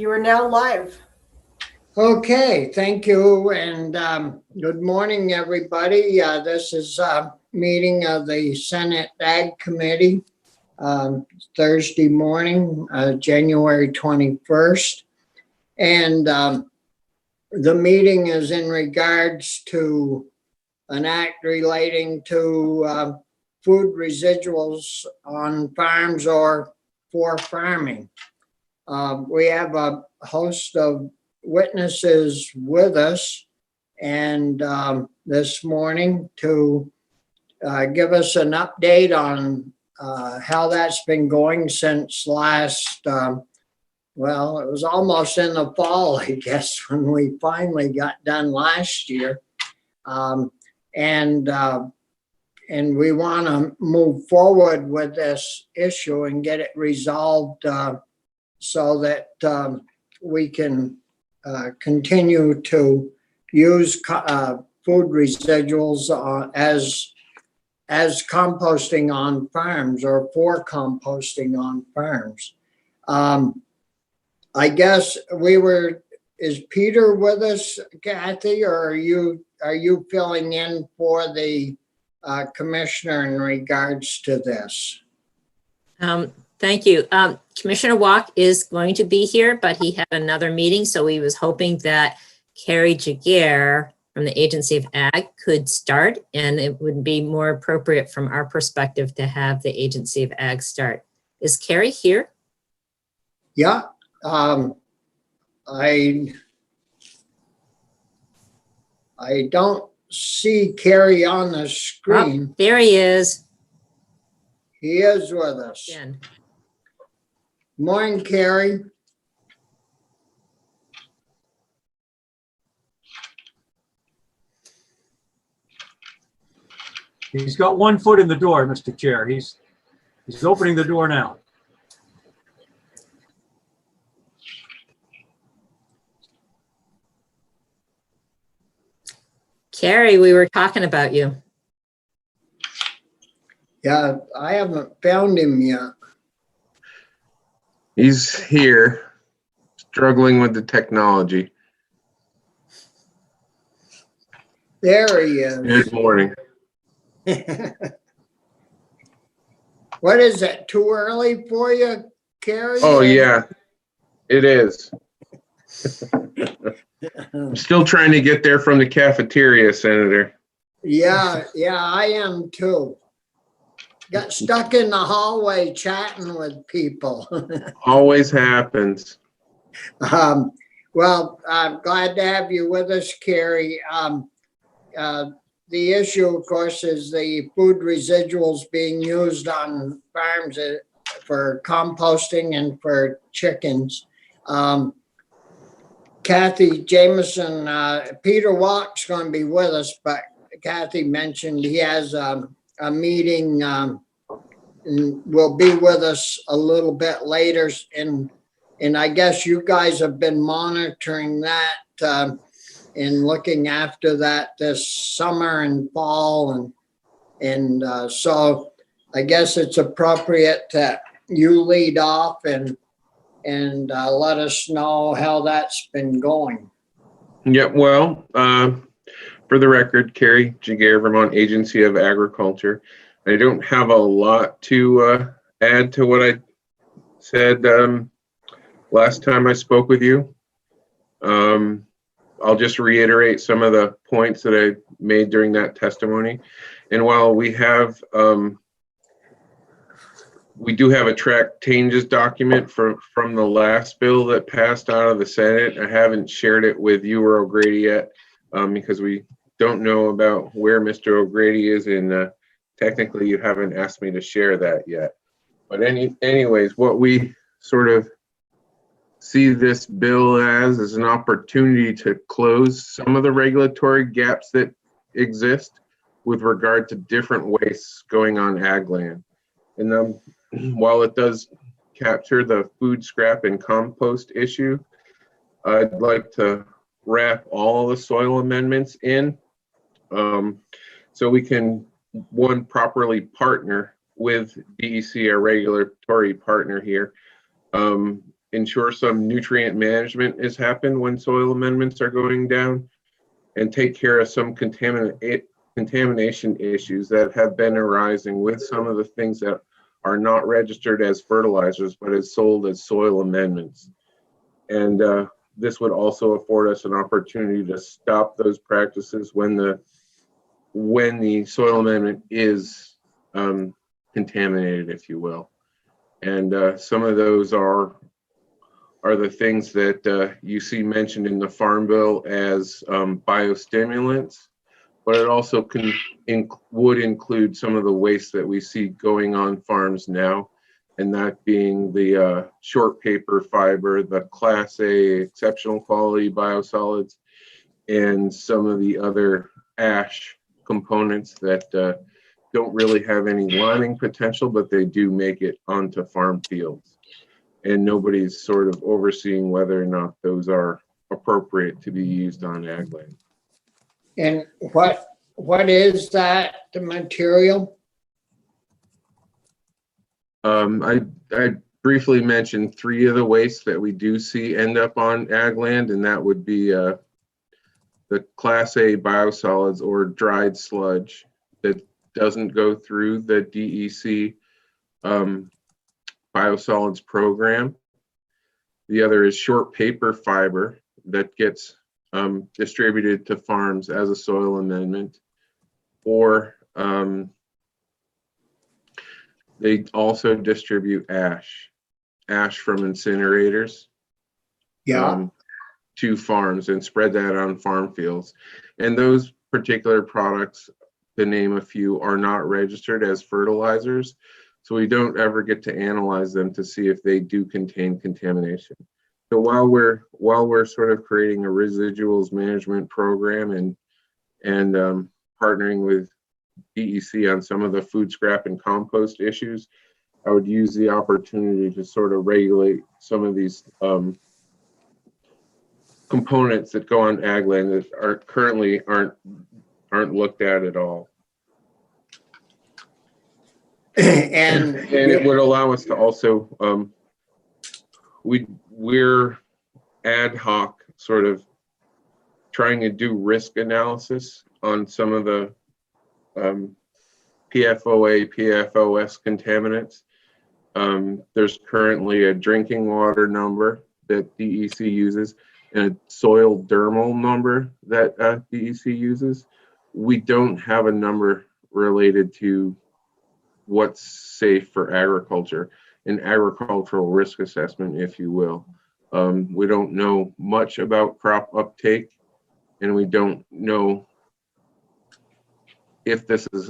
You are now live. Okay, thank you, and good morning, everybody. This is a meeting of the Senate Ag Committee, Thursday morning, January 21st. And the meeting is in regards to an act relating to food residuals on farms or for farming. We have a host of witnesses with us and this morning to give us an update on how that's been going since last, well, it was almost in the fall, I guess, when we finally got done last year. And we want to move forward with this issue and get it resolved so that we can continue to use food residuals as composting on farms or for composting on farms. I guess is Peter with us, Kathy, or are you filling in for the commissioner in regards to this? Thank you. Commissioner Walk is going to be here, but he had another meeting, so he was hoping that Carrie Jaguar from the Agency of Ag could start, and it would be more appropriate from our perspective to have the Agency of Ag start. Is Carrie here? Yeah. I don't see Carrie on the screen. Oh, there he is. He is with us. Again. Morning, Carrie. He's got 1 foot in the door, Mr. Chair. He's opening the door now. Carrie, we were talking about you. Yeah, I haven't found him yet. He's here, struggling with the technology. There he is. Good morning. What is it, too early for you, Carrie? Oh, yeah, it is. I'm still trying to get there from the cafeteria, Senator. Yeah, I am too. Got stuck in the hallway chatting with people. Always happens. Well, I'm glad to have you with us, Carrie. The issue, of course, is the food residuals being used on farms for composting and for chickens. Kathy Jameson, Peter Walk's going to be with us, but Kathy mentioned he has a meeting and will be with us a little bit later. And I guess you guys have been monitoring that and looking after that this summer and fall. And so I guess it's appropriate that you lead off and let us know how that's been going. Yeah, well, for the record, Carrie Jaguar, Vermont Agency of Agriculture. I don't have a lot to add to what I said last time I spoke with you. I'll just reiterate some of the points that I made during that testimony. And while we do have a track changes document from the last bill that passed out of the Senate, I haven't shared it with you or O'Grady yet because we don't know about where Mr. O'Grady is, and technically you haven't asked me to share that yet. But anyways, what we sort of see this bill as is an opportunity to close some of the regulatory gaps that exist with regard to different wastes going on ag land. And while it does capture the food scrap and compost issue, I'd like to wrap all the soil amendments in so we can, one, properly partner with DEC, our regulatory partner here, ensure some nutrient management has happened when soil amendments are going down, and take care of some contamination issues that have been arising with some of the things that are not registered as fertilizers, but is sold as soil amendments. And this would also afford us an opportunity to stop those practices when the soil amendment is contaminated, if you will. And some of those are the things that you see mentioned in the Farm Bill as biostimulants, but it also would include some of the waste that we see going on farms now, and that being the short paper fiber, the Class A exceptional quality biosolids, and some of the other ash components that don't really have any liming potential, but they do make it onto farm fields. And nobody's sort of overseeing whether or not those are appropriate to be used on ag land. And what is that, the material? I briefly mentioned 3 of the wastes that we do see end up on ag land, and that would be the Class A biosolids or dried sludge that doesn't go through the DEC biosolids program. The other is short paper fiber that gets distributed to farms as a soil amendment, or they also distribute ash from incinerators to farms and spread that on farm fields. And those particular products, to name a few, are not registered as fertilizers. So we don't ever get to analyze them to see if they do contain contamination. So while we're sort of creating a residuals management program and partnering with DEC on some of the food scrap and compost issues, I would use the opportunity to sort of regulate some of these components that go on ag land that are currently aren't looked at all. And it would allow us to also we're ad hoc sort of trying to do risk analysis on some of the PFOA, PFOS contaminants. There's currently a drinking water number that DEC uses and a soil dermal number that DEC uses. We don't have a number related to what's safe for agriculture, an agricultural risk assessment, if you will. We don't know much about crop uptake, and we don't know if this is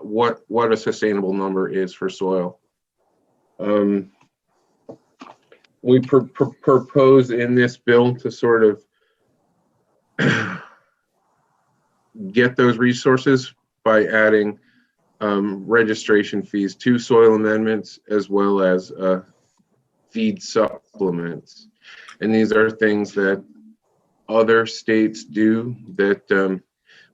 what a sustainable number is for soil. We propose in this bill to sort of get those resources by adding registration fees to soil amendments, as well as feed supplements. And these are things that other states do that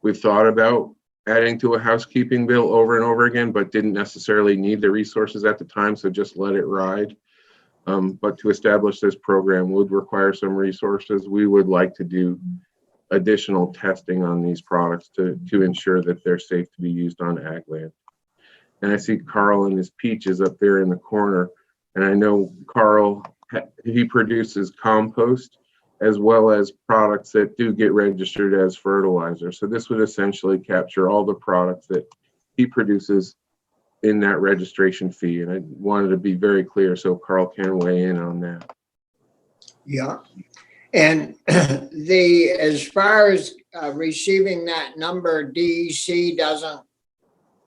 we've thought about adding to a housekeeping bill over and over again, but didn't necessarily need the resources at the time, so just let it ride. But to establish this program would require some resources. We would like to do additional testing on these products to ensure that they're safe to be used on ag land. And I see Carl and his peaches up there in the corner. And I know Carl, he produces compost as well as products that do get registered as fertilizer. So this would essentially capture all the products that he produces in that registration fee. And I wanted to be very clear so Carl can weigh in on that. Yeah. And as far as receiving that number, DEC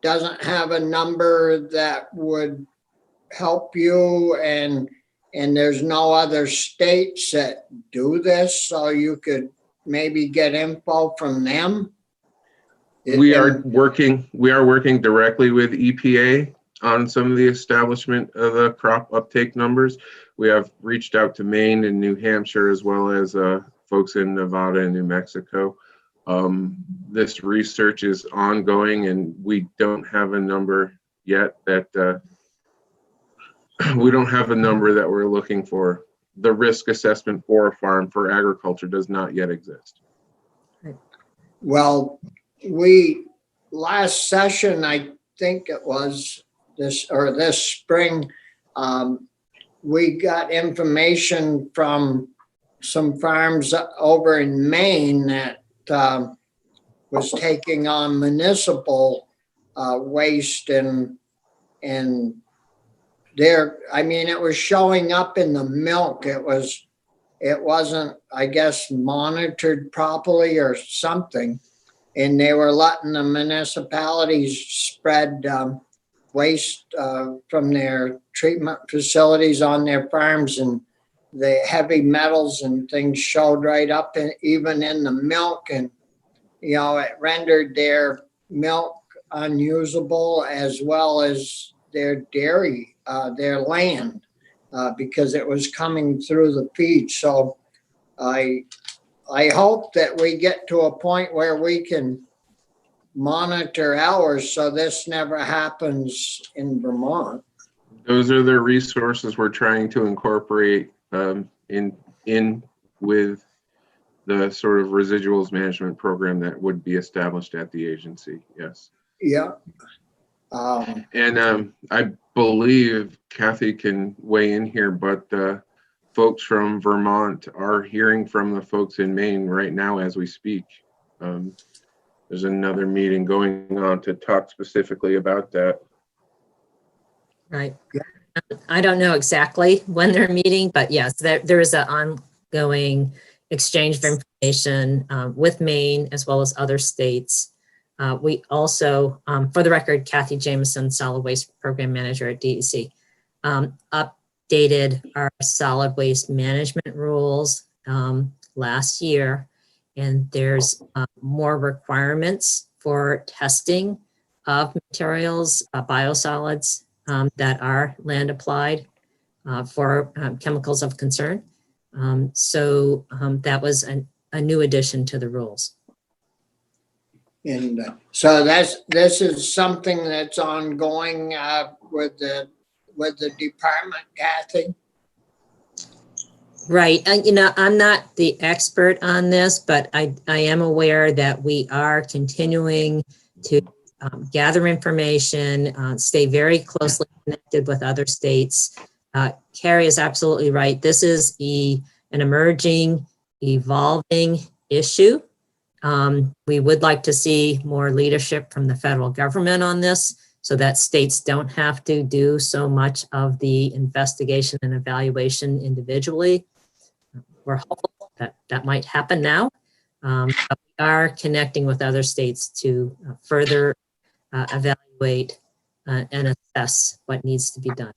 doesn't have a number that would help you, and there's no other states that do this, so you could maybe get info from them. We are working directly with EPA on some of the establishment of the crop uptake numbers. We have reached out to Maine and New Hampshire, as well as folks in Nevada and New Mexico. This research is ongoing, and we don't have a number yet that we don't have a number that we're looking for. The risk assessment for a farm for agriculture does not yet exist. Well, last session, I think it was this spring, we got information from some farms over in Maine that was taking on municipal waste and there, I mean, it was showing up in the milk. It wasn't, I guess, monitored properly or something. And they were letting the municipalities spread waste from their treatment facilities on their farms, and the heavy metals and things showed right up even in the milk, and it rendered their milk unusable as well as their dairy, their land, because it was coming through the feed. So I hope that we get to a point where we can monitor ours so this never happens in Vermont. Those are the resources we're trying to incorporate in with the sort of residuals management program that would be established at the agency. Yes. Yeah. And I believe Kathy can weigh in here, but folks from Vermont are hearing from the folks in Maine right now as we speak. There's another meeting going on to talk specifically about that. Right. I don't know exactly when they're meeting, but yes, there is an ongoing exchange of information with Maine as well as other states. We also, for the record, Kathy Jameson, Solid Waste Program Manager at DEC, updated our solid waste management rules last year, and there's more requirements for testing of materials, biosolids that are land applied for chemicals of concern. So that was a new addition to the rules. And so this is something that's ongoing with the department, Kathy. Right. And, I'm not the expert on this, but I am aware that we are continuing to gather information, stay very closely connected with other states. Carrie is absolutely right. This is an emerging, evolving issue. We would like to see more leadership from the federal government on this so that states don't have to do so much of the investigation and evaluation individually. We're hopeful that that might happen now. But we are connecting with other states to further evaluate and assess what needs to be done.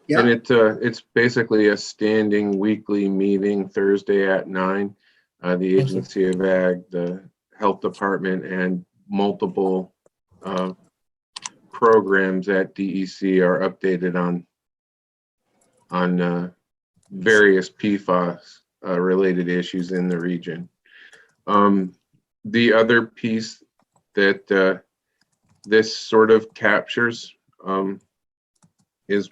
Yeah. And it's basically a standing weekly meeting Thursday at 9. The Agency of Ag, the Health Department, and multiple programs at DEC are updated on various PFAS related issues in the region. The other piece that this sort of captures is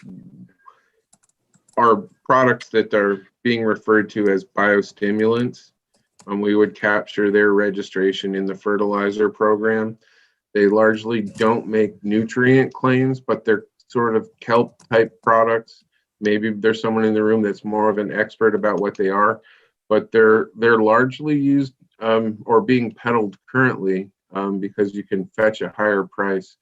our products that are being referred to as biostimulants. We would capture their registration in the fertilizer program. They largely don't make nutrient claims, but they're sort of kelp type products. Maybe there's someone in the room that's more of an expert about what they are, but they're largely used or being peddled currently because you can fetch a higher price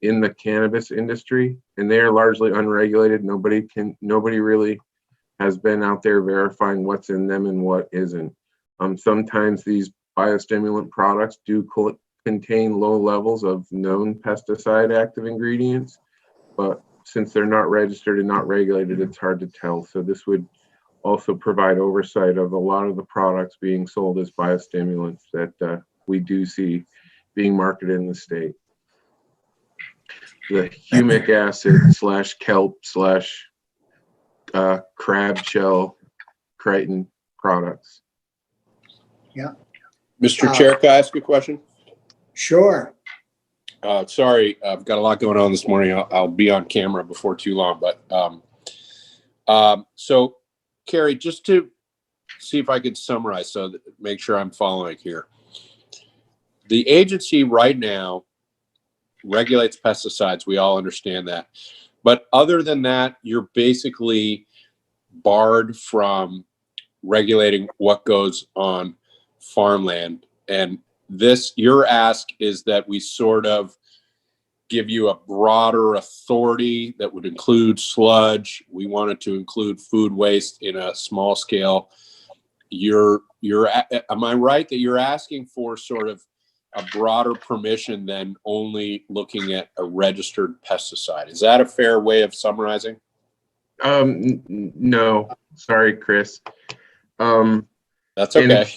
in the cannabis industry, and they are largely unregulated. Nobody really has been out there verifying what's in them and what isn't. Sometimes these biostimulant products do contain low levels of known pesticide active ingredients, but since they're not registered and not regulated, it's hard to tell. So this would also provide oversight of a lot of the products being sold as biostimulants that we do see being marketed in the state. The humic acid / kelp / crab shell chitin products. Yeah. Mr. Chair, can I ask a question? Sure. Sorry, I've got a lot going on this morning. I'll be on camera before too long. But so, Carrie, just to see if I could summarize, so that, make sure I'm following here. The agency right now regulates pesticides. We all understand that. But other than that, you're basically barred from regulating what goes on farmland. And this, your ask is that we sort of give you a broader authority that would include sludge. We wanted to include food waste in a small scale. Am I right that you're asking for sort of a broader permission than only looking at a registered pesticide? Is that a fair way of summarizing? No, sorry, Chris. That's okay.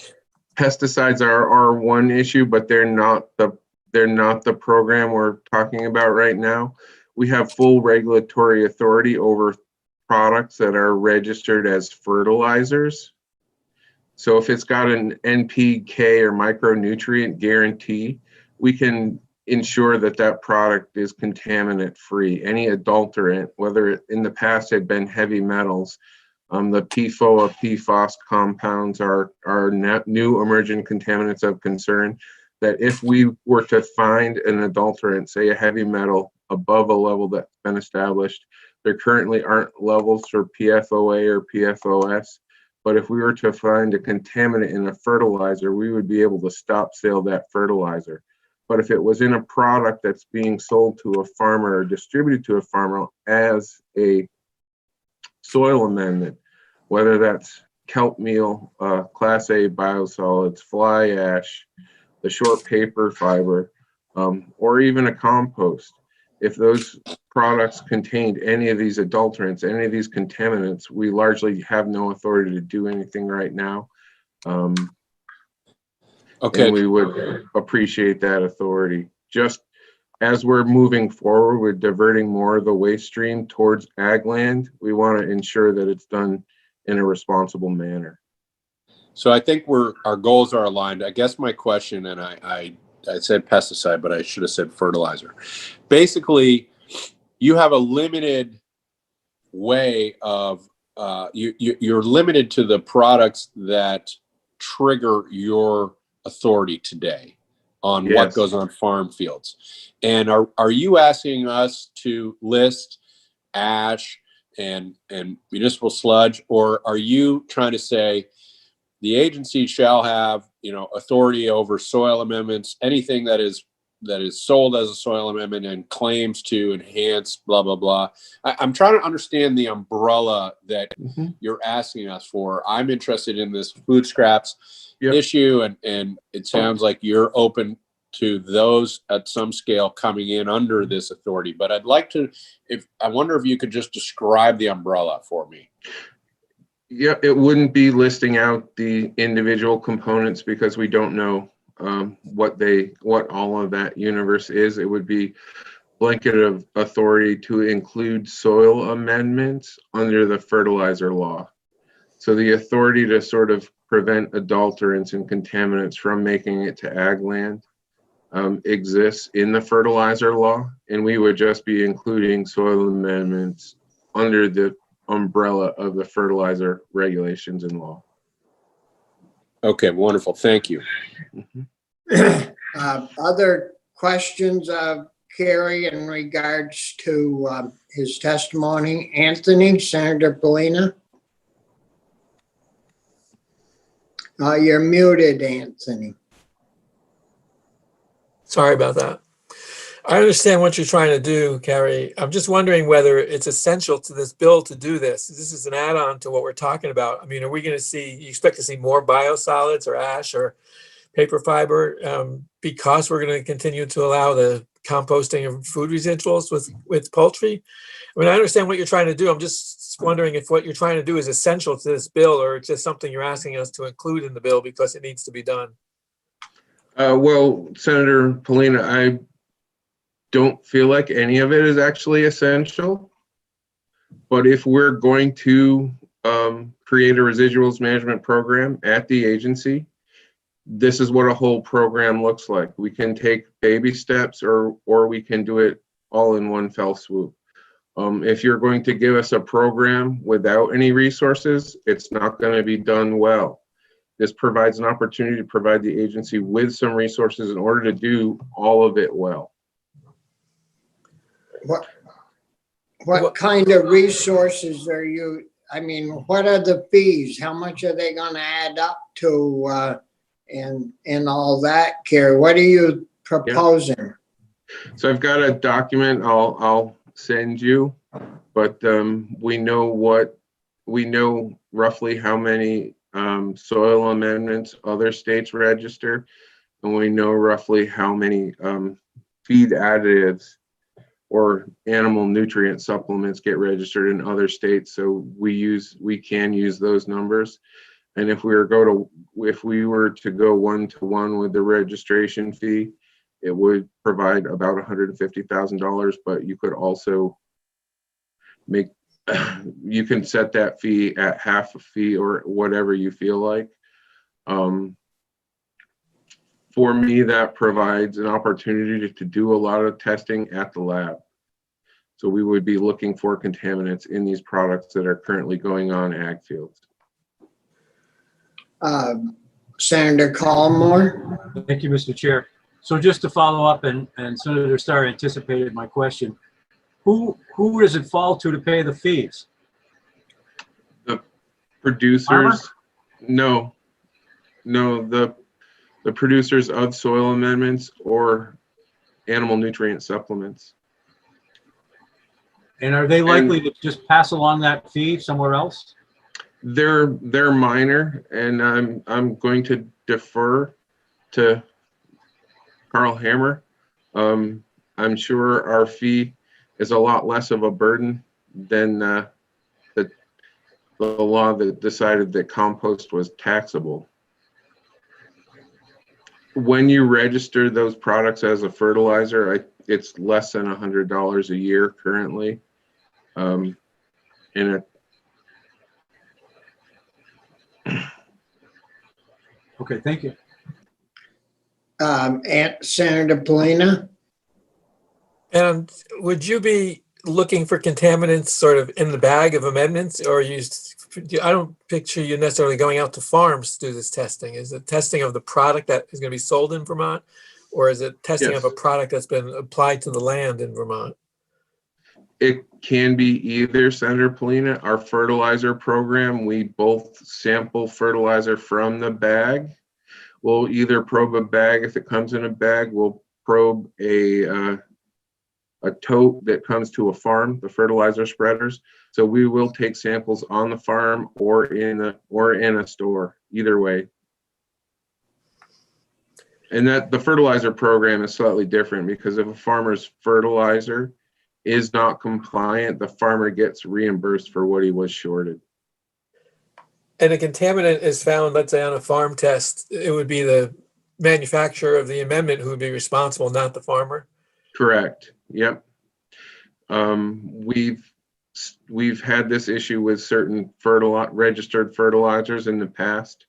Pesticides are one issue, but they're not the program we're talking about right now. We have full regulatory authority over products that are registered as fertilizers. So if it's got an NPK or micronutrient guarantee, we can ensure that that product is contaminant free. Any adulterant, whether it in the past had been heavy metals, the PFOA, PFOS compounds are new emerging contaminants of concern, that if we were to find an adulterant, say a heavy metal, above a level that's been established, there currently aren't levels for PFOA or PFOS. But if we were to find a contaminant in a fertilizer, we would be able to stop sale that fertilizer. But if it was in a product that's being sold to a farmer or distributed to a farmer as a soil amendment, whether that's kelp meal, Class A biosolids, fly ash, the short paper fiber, or even a compost, if those products contained any of these adulterants, any of these contaminants, we largely have no authority to do anything right now. Okay. And we would appreciate that authority. Just as we're moving forward with diverting more of the waste stream towards ag land, we want to ensure that it's done in a responsible manner. So I think our goals are aligned. I guess my question, and I said pesticide, but I should have said fertilizer. Basically, you have a limited way of you're limited to the products that trigger your authority today on what Yes. goes on farm fields. And are you asking us to list ash and municipal sludge, or are you trying to say the agency shall have, authority over soil amendments, anything that is sold as a soil amendment and claims to enhance blah, blah, blah. I'm trying to understand the umbrella that you're asking us for. I'm interested in this food scraps issue, and it sounds like you're open to those at some scale coming in under this authority. But I'd like to, I wonder if you could just describe the umbrella for me. Yeah, it wouldn't be listing out the individual components because we don't know what all of that universe is. It would be blanket of authority to include soil amendments under the fertilizer law. So the authority to sort of prevent adulterants and contaminants from making it to ag land exists in the fertilizer law, and we would just be including soil amendments under the umbrella of the fertilizer regulations and law. Okay, wonderful. Thank you. Other questions of Kerry in regards to his testimony? Anthony, Senator Polina? You're muted, Anthony. Sorry about that. I understand what you're trying to do, Carrie. I'm just wondering whether it's essential to this bill to do this. This is an add-on to what we're talking about. I mean, are we going to see, you expect to see more biosolids or ash or paper fiber because we're going to continue to allow the composting of food residuals with poultry? I mean, I understand what you're trying to do. I'm just wondering if what you're trying to do is essential to this bill, or it's just something you're asking us to include in the bill because it needs to be done. Well, Senator Polina, I don't feel like any of it is actually essential. But if we're going to create a residuals management program at the agency, this is what a whole program looks like. We can take baby steps, or we can do it all in one fell swoop. If you're going to give us a program without any resources, it's not going to be done well. This provides an opportunity to provide the agency with some resources in order to do all of it well. What kind of resources are you, I mean, what are the fees? How much are they gonna add up to, and all that, Carrie? What are you proposing? So I've got a document I'll send you, but we know roughly how many soil amendments other states register, and we know roughly how many feed additives or animal nutrient supplements get registered in other states. So we can use those numbers. And if we were to go one-to-one with the registration fee, it would provide about $150,000, but you could also you can set that fee at half a fee or whatever you feel like. For me, that provides an opportunity to do a lot of testing at the lab. So we would be looking for contaminants in these products that are currently going on ag fields. Senator Collmore? Thank you, Mr. Chair. So just to follow up, and Senator Starr anticipated my question, who does it fall to pay the fees? The producers? Farmer? No, the producers of soil amendments or animal nutrient supplements. And are they likely to just pass along that fee somewhere else? They're minor, and I'm going to defer to Carl Hammer. I'm sure our fee is a lot less of a burden than the law that decided that compost was taxable. When you register those products as a fertilizer, it's less than $100 a year currently. Okay, thank you. And Senator Polina? And would you be looking for contaminants sort of in the bag of amendments, or I don't picture you necessarily going out to farms to do this testing. Is it testing of the product that is going to be sold in Vermont, or is it testing Yes. of a product that's been applied to the land in Vermont? It can be either, Senator Polina. Our fertilizer program, we both sample fertilizer from the bag. We'll either probe a bag. If it comes in a bag, we'll probe a tote that comes to a farm, the fertilizer spreaders. So we will take samples on the farm or in a store, either way. And that the fertilizer program is slightly different, because if a farmer's fertilizer is not compliant, the farmer gets reimbursed for what he was shorted. And a contaminant is found, let's say on a farm test, it would be the manufacturer of the amendment who would be responsible, not the farmer? Correct. Yep. We've had this issue with certain registered fertilizers in the past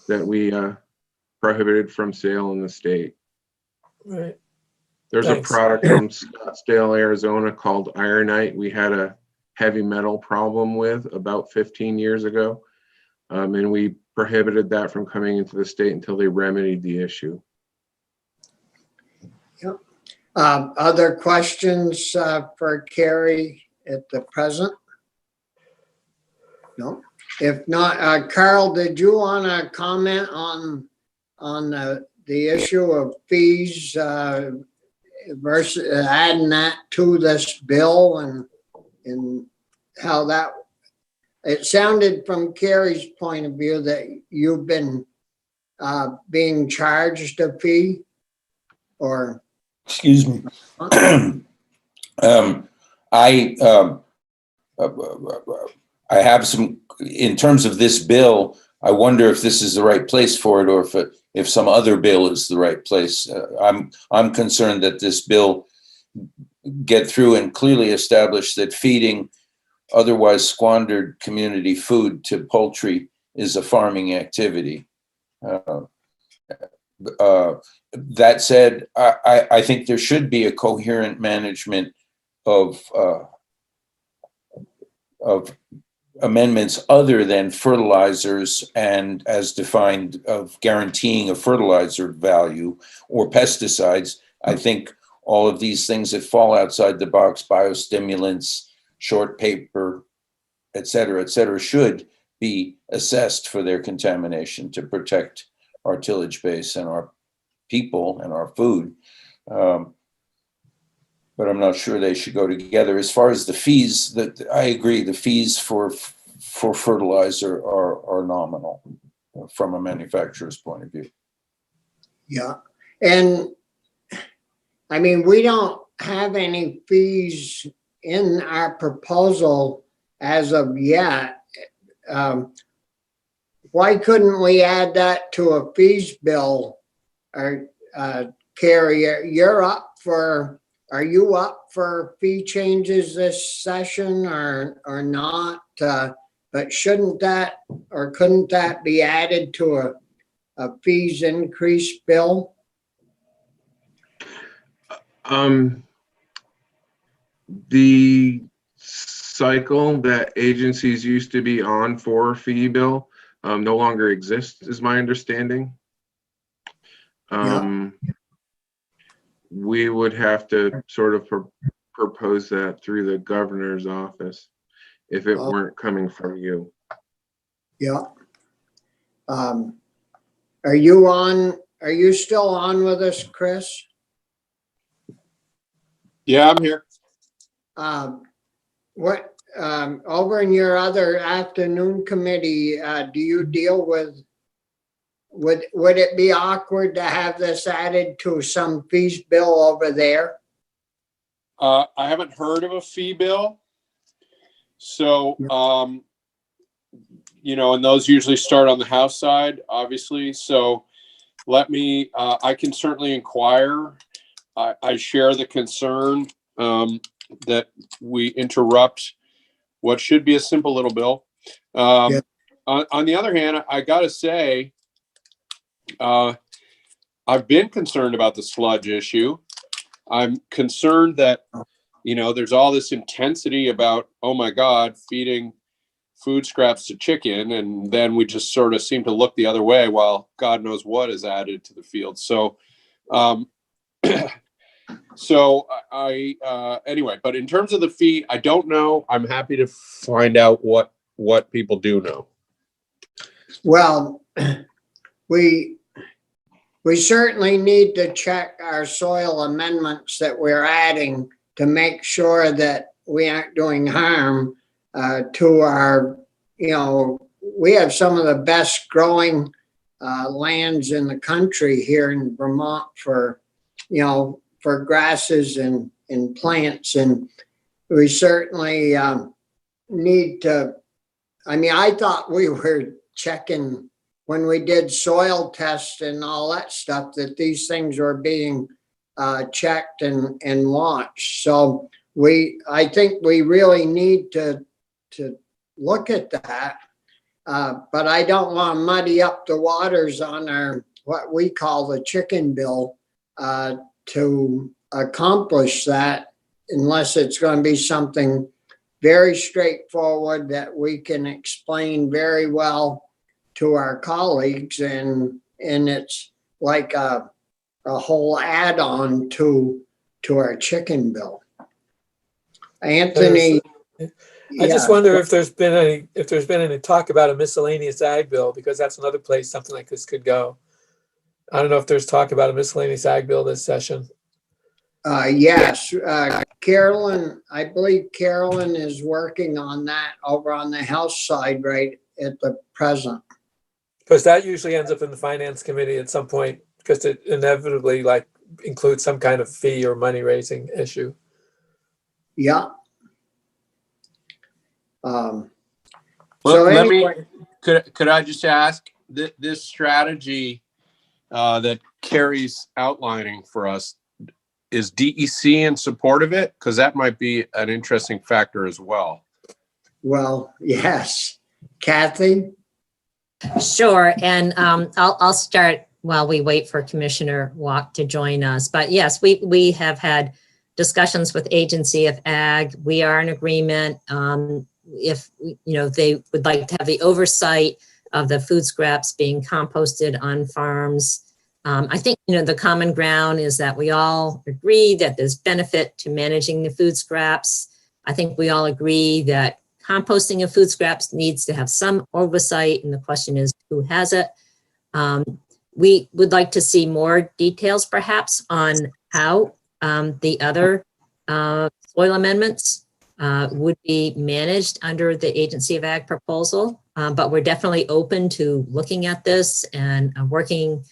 that we prohibited from sale in the state. Right. There's Thanks. a product from Scottsdale, Arizona called Ironite. We had a heavy metal problem with about 15 years ago. And we prohibited that from coming into the state until they remedied the issue. Yep. Other questions for Carrie at the present? No. If not, Carl, did you want to comment on the issue of fees versus adding that to this bill, and how that? It sounded from Carrie's point of view that you've been being charged a fee, or? Excuse me. I have some, in terms of this bill, I wonder if this is the right place for it, or if some other bill is the right place. I'm concerned that this bill get through and clearly establish that feeding otherwise squandered community food to poultry is a farming activity. That said, I think there should be a coherent management of amendments other than fertilizers and as defined of guaranteeing a fertilizer value or pesticides. I think all of these things that fall outside the box, biostimulants, short paper, et cetera, should be assessed for their contamination to protect our tillage base and our people and our food. But I'm not sure they should go together. As far as the fees, that I agree, the fees for fertilizer are nominal from a manufacturer's point of view. Yeah, and I mean, we don't have any fees in our proposal as of yet. Why couldn't we add that to a fees bill? Or Carrie, are you up for fee changes this session or not? But shouldn't that or couldn't that be added to a fees increase bill? The cycle that agencies used to be on for fee bill no longer exists, is my understanding. We would have to sort of propose that through the governor's office if it weren't coming from you. Yeah. Are you still on with us, Chris? Yeah, I'm here. What, over in your other afternoon committee, do you deal with, would it be awkward to have this added to some fees bill over there? I haven't heard of a fee bill. So, you know, and those usually start on the House side, obviously. So let me, I can certainly inquire. I share the concern that we interrupt what should be a simple little bill. On the other hand, I got to say, I've been concerned about the sludge issue. I'm concerned that, you know, there's all this intensity about, oh my God, feeding food scraps to chicken. And then we just sort of seem to look the other way while God knows what is added to the field. So, anyway, but in terms of the fee, I don't know. I'm happy to find out what people do know. Well, we certainly need to check our soil amendments that we're adding to make sure that we aren't doing harm to our, you know, we have some of the best growing lands in the country here in Vermont for, you know, for grasses and plants. And we certainly need to, I mean, I thought we were checking when we did soil tests and all that stuff, that these things were being checked and watched. So I think we really need to look at that. But I don't want to muddy up the waters on our, what we call the chicken bill, to accomplish that, unless it's going to be something very straightforward that we can explain very well to our colleagues, and it's like a whole add-on to our chicken bill. Anthony, I just wonder if there's been any talk about a miscellaneous ag bill, because that's another place something like this could go. I don't know if there's talk about a miscellaneous ag bill this session. Yes, Carolyn, I believe Carolyn is working on that over on the House side right at the present. Because that usually ends up in the finance committee at some point, because it inevitably like includes some kind of fee or money raising issue. Yeah. Well, So let anyway, me, could I just ask this strategy that Carrie's outlining for us, is DEC in support of it? Because that might be an interesting factor as well. well, yes. Kathy? Sure, and I'll start while we wait for Commissioner Walk to join us. But yes, we have had discussions with Agency of Ag. We are in agreement. If, they would like to have the oversight of the food scraps being composted on farms. I think, the common ground is that we all agree that there's benefit to managing the food scraps. I think we all agree that composting of food scraps needs to have some oversight, and the question is who has it. We would like to see more details perhaps on how the other soil amendments would be managed under the Agency of Ag proposal. But we're definitely open to looking at this and working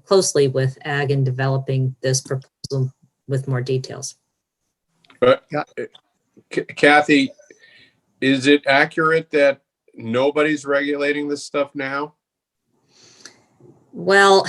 closely with Ag in developing this proposal with more details. But Yeah. Kathy, is it accurate that nobody's regulating this stuff now? Well,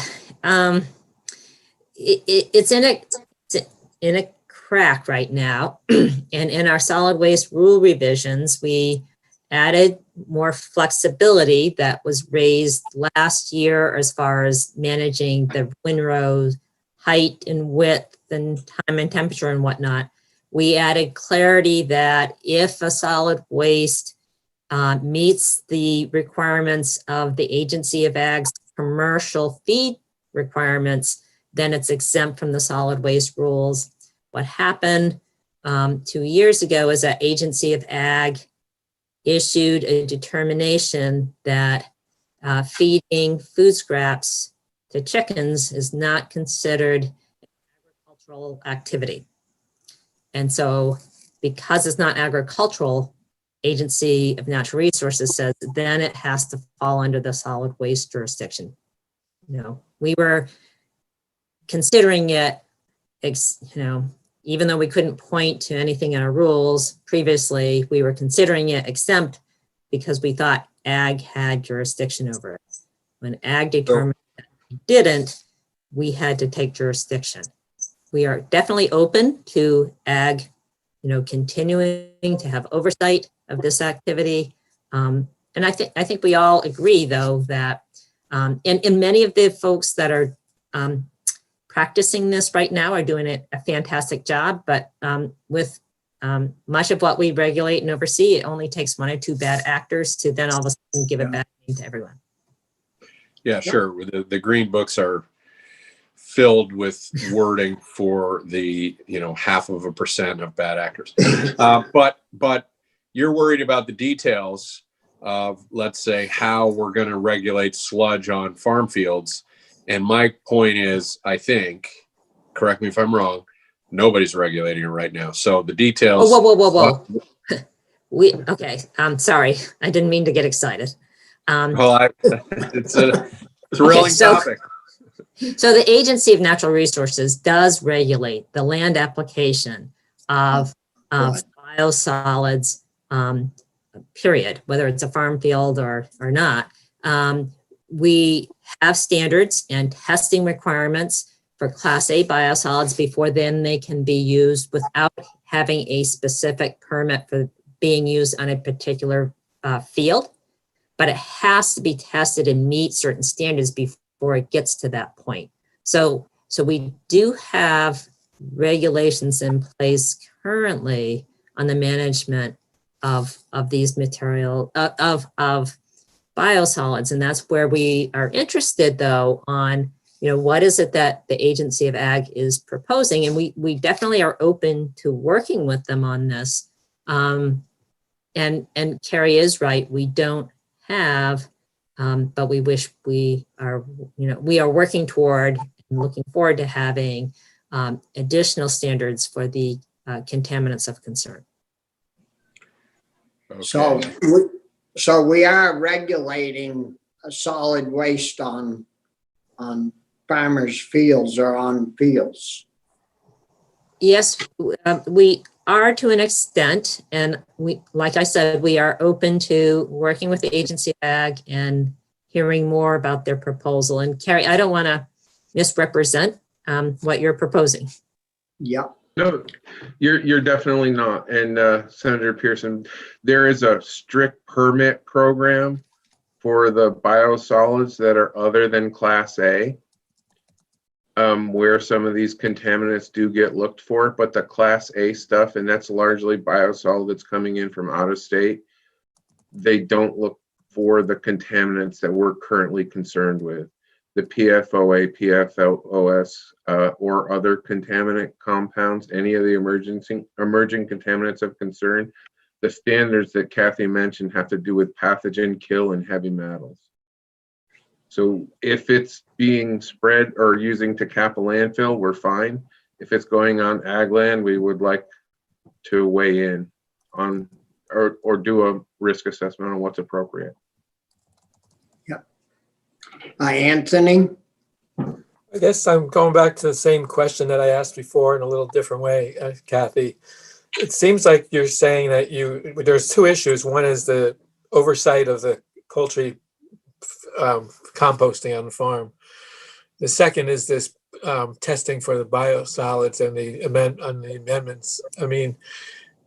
it's in a crack right now. And in our solid waste rule revisions, we added more flexibility that was raised last year as far as managing the windrow height and width and time and temperature and whatnot. We added clarity that if a solid waste meets the requirements of the Agency of Ag's commercial feed requirements, then it's exempt from the solid waste rules. What happened 2 years ago is that Agency of Ag issued a determination that feeding food scraps to chickens is not considered an agricultural activity. And so because it's not agricultural, Agency of Natural Resources says then it has to fall under the solid waste jurisdiction. We were considering it, even though we couldn't point to anything in our rules previously, we were considering it exempt because we thought Ag had jurisdiction over it. When Ag determined that we didn't, we had to take jurisdiction. We are definitely open to Ag, continuing to have oversight of this activity. And I think we all agree, though, that and many of the folks that are practicing this right now are doing a fantastic job. But with much of what we regulate and oversee, it only takes one or two bad actors to then all of a sudden give it back to everyone. Yeah, sure. The green books are filled with wording for the 0.5% of bad actors. But you're worried about the details of, let's say, how we're going to regulate sludge on farm fields. And my point is, I think, correct me if I'm wrong, nobody's regulating it right now. So the details. Oh, whoa. Okay. I'm sorry. I didn't mean to get excited. It's a thrilling topic. So the Agency of Natural Resources does regulate the land application of biosolids, period, whether it's a farm field or not. We have standards and testing requirements for Class A biosolids before then they can be used without having a specific permit for being used on a particular field. But it has to be tested and meet certain standards before it gets to that point. So we do have regulations in place currently on the management of these material of biosolids, and that's where we are interested, though, on what is it that the Agency of Ag is proposing, and we definitely are open to working with them on this. And Carrie is right, we don't have, but we wish we are working toward and looking forward to having additional standards for the contaminants of concern. Okay. So we are regulating a solid waste on farmers' fields or on fields. Yes, we are to an extent, and like I said, we are open to working with the Agency of Ag and hearing more about their proposal. And Carrie, I don't want to misrepresent what you're proposing. Yeah. No, you're definitely not. And Senator Pearson, there is a strict permit program for the biosolids that are other than Class A, where some of these contaminants do get looked for, but the Class A stuff, and that's largely biosolid that's coming in from out of state, they don't look for the contaminants that we're currently concerned with. The PFOA, PFOS, or other contaminant compounds, any of the emerging contaminants of concern. The standards that Kathy mentioned have to do with pathogen kill and heavy metals. So if it's being spread or using to cap a landfill, we're fine. If it's going on ag land, we would like to weigh in on or do a risk assessment on what's appropriate. Yep. Anthony? I guess I'm going back to the same question that I asked before in a little different way, Kathy. It seems like you're saying that there's two issues. One is the oversight of the poultry composting on the farm. The second is this testing for the biosolids and the amendments. I mean,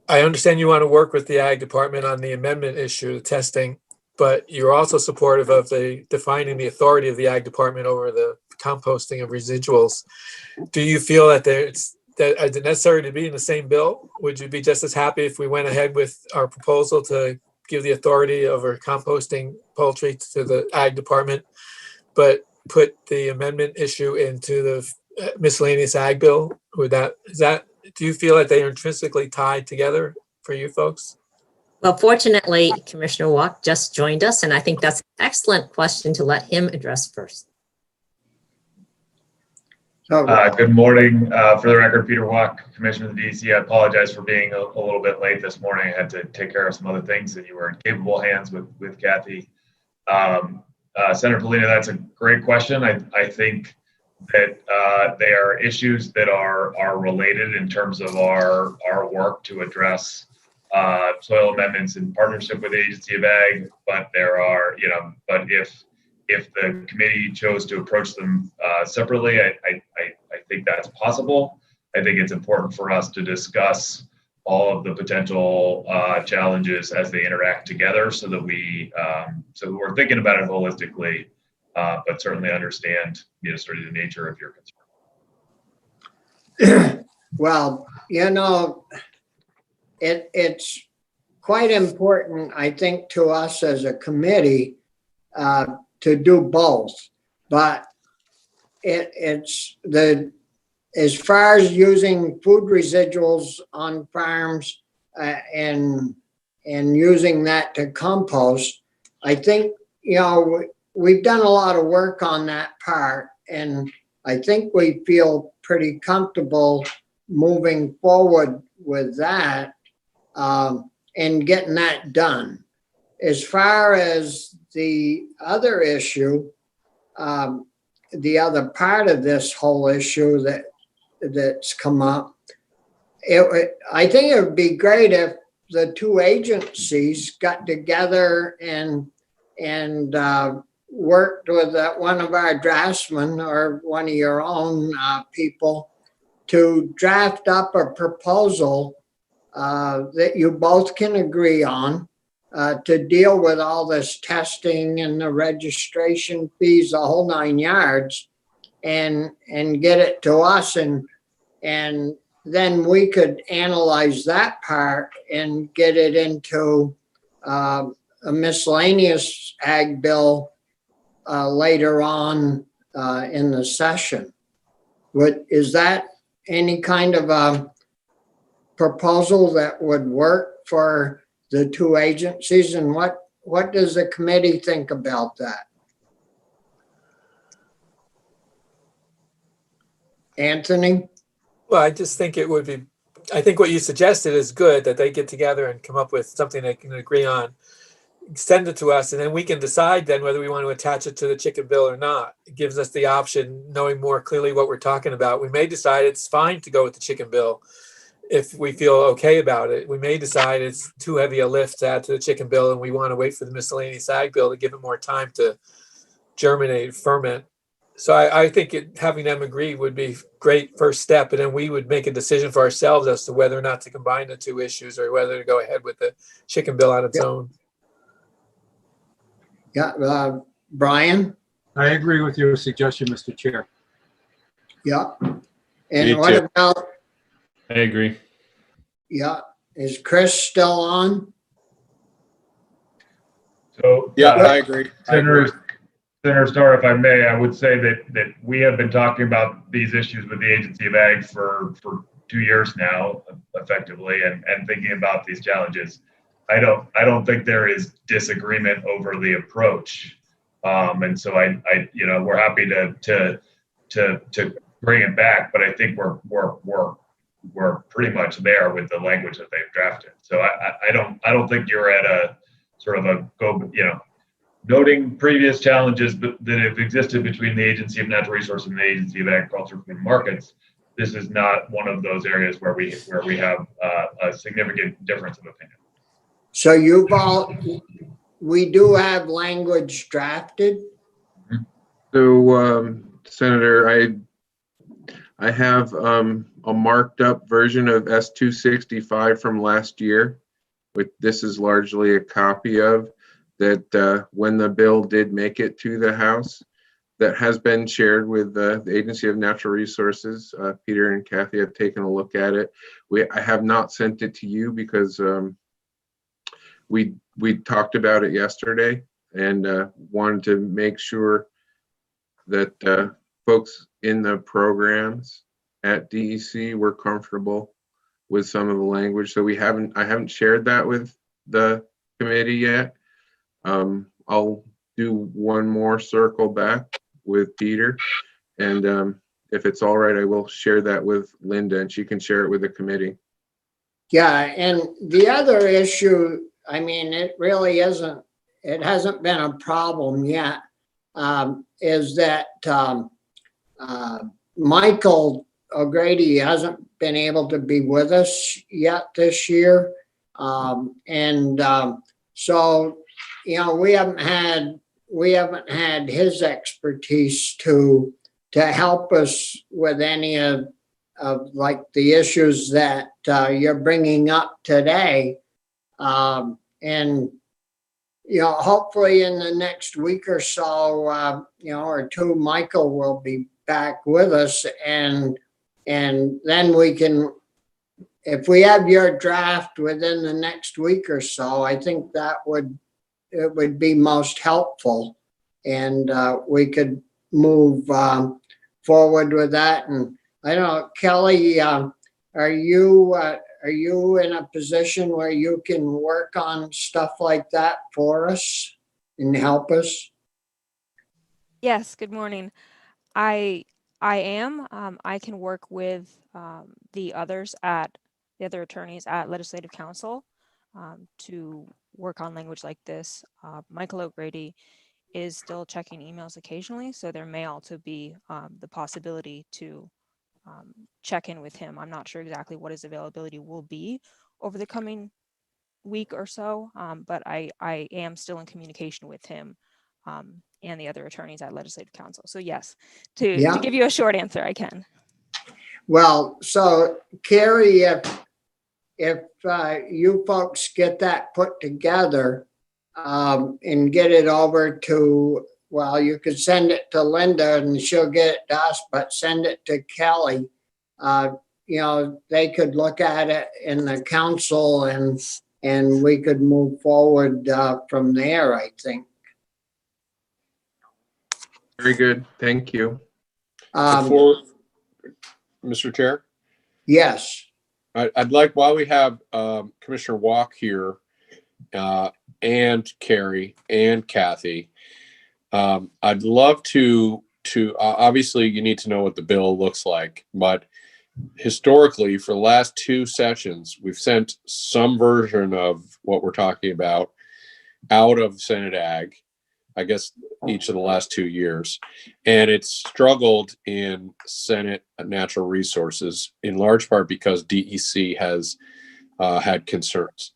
I understand you want to work with the ag department on the amendment issue, the testing, but you're also supportive of the defining the authority of the ag department over the composting of residuals. Do you feel that is it necessary to be in the same bill? Would you be just as happy if we went ahead with our proposal to give the authority over composting poultry to the ag department, but put the amendment issue into the miscellaneous ag bill? Do you feel that they are intrinsically tied together for you folks? Well, fortunately, Commissioner Walk just joined us, and I think that's an excellent question to let him address first. Good morning. For the record, Peter Walk, Commissioner of the DC. I apologize for being a little bit late this morning. I had to take care of some other things, and you were in capable hands with Kathy. Senator Polina, that's a great question. I think that they are issues that are related in terms of our work to address soil amendments in partnership with the Agency of Ag, but there are, but if the committee chose to approach them separately, I think that's possible. I think it's important for us to discuss all of the potential challenges as they interact together, so that we're thinking about it holistically, but certainly understand sort of the nature of your concern. Well, it's quite important, I think, to us as a committee to do both, but as far as using food residuals on farms and using that to compost, I think, we've done a lot of work on that part, and I think we feel pretty comfortable moving forward with that and getting that done. As far as the other issue, the other part of this whole issue that's come up, I think it would be great if the two agencies got together and worked with one of our draftsmen or one of your own people to draft up a proposal that you both can agree on to deal with all this testing and the registration fees, the whole 9 yards, and get it to us, and then we could analyze that part and get it into a miscellaneous ag bill later on in the session. Is that any kind of a proposal that would work for the two agencies, and what does the committee think about that? Anthony? Well, I just think I think what you suggested is good, that they get together and come up with something they can agree on, send it to us, and then we can decide then whether we want to attach it to the chicken bill or not. It gives us the option, knowing more clearly what we're talking about. We may decide it's fine to go with the chicken bill if we feel okay about it. We may decide it's too heavy a lift to add to the chicken bill, and we want to wait for the miscellaneous ag bill to give it more time to germinate, ferment. So I think having them agree would be great first step, and then we would make a decision for ourselves as to whether or not to combine the two issues or whether to go ahead with the chicken bill on its own. Yeah, Brian? I agree with your suggestion, Mr. Chair. Yeah. Me And what too. about, I agree. yeah, is Chris still on? So, Yeah, I agree. Senator Starr, if I may, I would say that we have been talking about these issues with the Agency of Ag for 2 years now, effectively, and thinking about these challenges. I don't think there is disagreement over the approach. And so we're happy to bring it back, but I think we're pretty much there with the language that they've drafted. So I don't think you're at a sort of a noting previous challenges that have existed between the Agency of Natural Resources and the Agency of Agriculture and Markets. This is not one of those areas where we have a significant difference of opinion. So we do have language drafted? So, Senator, I have a marked up version of S-265 from last year, which this is largely a copy of, that when the bill did make it to the House, that has been shared with the Agency of Natural Resources. Peter and Kathy have taken a look at it. I have not sent it to you because we talked about it yesterday and wanted to make sure that folks in the programs at DEC were comfortable with some of the language. So I haven't shared that with the committee yet. I'll do one more circle back with Peter, and if it's all right, I will share that with Linda and she can share it with the committee. Yeah, and the other issue, I mean, it really isn't, it hasn't been a problem yet, is that Michael O'Grady hasn't been able to be with us yet this year. So, you know, we haven't had his expertise to help us with any of like the issues that you're bringing up today. And, you know, hopefully in the next week or so, you know, or two, Michael will be back with us, and then we can, if we have your draft within the next week or so, I think that it would be most helpful, and we could move forward with that. And I don't know, Kelly, are you in a position where you can work on stuff like that for us and help us? Yes, good morning. I am. I can work with the other attorneys at Legislative Council to work on language like this. Michael O'Grady is still checking emails occasionally, so there may also be the possibility to check in with him. I'm not sure exactly what his availability will be over the coming week or so, but I am still in communication with him and the other attorneys at Legislative Council. So yes, to give you a short answer, I can. Well, so Carrie, if you folks get that put together and get it over to, well, you could send it to Linda and she'll get it to us, but send it to Kelly. You know, they could look at it in the council and we could move forward from there, I think. Very good. Thank you. Before, Mr. Chair? Yes. I'd like, while we have Commissioner Walk here and Carrie and Kathy, I'd love to obviously you need to know what the bill looks like, but historically for the last two sessions, we've sent some version of what we're talking about out of Senate Ag, I guess each of the last 2 years. And it's struggled in Senate Natural Resources in large part because DEC has had concerns.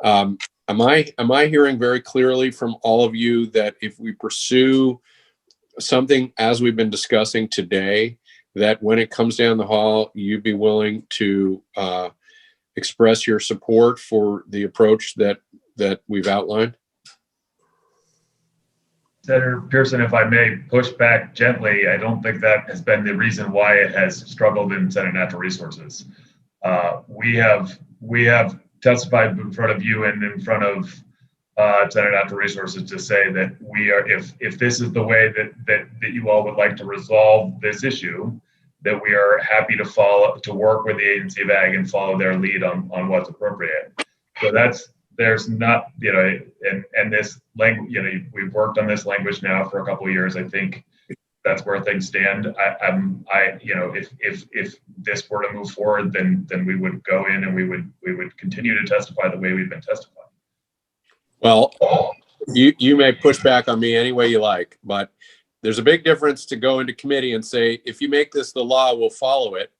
Am I hearing very clearly from all of you that if we pursue something as we've been discussing today, that when it comes down the hall, you'd be willing to express your support for the approach that we've outlined? Senator Pearson, if I may push back gently, I don't think that has been the reason why it has struggled in Senate Natural Resources. We have testified in front of you and in front of Senate Natural Resources to say that we are, if this is the way that you all would like to resolve this issue, that we are happy to work with the Agency of Ag and follow their lead on what's appropriate. So there's not, and this language, we've worked on this language now for a couple of years. I think that's where things stand. If this were to move forward, then we would go in and we would continue to testify the way we've been testifying. Well, you may push back on me any way you like, but there's a big difference to go into committee and say, if you make this the law, we'll follow it,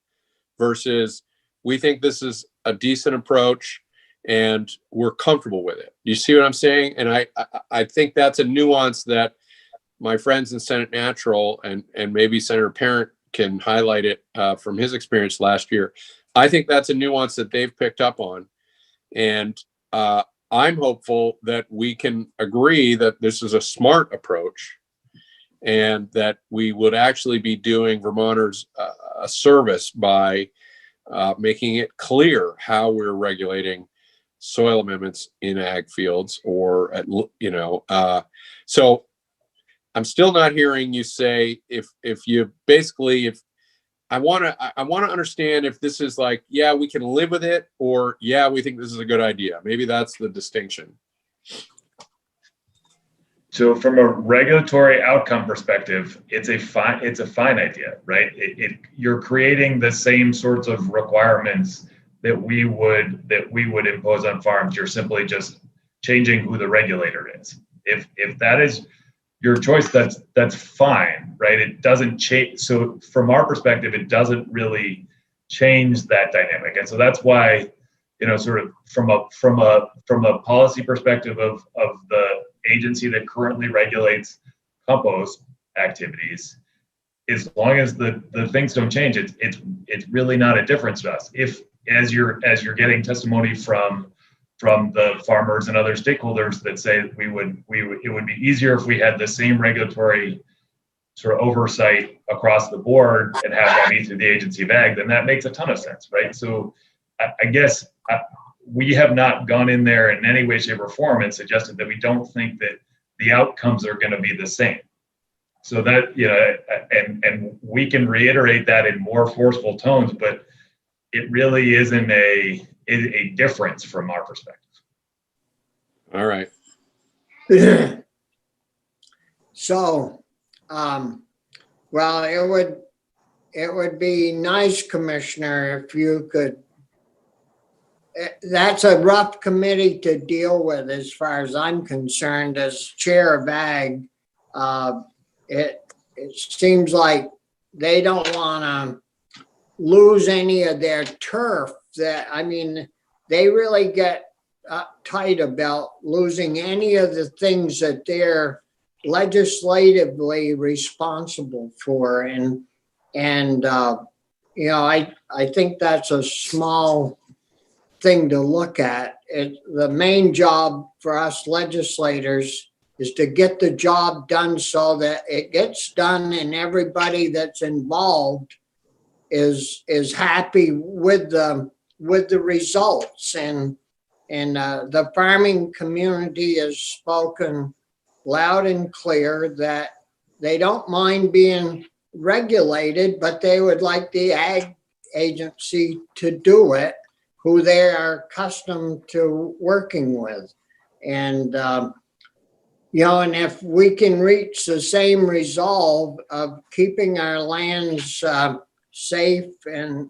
versus we think this is a decent approach and we're comfortable with it. You see what I'm saying? And I think that's a nuance that my friends in Senate Natural and maybe Senator Parent can highlight it from his experience last year. I think that's a nuance that they've picked up on. And I'm hopeful that we can agree that this is a smart approach and that we would actually be doing Vermonters a service by making it clear how we're regulating soil amendments in ag fields, or so I'm still not hearing you say if I want to understand if this is like, yeah, we can live with it, or yeah, we think this is a good idea. Maybe that's the distinction. So from a regulatory outcome perspective, it's a fine idea, right? You're creating the same sorts of requirements that we would impose on farms. You're simply just changing who the regulator is. If that is your choice, that's fine, right? It doesn't change. So from our perspective, it doesn't really change that dynamic. And so that's why, sort of from a policy perspective of the agency that currently regulates compost activities, as long as the things don't change, it's really not a difference to us. If as you're getting testimony from the farmers and other stakeholders that say it would be easier if we had the same regulatory sort of oversight across the board and have that be through the Agency of Ag, then that makes a ton of sense, right? So I guess we have not gone in there in any way, shape, or form and suggested that we don't think that the outcomes are going to be the same. So that, and we can reiterate that in more forceful tones, but it really isn't a difference from our perspective. All right. So, well, it would be nice, Commissioner, if you could. That's a rough committee to deal with, as far as I'm concerned, as chair of Ag. It seems like they don't want to lose any of their turf. They really get tight about losing any of the things that they're legislatively responsible for. I think that's a small thing to look at. The main job for us legislators is to get the job done so that it gets done and everybody that's involved is happy with the results. And the farming community has spoken loud and clear that they don't mind being regulated, but they would like the ag agency to do it, who they are accustomed to working with. And, and if we can reach the same resolve of keeping our lands safe and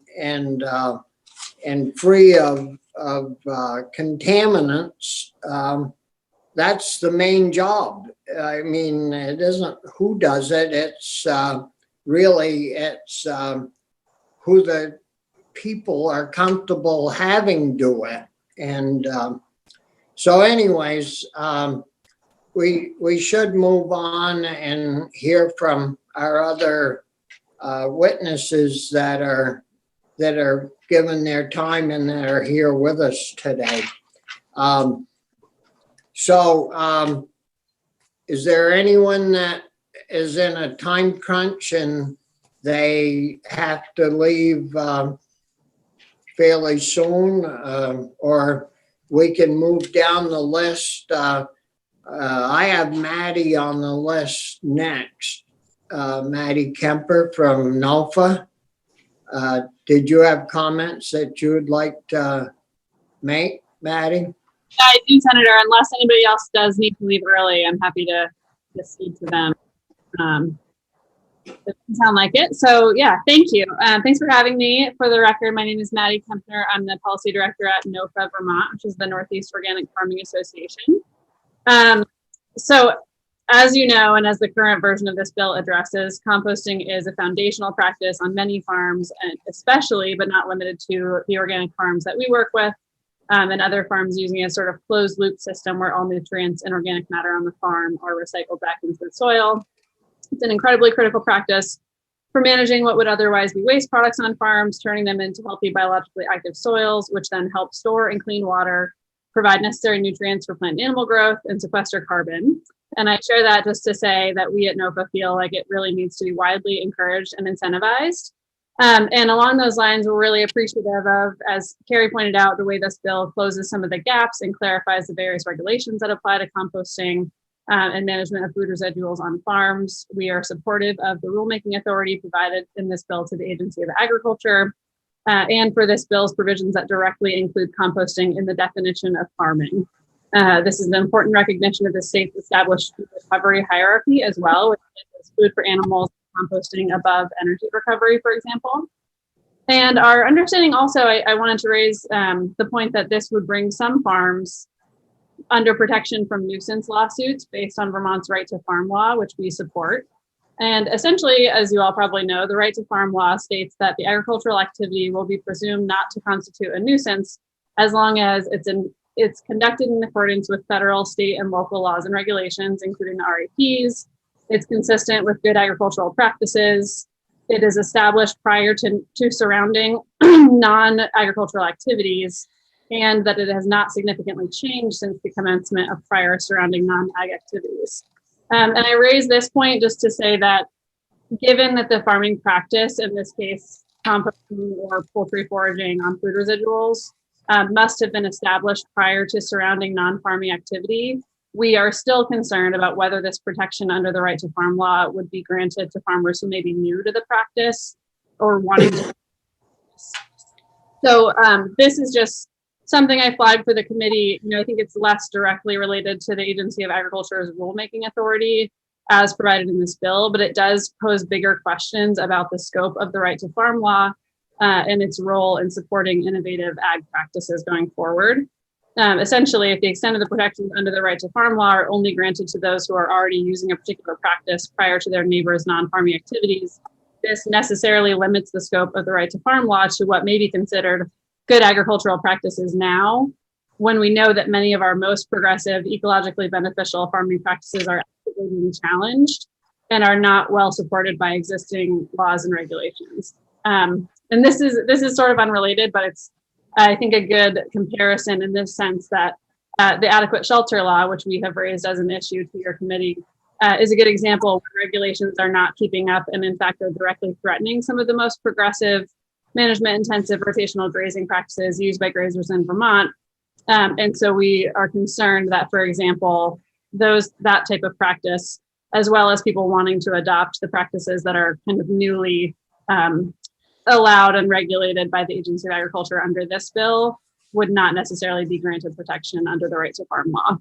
free of contaminants, that's the main job. It isn't who does it, it's really who the people are comfortable having do it. And so anyways, we should move on and hear from our other witnesses that are given their time and that are here with us today. is there anyone that is in a time crunch and they have to leave fairly soon, or we can move down the list? I have Maddie on the list next. Maddie Kemper from Nofa. Did you have comments that you would like to make, Maddie? I do, Senator. Unless anybody else does need to leave early, I'm happy to speak to them. It doesn't sound like it. So yeah, thank you. Thanks for having me. For the record, my name is Maddie Kempner. I'm the policy director at Nofa, Vermont, which is the Northeast Organic Farming Association. So as you know, and as the current version of this bill addresses, composting is a foundational practice on many farms, and especially, but not limited to, the organic farms that we work with, and other farms using a sort of closed loop system where all nutrients and organic matter on the farm are recycled back into the soil. It's an incredibly critical practice for managing what would otherwise be waste products on farms, turning them into healthy biologically active soils, which then help store and clean water, provide necessary nutrients for plant and animal growth, and sequester carbon. And I share that just to say that we at Nofa feel like it really needs to be widely encouraged and incentivized. And along those lines, we're really appreciative of, as Carrie pointed out, the way this bill closes some of the gaps and clarifies the various regulations that apply to composting and management of food residuals on farms. We are supportive of the rulemaking authority provided in this bill to the Agency of Agriculture, and for this bill's provisions that directly include composting in the definition of farming. This is an important recognition of the state's established food recovery hierarchy as well, which is food for animals, composting above energy recovery, for example. And our understanding also, I wanted to raise the point that this would bring some farms under protection from nuisance lawsuits based on Vermont's right to farm law, which we support. And essentially, as you all probably know, the right to farm law states that the agricultural activity will be presumed not to constitute a nuisance as long as it's conducted in accordance with federal, state, and local laws and regulations, including the RAPs. It's consistent with good agricultural practices. It is established prior to surrounding non-agricultural activities, and that it has not significantly changed since the commencement of prior surrounding non-ag activities. And I raise this point just to say that given that the farming practice, in this case, composting or poultry foraging on food residuals, must have been established prior to surrounding non-farming activity, we are still concerned about whether this protection under the right to farm law would be granted to farmers who may be new to the practice or wanting to. So this is just something I flagged for the committee. I think it's less directly related to the Agency of Agriculture's rulemaking authority as provided in this bill, but it does pose bigger questions about the scope of the right to farm law and its role in supporting innovative ag practices going forward. Essentially, if the extent of the protections under the right to farm law are only granted to those who are already using a particular practice prior to their neighbors' non-farming activities, this necessarily limits the scope of the right to farm law to what may be considered good agricultural practices now, when we know that many of our most progressive, ecologically beneficial farming practices are actively being challenged and are not well supported by existing laws and regulations. And this is sort of unrelated, but it's, I think, a good comparison in this sense that the adequate shelter law, which we have raised as an issue to your committee, is a good example where regulations are not keeping up and in fact are directly threatening some of the most progressive management intensive rotational grazing practices used by grazers in Vermont. And so we are concerned that, for example, that type of practice, as well as people wanting to adopt the practices that are kind of newly allowed and regulated by the Agency of Agriculture under this bill, would not necessarily be granted protection under the right to farm law.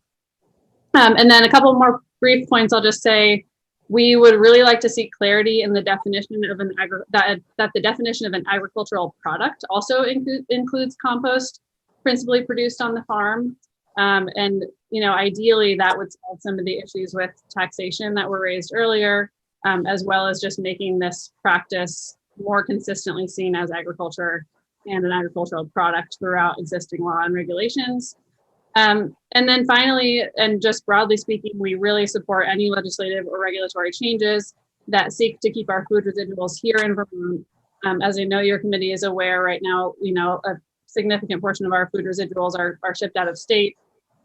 And then a couple more brief points I'll just say. We would really like to see clarity in the definition of that the definition of an agricultural product also includes compost principally produced on the farm. And ideally that would solve some of the issues with taxation that were raised earlier, as well as just making this practice more consistently seen as agriculture and an agricultural product throughout existing law and regulations. And then finally, and just broadly speaking, we really support any legislative or regulatory changes that seek to keep our food residuals here in Vermont. As I know your committee is aware right now, a significant portion of our food residuals are shipped out of state,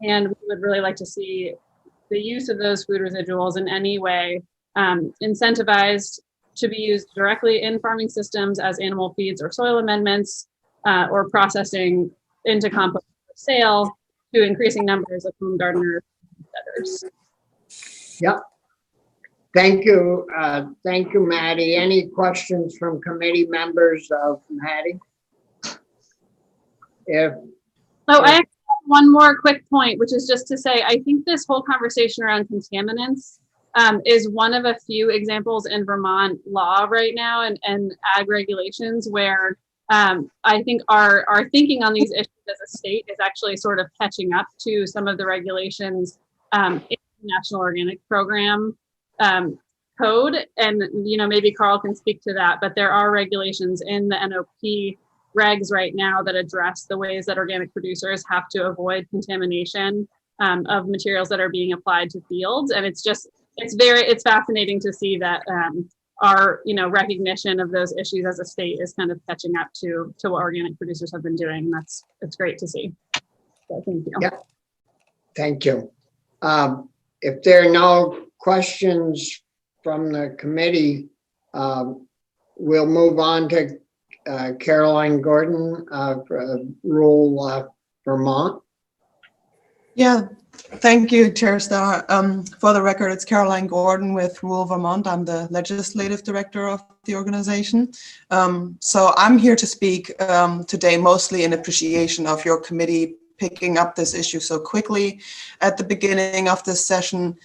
and we would really like to see the use of those food residuals in any way incentivized to be used directly in farming systems as animal feeds or soil amendments, or processing into compost for sale to increasing numbers of home gardeners and homesteaders. Yep. Thank you. Thank you, Maddie. Any questions from committee members of Maddie? Oh, I actually have one more quick point, which is just to say, I think this whole conversation around contaminants is one of a few examples in Vermont law right now and ag regulations where I think our thinking on these issues as a state is actually sort of catching up to some of the regulations in the National Organic Program code. And, you know, maybe Carl can speak to that, but there are regulations in the NOP regs right now that address the ways that organic producers have to avoid contamination of materials that are being applied to fields. And it's fascinating to see that our, you know, recognition of those issues as a state is kind of catching up to what organic producers have been doing. And it's great to see. So thank you. Yeah. Thank you. If there are no questions from the committee, we'll move on to Caroline Gordon, Rural Vermont. Yeah, thank you, Chair Starr. For the record, it's Caroline Gordon with Rural Vermont. I'm the legislative director of the organization. So I'm here to speak today mostly in appreciation of your committee picking up this issue so quickly at the beginning of this session.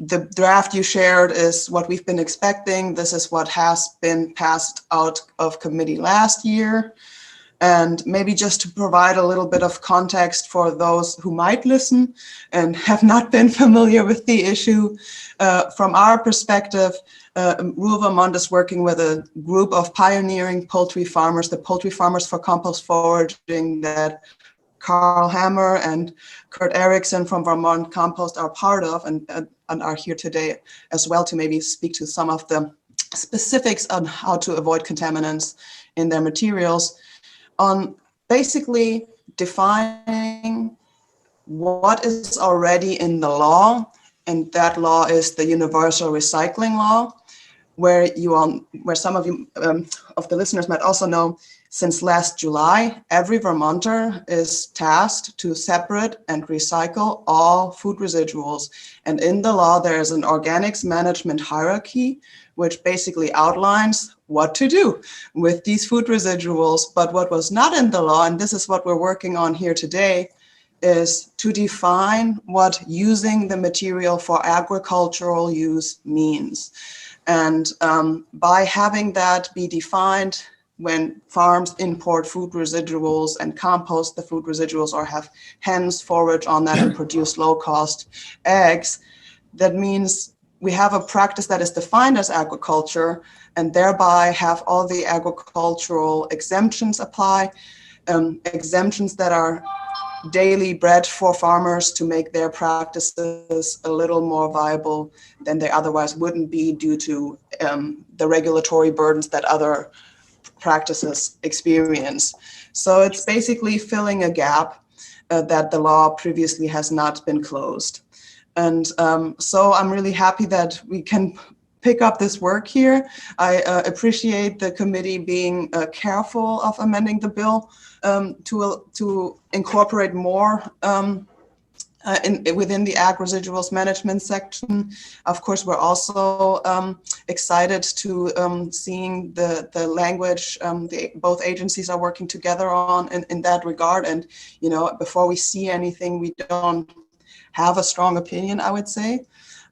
The draft you shared is what we've been expecting. This is what has been passed out of committee last year. And maybe just to provide a little bit of context for those who might listen and have not been familiar with the issue, from our perspective, Rural Vermont is working with a group of pioneering poultry farmers, the Poultry Farmers for Compost Foraging that Carl Hammer and Kurt Erickson from Vermont Compost are part of and are here today as well to maybe speak to some of the specifics on how to avoid contaminants in their materials, on basically defining what is already in the law. And that law is the Universal Recycling Law, where some of you of the listeners might also know, since last July, every Vermonter is tasked to separate and recycle all food residuals. And in the law, there is an organics management hierarchy, which basically outlines what to do with these food residuals. But what was not in the law, and this is what we're working on here today, is to define what using the material for agricultural use means. And by having that be defined, when farms import food residuals and compost the food residuals or have hens forage on that and produce low-cost eggs, that means we have a practice that is defined as agriculture and thereby have all the agricultural exemptions apply, exemptions that are daily bread for farmers to make their practices a little more viable than they otherwise wouldn't be due to the regulatory burdens that other practices experience. So it's basically filling a gap that the law previously has not been closed. And so I'm really happy that we can pick up this work here. I appreciate the committee being careful of amending the bill to incorporate more within the ag residuals management section. Of course, we're also excited to seeing the language both agencies are working together on in that regard. And, you know, before we see anything, we don't have a strong opinion, I would say.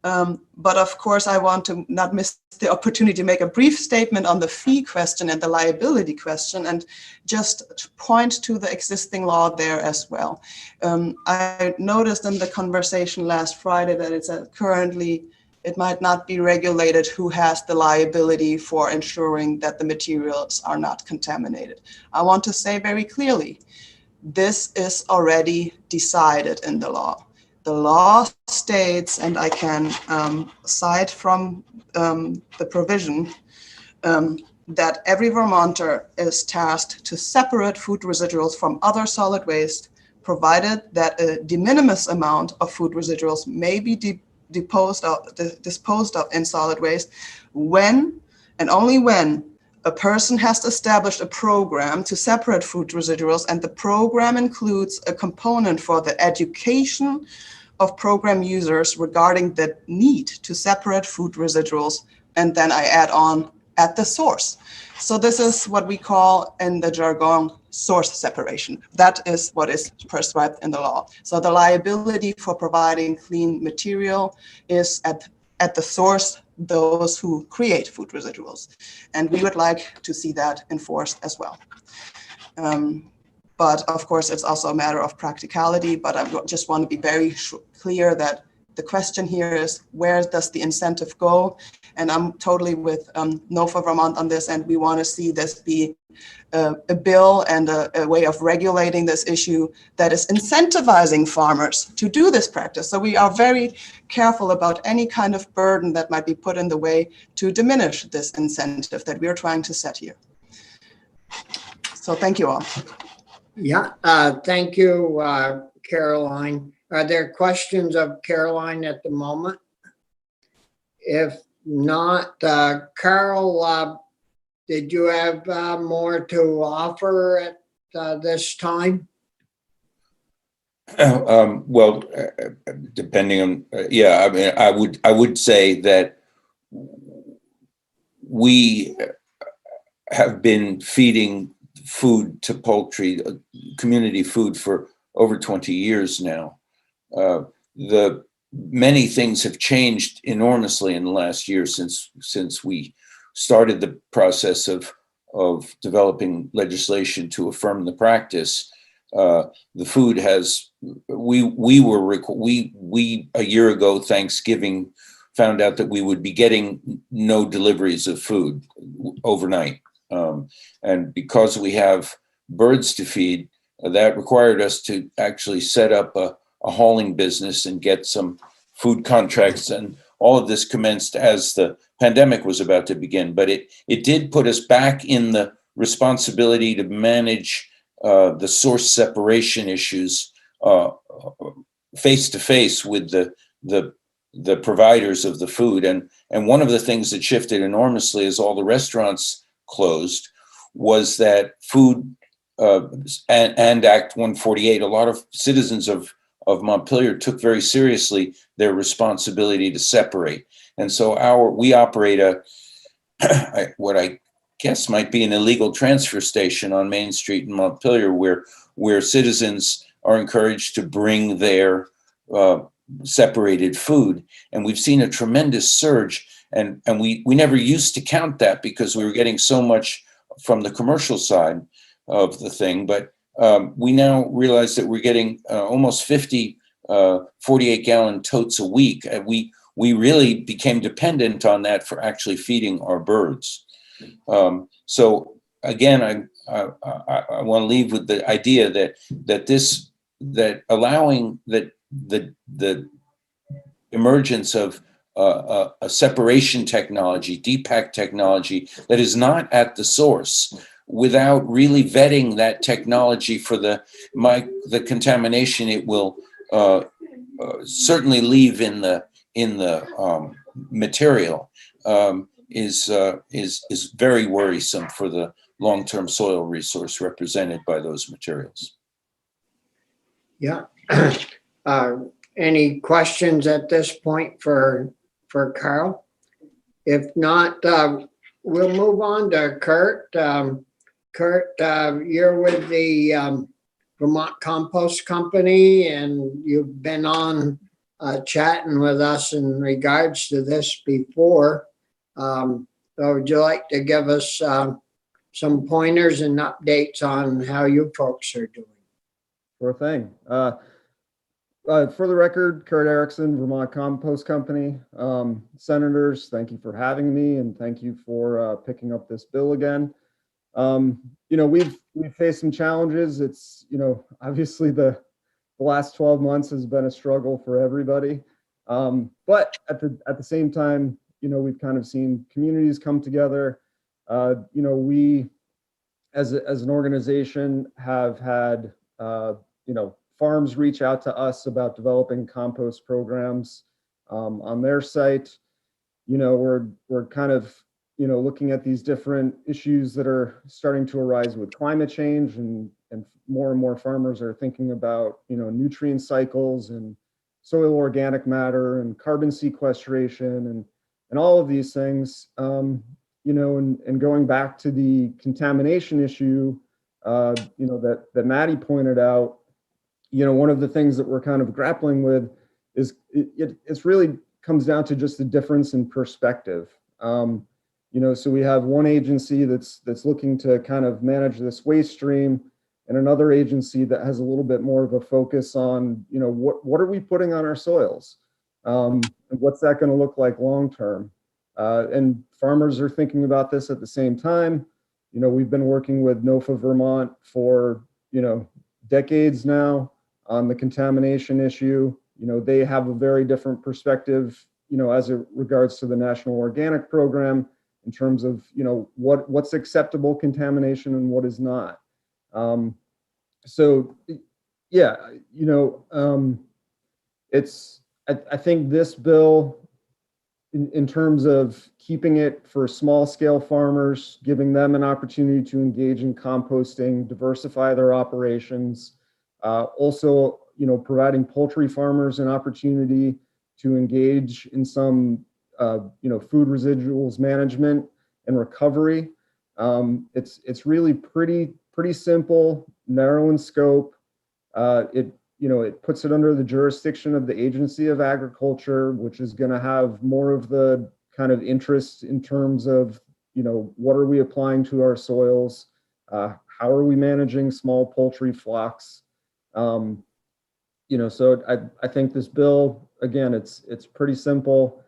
But of course, I want to not miss the opportunity to make a brief statement on the fee question and the liability question, and just point to the existing law there as well. I noticed in the conversation last Friday that it's currently, it might not be regulated who has the liability for ensuring that the materials are not contaminated. I want to say very clearly, this is already decided in the law. The law states, and I can cite from the provision, that every Vermonter is tasked to separate food residuals from other solid waste provided that a de minimis amount of food residuals may be disposed of in solid waste when and only when a person has established a program to separate food residuals, and the program includes a component for the education of program users regarding the need to separate food residuals, and then I add on at the source. So this is what we call in the jargon source separation. That is what is prescribed in the law. So the liability for providing clean material is at the source, those who create food residuals. And we would like to see that enforced as well. But of course, it's also a matter of practicality, but I just want to be very clear that the question here is, where does the incentive go? And I'm totally with Nofa Vermont on this, and we want to see this be a bill and a way of regulating this issue that is incentivizing farmers to do this practice. So we are very careful about any kind of burden that might be put in the way to diminish this incentive that we are trying to set here. So thank you all. Yeah, thank you, Caroline. Are there questions of Caroline at the moment? If not, Carol, did you have more to offer at this time? Well, depending on, yeah, I mean, I would say that we have been feeding food to poultry, community food, for over 20 years now. The many things have changed enormously in the last year since we started the process of developing legislation to affirm the practice. The food has, we a year ago, Thanksgiving, found out that we would be getting no deliveries of food overnight. And because we have birds to feed, that required us to actually set up a hauling business and get some food contracts. And all of this commenced as the pandemic was about to begin. But it did put us back in the responsibility to manage the source separation issues face to face with the providers of the food. And one of the things that shifted enormously as all the restaurants closed was that food and Act 148, a lot of citizens of Montpelier took very seriously their responsibility to separate. And so we operate what I guess might be an illegal transfer station on Main Street in Montpelier, where citizens are encouraged to bring their separated food. And we've seen a tremendous surge. And we never used to count that because we were getting so much from the commercial side of the thing. But we now realize that we're getting almost 50 48-gallon totes a week. And we really became dependent on that for actually feeding our birds. So again, I want to leave with the idea that allowing the emergence of a separation technology, DPAC technology, that is not at the source, without really vetting that technology for the contamination it will certainly leave in the material, is very worrisome for the long-term soil resource represented by those materials. Yeah. Any questions at this point for Carl? If not, we'll move on to Kurt. Kurt, you're with the Vermont Compost Company, and you've been on chatting with us in regards to this before. So would you like to give us some pointers and updates on how you folks are doing? Sure thing. For the record, Kurt Erickson, Vermont Compost Company. Senators, thank you for having me, and thank you for picking up this bill again. We've faced some challenges. It's, obviously the last 12 months has been a struggle for everybody. But at the same time, we've kind of seen communities come together. We, as an organization, have had, farms reach out to us about developing compost programs on their site. We're kind of, looking at these different issues that are starting to arise with climate change, and more farmers are thinking about, nutrient cycles and soil organic matter and carbon sequestration and all of these things, and going back to the contamination issue, that Maddie pointed out, one of the things that we're kind of grappling with is it's really comes down to just the difference in perspective. So we have one agency that's looking to kind of manage this waste stream, and another agency that has a little bit more of a focus on, what are we putting on our soils? And what's that going to look like long term? And farmers are thinking about this at the same time. We've been working with Nofa, Vermont for, decades now on the contamination issue. They have a very different perspective, as it regards to the National Organic Program in terms of, what's acceptable contamination and what is not. I think this bill, in terms of keeping it for small scale farmers, giving them an opportunity to engage in composting, diversify their operations, also, providing poultry farmers an opportunity to engage in some, food residuals management and recovery. It's really pretty simple, narrow in scope. It puts it under the jurisdiction of the Agency of Agriculture, which is going to have more of the kind of interest in terms of, what are we applying to our soils? How are we managing small poultry flocks? So I think this bill, again, it's pretty simple,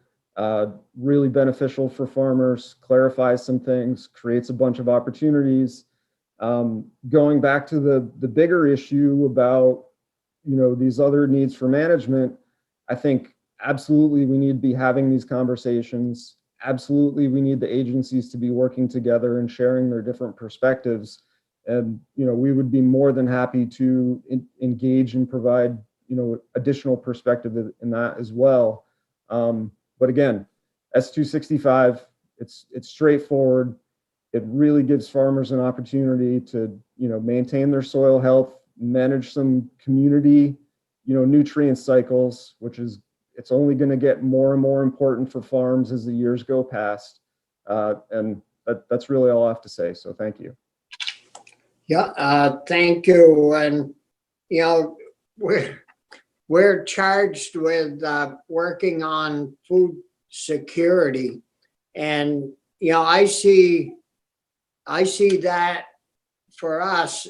really beneficial for farmers, clarifies some things, creates a bunch of opportunities. Going back to the bigger issue about, these other needs for management, I think absolutely we need to be having these conversations. Absolutely, we need the agencies to be working together and sharing their different perspectives. And, we would be more than happy to engage and provide, additional perspective in that as well. But again, S265, it's straightforward. It really gives farmers an opportunity to, maintain their soil health, manage some community, nutrient cycles, it's only going to get more and more important for farms as the years go past. And that's really all I have to say. So thank you. Yeah, thank you. And, we're charged with working on food security. And, I see that for us,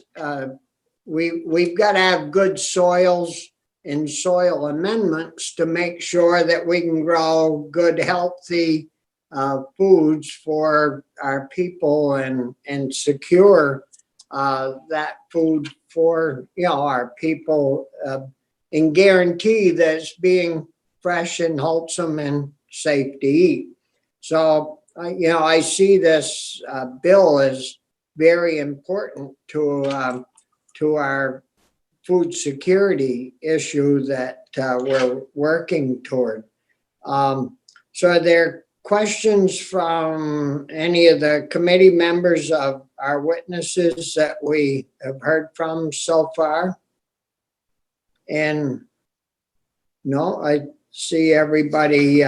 we've got to have good soils and soil amendments to make sure that we can grow good, healthy foods for our people and secure that food for our people, and guarantee that it's being fresh and wholesome and safe to eat. So I see this bill as very important to our food security issue that we're working toward. So are there questions from any of the committee members of our witnesses that we have heard from so far? And no, I see everybody.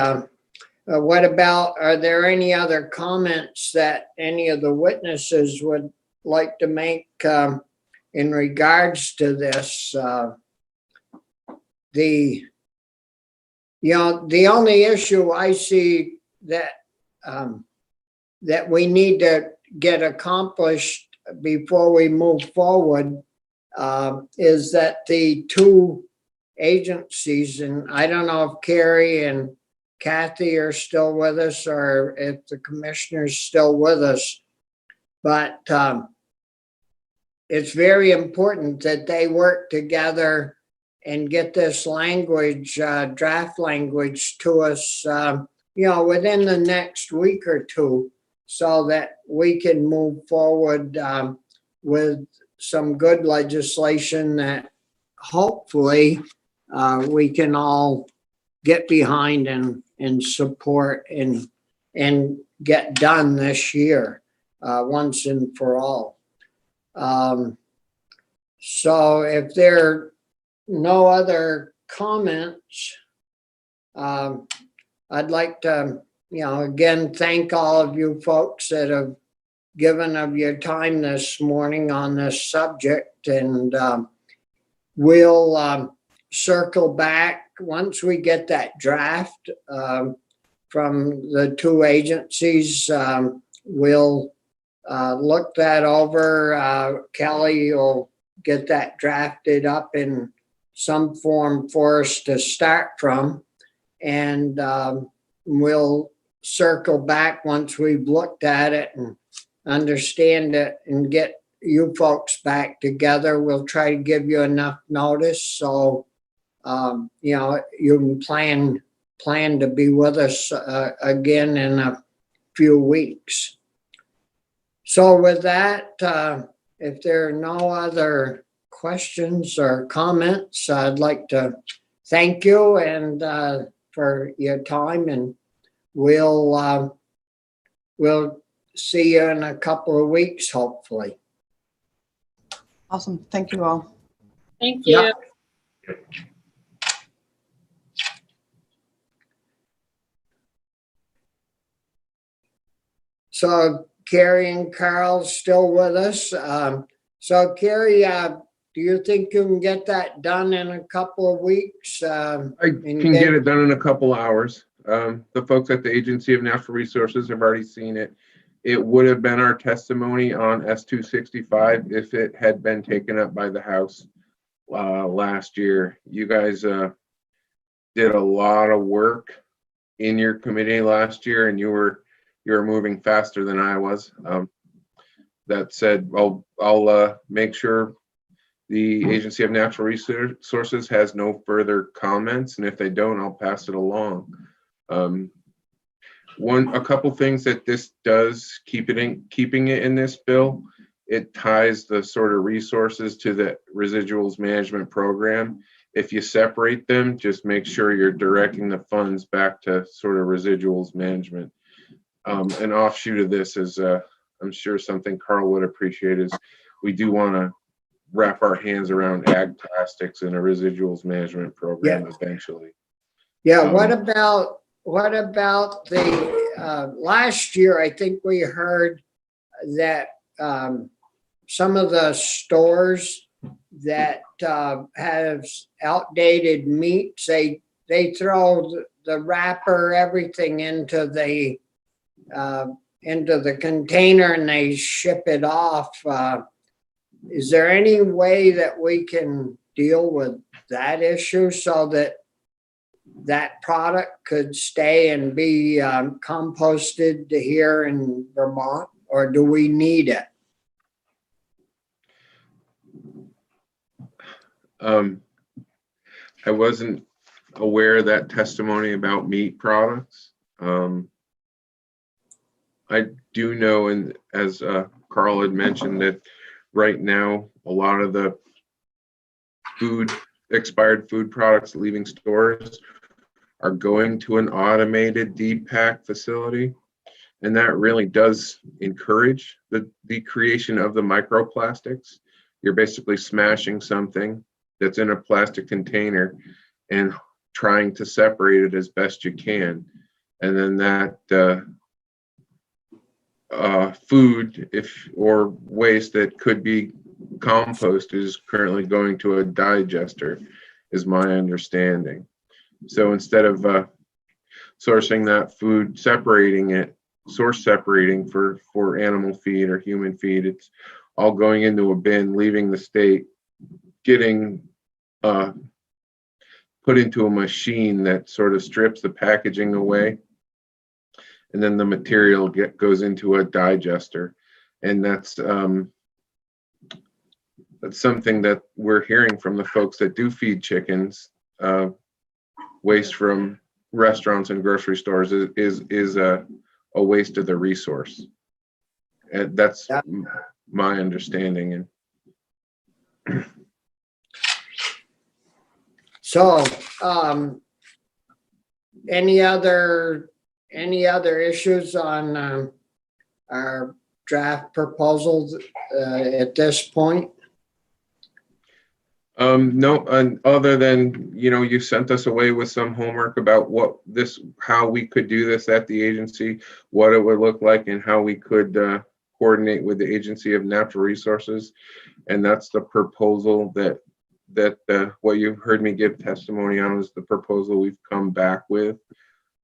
What about, are there any other comments that any of the witnesses would like to make in regards to this? The only issue I see that that we need to get accomplished before we move forward is that the two agencies, and I don't know if Carrie and Kathy are still with us or if the commissioner's still with us, but it's very important that they work together and get this language, draft language to us, within the next week or two, so that we can move forward with some good legislation that hopefully we can all get behind and support and get done this year, once and for all. So if there are no other comments, I'd like to, again, thank all of you folks that have given of your time this morning on this subject, and we'll circle back once we get that draft from the two agencies. We'll look that over. Kelly will get that drafted up in some form for us to start from, and we'll circle back once we've looked at it and understand it and get you folks back together. We'll try to give you enough notice so you can plan to be with us again in a few weeks. So with that, if there are no other questions or comments, I'd like to thank you and for your time, and we'll see you in a couple of weeks, hopefully. Awesome. Thank you all. Thank you. Yeah. So Carrie and Carl still with us. So Carrie, do you think you can get that done in a couple of weeks? I can get it done in a couple hours. The folks at the Agency of Natural Resources have already seen it. It would have been our testimony on S-265 if it had been taken up by the House last year. You guys did a lot of work in your committee last year, and you were moving faster than I was. That said, I'll make sure the Agency of Natural Resources has no further comments, and if they don't, I'll pass it along. A couple things that this does, keeping it in this bill, it ties the sort of resources to the residuals management program. If you separate them, just make sure you're directing the funds back to sort of residuals management. An offshoot of this is, I'm sure something Carl would appreciate, is we do want to wrap our hands around ag plastics in a residuals management program eventually. Yeah, what about the last year? I think we heard that some of the stores that have outdated meats, they throw the wrapper, everything into the container and they ship it off. Is there any way that we can deal with that issue so that that product could stay and be composted here in Vermont, or do we need it? I wasn't aware of that testimony about meat products. I do know, and as Carl had mentioned, that right now a lot of the expired food products leaving stores are going to an automated depack facility, and that really does encourage the creation of the microplastics. You're basically smashing something that's in a plastic container and trying to separate it as best you can, and then that food or waste that could be compost is currently going to a digester, is my understanding. So instead of sourcing that food, source separating for animal feed or human feed, it's all going into a bin, leaving the state, getting put into a machine that sort of strips the packaging away, and then the material goes into a digester. And that's something that we're hearing from the folks that do feed chickens. Waste from restaurants and grocery stores is a waste of the resource. And that's my understanding. And So, any other issues on our draft proposals at this point? No, other than, you sent us away with some homework about how we could do this at the agency, what it would look like, and how we could coordinate with the Agency of Natural Resources. And that's the proposal that what you heard me give testimony on is the proposal we've come back with.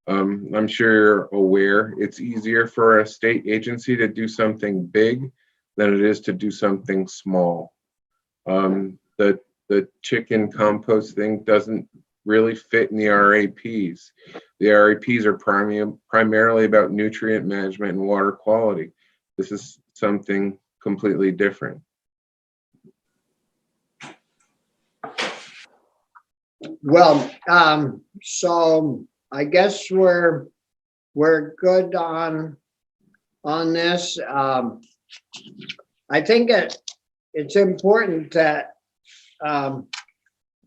I'm sure you're aware it's easier for a state agency to do something big than it is to do something small. The chicken compost thing doesn't really fit in the RAPs. The RAPs are primarily about nutrient management and water quality. This is something completely different. Well, so I guess we're good on this. I think it's important that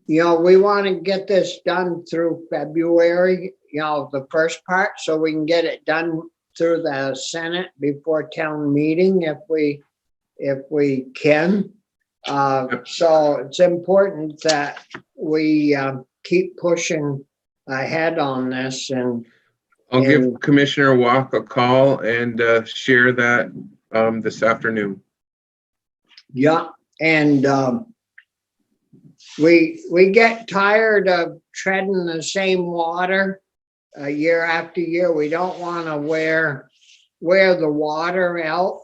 we want to get this done through February, the first part, so we can get it done through the Senate before town meeting if we can. So it's important that we keep pushing ahead on this. And I'll give Commissioner Walk a call and share that this afternoon. Yeah, and we get tired of treading the same water year after year. We don't want to wear the water out,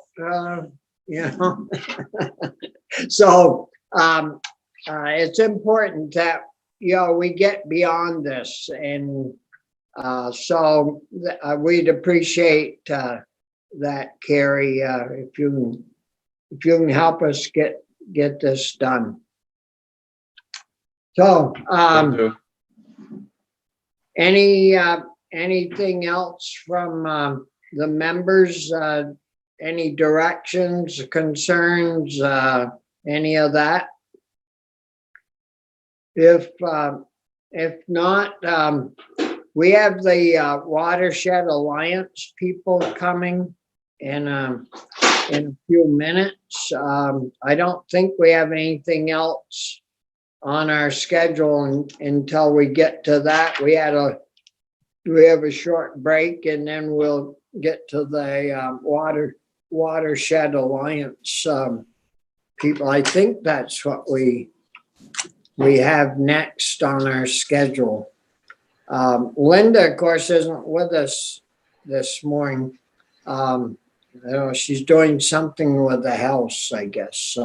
So it's important that we get beyond this, and so we'd appreciate that, Carrie, if you can help us get this done. So, anything else from the members? Any directions, concerns, any of that? If not, we have the Watershed Alliance people coming in a few minutes. I don't think we have anything else on our schedule until we get to that. We have a short break, and then we'll get to the Watershed Alliance people. I think that's what we have next on our schedule. Linda, of course, isn't with us this morning. She's doing something with the house, I guess.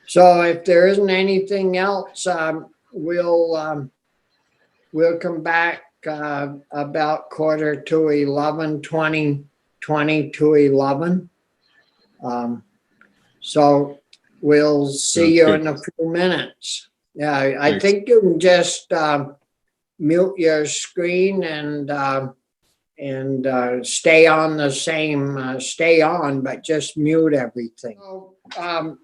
So if there isn't anything else, we'll come back about 20 to 11. So we'll see you in a few minutes. Yeah, I think you can just mute your screen and stay on the same, stay on, but just mute everything. So,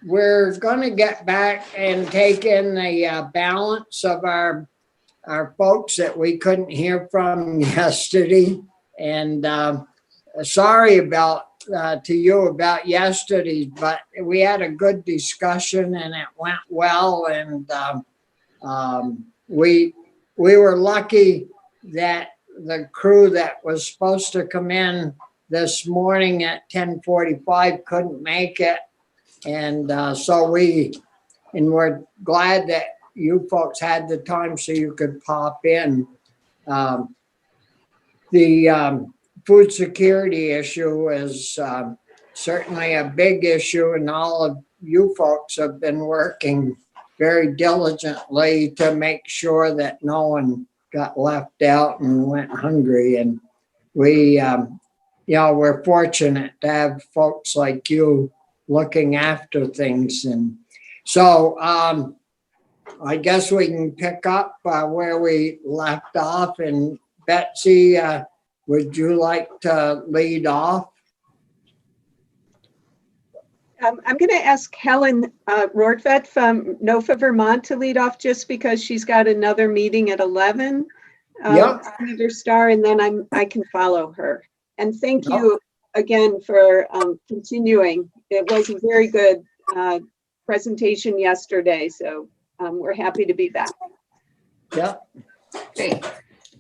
we're going to get back and take in the balance of our folks that we couldn't hear from yesterday. And sorry to you about yesterday, but we had a good discussion and it went well. And we were lucky that the crew that was supposed to come in this morning at 10:45 couldn't make it. And so we're glad that you folks had the time so you could pop in. The food security issue is certainly a big issue, and all of you folks have been working very diligently to make sure that no one got left out and went hungry. And we're fortunate to have folks like you looking after things. And so I guess we can pick up where we left off. And Betsy, would you like to lead off? I'm going to ask Helen Rortvedt from Nofa, Vermont to lead off just because she's got another meeting at 11. Yeah. Senator Starr, and then I can follow her. And thank you again for continuing. It was a very good presentation yesterday, so we're happy to be back. Yeah. Great.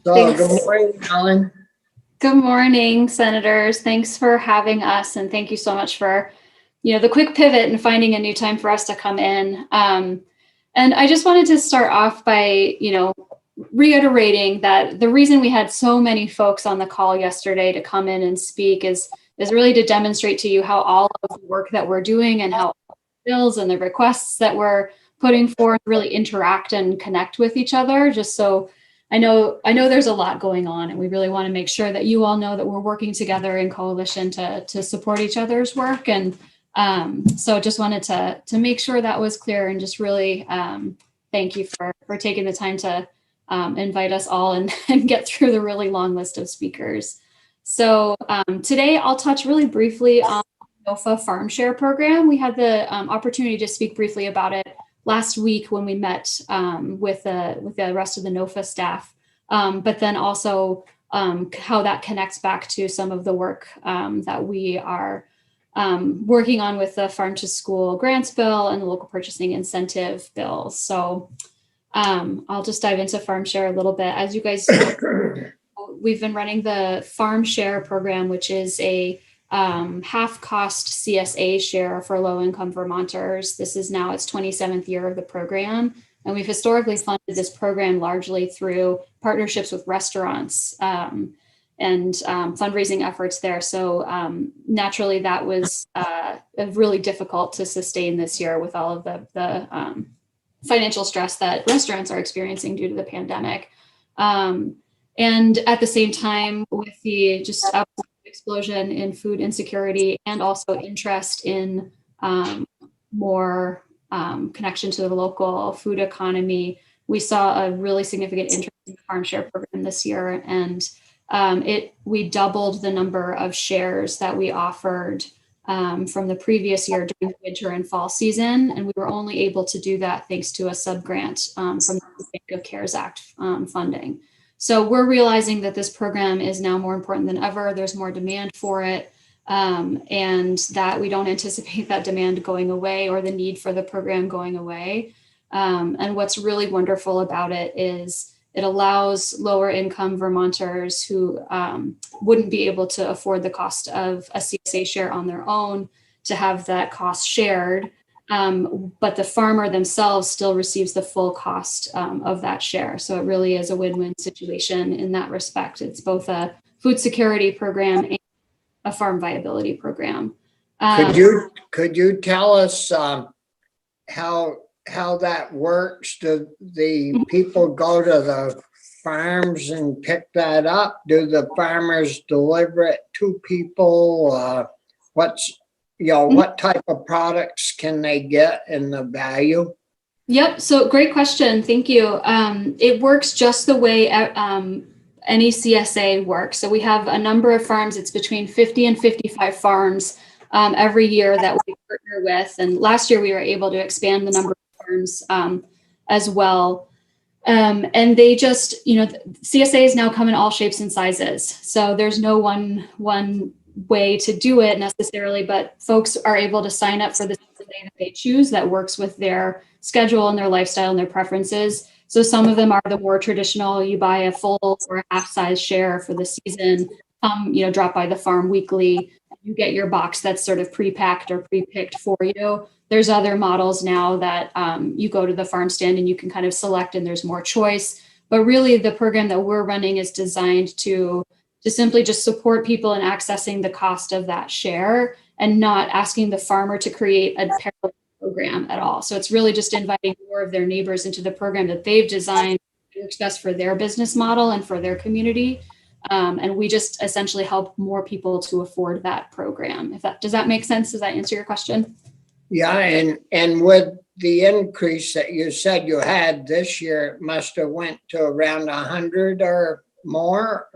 So Thanks. good morning, Helen. Good morning, senators. Thanks for having us, and thank you so much for, the quick pivot and finding a new time for us to come in. And I just wanted to start off by, reiterating that the reason we had so many folks on the call yesterday to come in and speak is really to demonstrate to you how all of the work that we're doing and how bills and the requests that we're putting forth really interact and connect with each other. Just so I know there's a lot going on, and we really want to make sure that you all know that we're working together in coalition to support each other's work. And so just wanted to make sure that was clear, and just really thank you for taking the time to invite us all and get through the really long list of speakers. So today I'll touch really briefly on the Nofa Farm Share program. We had the opportunity to speak briefly about it last week when we met with the rest of the Nofa staff, but then also how that connects back to some of the work that we are working on with the Farm to School Grants Bill and the Local Purchasing Incentive Bills. So I'll just dive into Farm Share a little bit. As you guys know, we've been running the Farm Share program, which is a half-cost CSA share for low-income Vermonters. This is now its 27th year of the program, and we've historically funded this program largely through partnerships with restaurants and fundraising efforts there. So naturally, that was really difficult to sustain this year with all of the financial stress that restaurants are experiencing due to the pandemic. And at the same time, with the just explosion in food insecurity and also interest in more connection to the local food economy, we saw a really significant interest in the Farm Share program this year. And we doubled the number of shares that we offered from the previous year during the winter and fall season. And we were only able to do that thanks to a subgrant from the Bank of CARES Act funding. So we're realizing that this program is now more important than ever. There's more demand for it, and that we don't anticipate that demand going away or the need for the program going away. And what's really wonderful about it is it allows lower income Vermonters who wouldn't be able to afford the cost of a CSA share on their own to have that cost shared. But the farmer themselves still receives the full cost of that share. So it really is a win-win situation in that respect. It's both a food security program and a farm viability program. Could you tell us how that works? Do the people go to the farms and pick that up? Do the farmers deliver it to people? What type of products can they get and the value? Yep. So great question. Thank you. It works just the way any CSA works. So we have a number of farms. It's between 50 and 55 farms every year that we partner with. And last year we were able to expand the number of farms as well. And they just, CSAs now come in all shapes and sizes. So there's no one way to do it necessarily, but folks are able to sign up for the CSA that they choose that works with their schedule and their lifestyle and their preferences. So some of them are the more traditional, you buy a full or a half size share for the season, drop by the farm weekly, you get your box that's sort of pre-packed or pre-picked for you. There's other models now that you go to the farm stand and you can kind of select and there's more choice. But really the program that we're running is designed to simply just support people in accessing the cost of that share and not asking the farmer to create a parallel program at all. So it's really just inviting more of their neighbors into the program that they've designed that works best for their business model and for their community. And we just essentially help more people to afford that program. Does that make sense? Does that answer your question? Yeah, and with the increase that you said you had this year, it must have went to around 100 or more.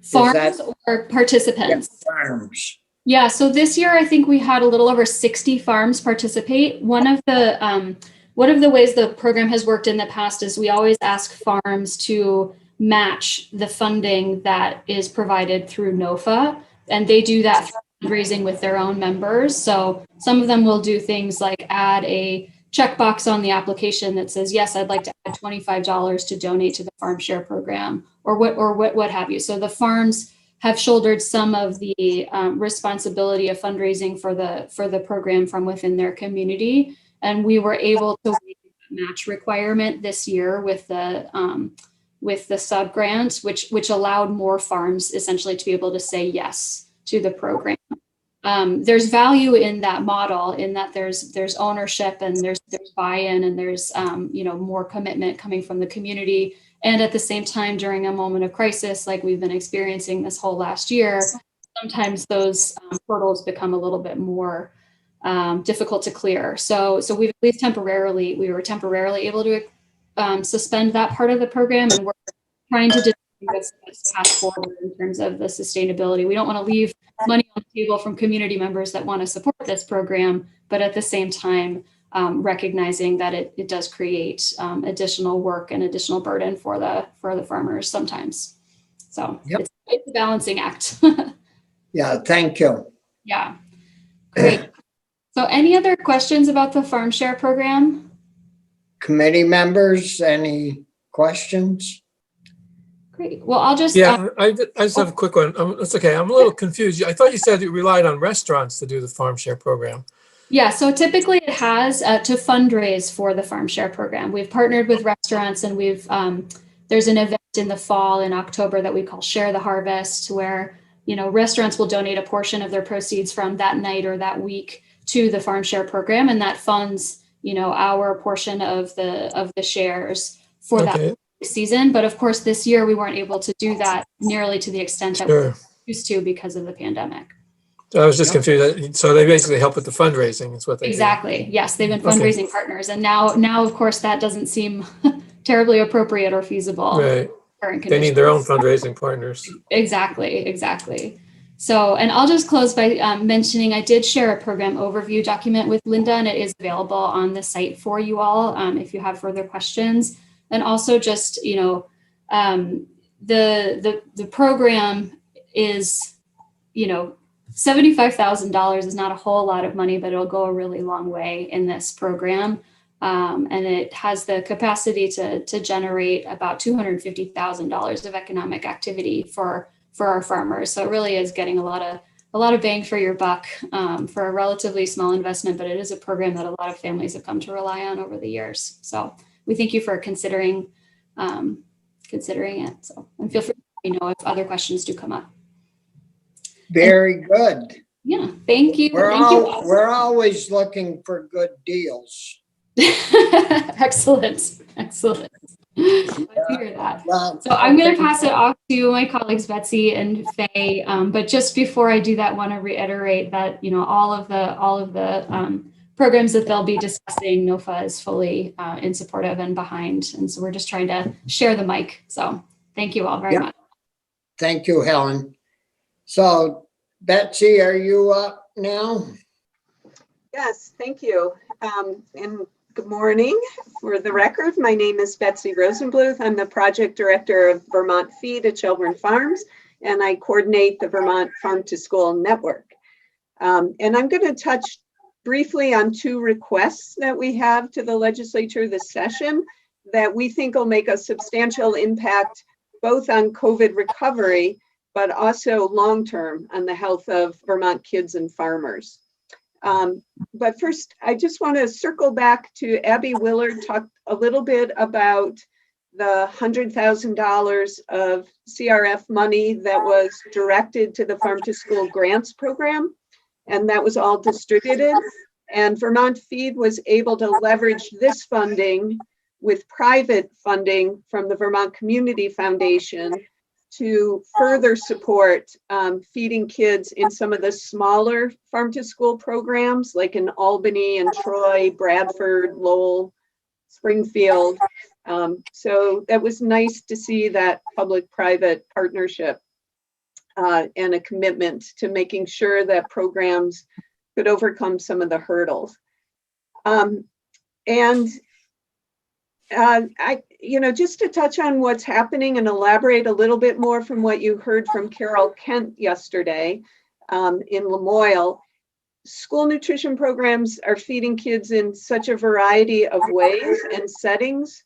Farms or participants? Yeah, farms. Yeah, so this year I think we had a little over 60 farms participate. One of the ways the program has worked in the past is we always ask farms to match the funding that is provided through Nofa, and they do that through fundraising with their own members. So some of them will do things like add a checkbox on the application that says, yes, I'd like to add $25 to donate to the farm share program, or what have you. So the farms have shouldered some of the responsibility of fundraising for the program from within their community, and we were able to waive the match requirement this year with the sub grant, which allowed more farms essentially to be able to say yes to the program. There's value in that model, in that there's ownership and there's buy-in and there's more commitment coming from the community. And at the same time, during a moment of crisis, like we've been experiencing this whole last year, sometimes those hurdles become a little bit more difficult to clear. So we've at least we were temporarily able to suspend that part of the program, and we're trying to determine what's the best path forward in terms of the sustainability. We don't want to leave money on the table from community members that want to support this program, but at the same time, recognizing that it does create additional work and additional burden for the farmers sometimes. So Yep. It's a balancing act. Yeah, thank you. Yeah, great. So any other questions about the farm share program? Committee members, any questions? Great. Well, I'll just I just have a quick one. It's okay. I'm a little confused. I thought you said you relied on restaurants to do the farm share program. Yeah, so typically it has to fundraise for the farm share program. We've partnered with restaurants, and there's an event in the fall in October that we call Share the Harvest, where restaurants will donate a portion of their proceeds from that night or that week to the farm share program, and that funds our portion of the shares for that season. But of course, this year we weren't able to do that nearly to the extent that we used to because of the pandemic. I was just confused. So they basically help with the fundraising, is what they Exactly. Do. Yes, they've been fundraising partners, and now of course that doesn't seem terribly appropriate or feasible. Right. They need their own fundraising partners. Exactly. So, and I'll just close by mentioning I did share a program overview document with Linda, and it is available on the site for you all if you have further questions. And also just the program is $75,000 is not a whole lot of money, but it'll go a really long way in this program. And it has the capacity to generate about $250,000 of economic activity for our farmers. So it really is getting a lot of bang for your buck for a relatively small investment, but it is a program that a lot of families have come to rely on over the years. So we thank you for considering it. So, and feel free to let me know if other questions do come up. Very good. Yeah, thank you. We're always looking for good deals. Excellent. I hear that. So I'm going to pass it off to my colleagues Betsy and Faye. But just before I do that, want to reiterate that all of the programs that they'll be discussing, Nofa is fully in support of and behind, and so we're just trying to share the mic. So thank you all very much. Thank you, Helen. So Betsy, are you up now? Yes, thank you. And good morning. For the record, my name is Betsy Rosenbluth. I'm the project director of Vermont Feed at Children Farms, and I coordinate the Vermont Farm to School Network. And I'm going to touch briefly on two requests that we have to the legislature this session that we think will make a substantial impact both on COVID recovery, but also long-term on the health of Vermont kids and farmers. But first, I just want to circle back to Abby Willard, talk a little bit about the $100,000 of CRF money that was directed to the Farm to School Grants Program, and that was all distributed. And Vermont Feed was able to leverage this funding with private funding from the Vermont Community Foundation to further support feeding kids in some of the smaller farm to school programs, like in Albany and Troy, Bradford, Lowell, Springfield. So that was nice to see that public-private partnership. and a commitment to making sure that programs could overcome some of the hurdles. Just to touch on what's happening and elaborate a little bit more from what you heard from Carol Kent yesterday in Lamoille, school nutrition programs are feeding kids in such a variety of ways and settings.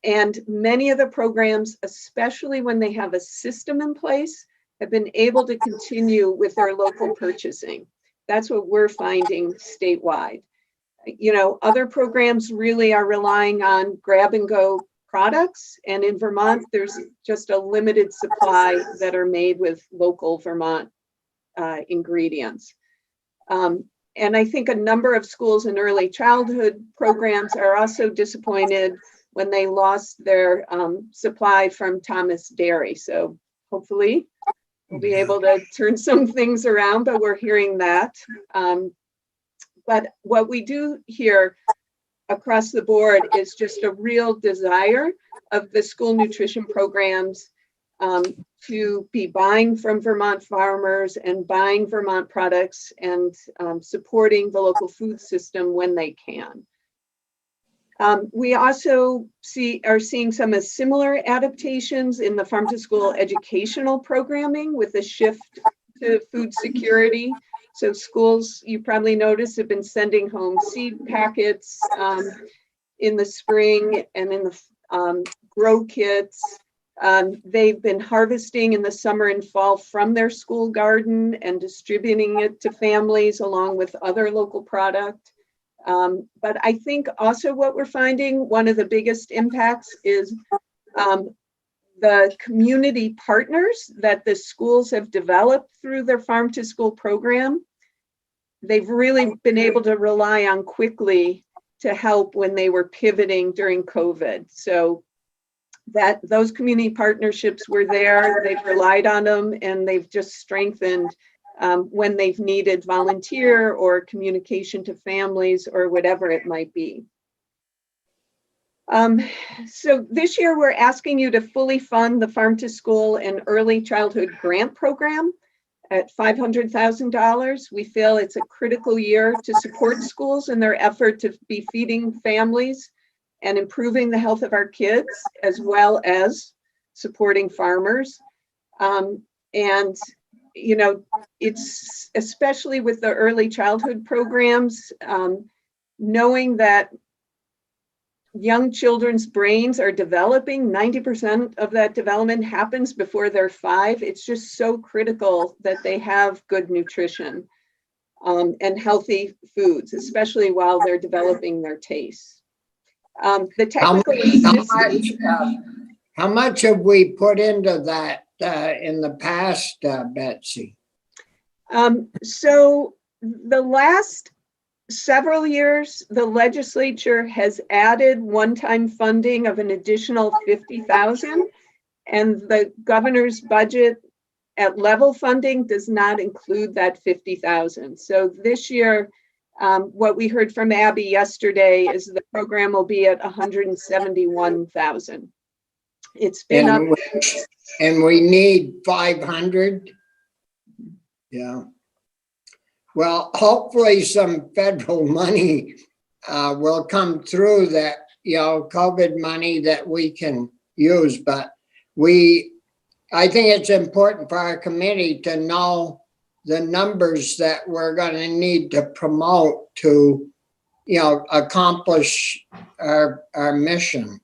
And many of the programs, especially when they have a system in place, have been able to continue with their local purchasing. That's what we're finding statewide. Other programs really are relying on grab and go products. And in Vermont, there's just a limited supply that are made with local Vermont ingredients. And I think a number of schools and early childhood programs are also disappointed when they lost their supply from Thomas Dairy. So hopefully we'll be able to turn some things around, but we're hearing that. But what we do hear across the board is just a real desire of the school nutrition programs to be buying from Vermont farmers and buying Vermont products and supporting the local food system when they can. We also are seeing some similar adaptations in the farm to school educational programming with a shift to food security. So schools, you probably noticed, have been sending home seed packets in the spring and in the grow kits. They've been harvesting in the summer and fall from their school garden and distributing it to families along with other local product. But I think also what we're finding, one of the biggest impacts is the community partners that the schools have developed through their farm to school program. They've really been able to rely on quickly to help when they were pivoting during COVID. So that those community partnerships were there, they've relied on them, and they've just strengthened when they've needed volunteer or communication to families or whatever it might be. So this year we're asking you to fully fund the Farm to School and Early Childhood Grant Program at $500,000. We feel it's a critical year to support schools in their effort to be feeding families and improving the health of our kids, as well as supporting farmers. It's especially with the early childhood programs, knowing that young children's brains are developing, 90% of that development happens before they're 5. It's just so critical that they have good nutrition and healthy foods, especially while they're developing their tastes. The technical how much have we put into that in the past, Betsy? So the last several years, the legislature has added one-time funding of an additional $50,000, and the governor's budget at level funding does not include that $50,000. So this year, what we heard from Abby yesterday is the program will be at $171,000. It's been up. And we need 500. Yeah. Well, hopefully some federal money will come through that, COVID money that we can use. But I think it's important for our committee to know the numbers that we're going to need to promote to, accomplish our mission.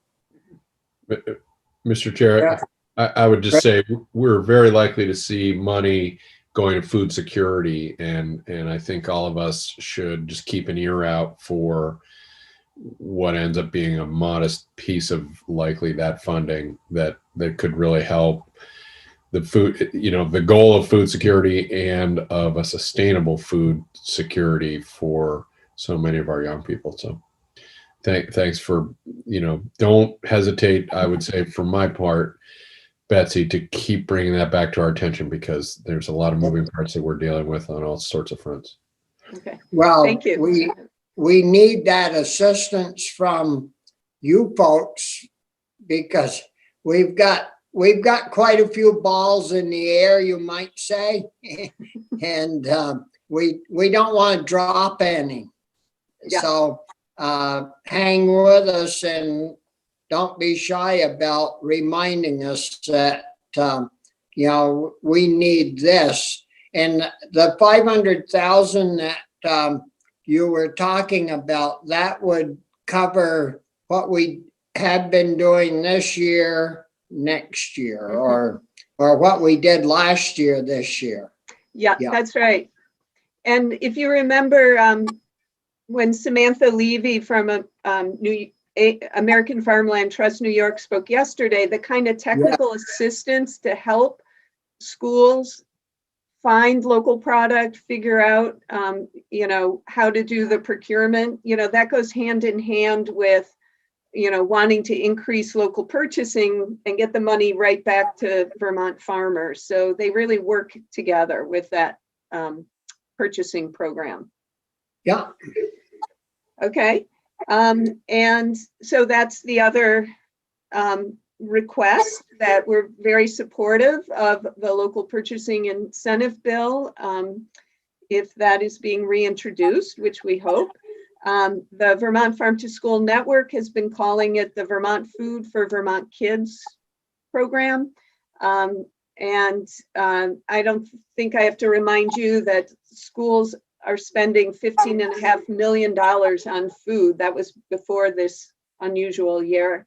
Mr. Chair, Yeah. I would just say we're very likely to see money going to food security, and I think all of us should just keep an ear out for what ends up being a modest piece of likely that funding that could really help the food, the goal of food security and of a sustainable food security for so many of our young people. So thanks for, don't hesitate, I would say for my part, Betsy, to keep bringing that back to our attention, because there's a lot of moving parts that we're dealing with on all sorts of fronts. Okay. Well, thank you. We need that assistance from you folks, because we've got we've got quite a few balls in the air, you might say. And we don't want to drop any. Yeah. So hang with us and don't be shy about reminding us that, you know, we need this. And the 500,000 that you were talking about, that would cover what we have been doing this year, next year, or what we did last year, this year. Yeah, Yeah. that's right. And if you remember, when Samantha Levy from American Farmland Trust New York spoke yesterday, the kind of technical assistance to help schools find local product, figure out, you know, how to do the procurement, you know, that goes hand in hand with, you know, wanting to increase local purchasing and get the money right back to Vermont farmers. So they really work together with that purchasing program. Yeah. Okay. And so that's the other request, that we're very supportive of the local purchasing incentive bill, if that is being reintroduced, which we hope. The Vermont Farm to School Network has been calling it the Vermont Food for Vermont Kids program. And I don't think I have to remind you that schools are spending $15.5 million on food. That was before this unusual year.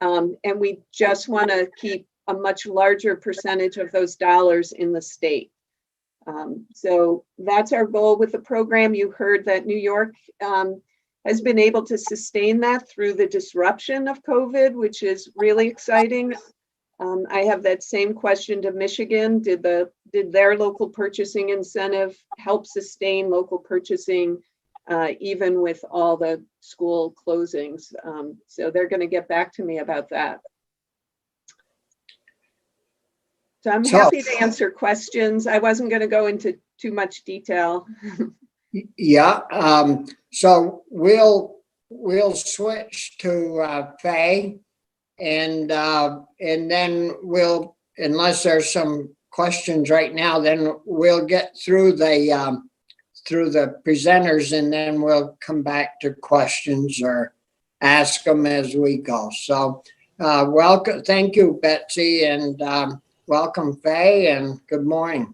And we just want to keep a much larger percentage of those dollars in the state. So that's our goal with the program. You heard that New York has been able to sustain that through the disruption of COVID, which is really exciting. I have that same question to Michigan. Did their local purchasing incentive help sustain local purchasing even with all the school closings? So they're going to get back to me about that. So I'm happy to answer questions. I wasn't going to go into too much detail. Yeah. So we'll switch to Faye, and then we'll, unless there's some questions right now, then we'll get through the presenters, and then we'll come back to questions or ask them as we go. So welcome. Thank you, Betsy, and welcome, Faye, and good morning.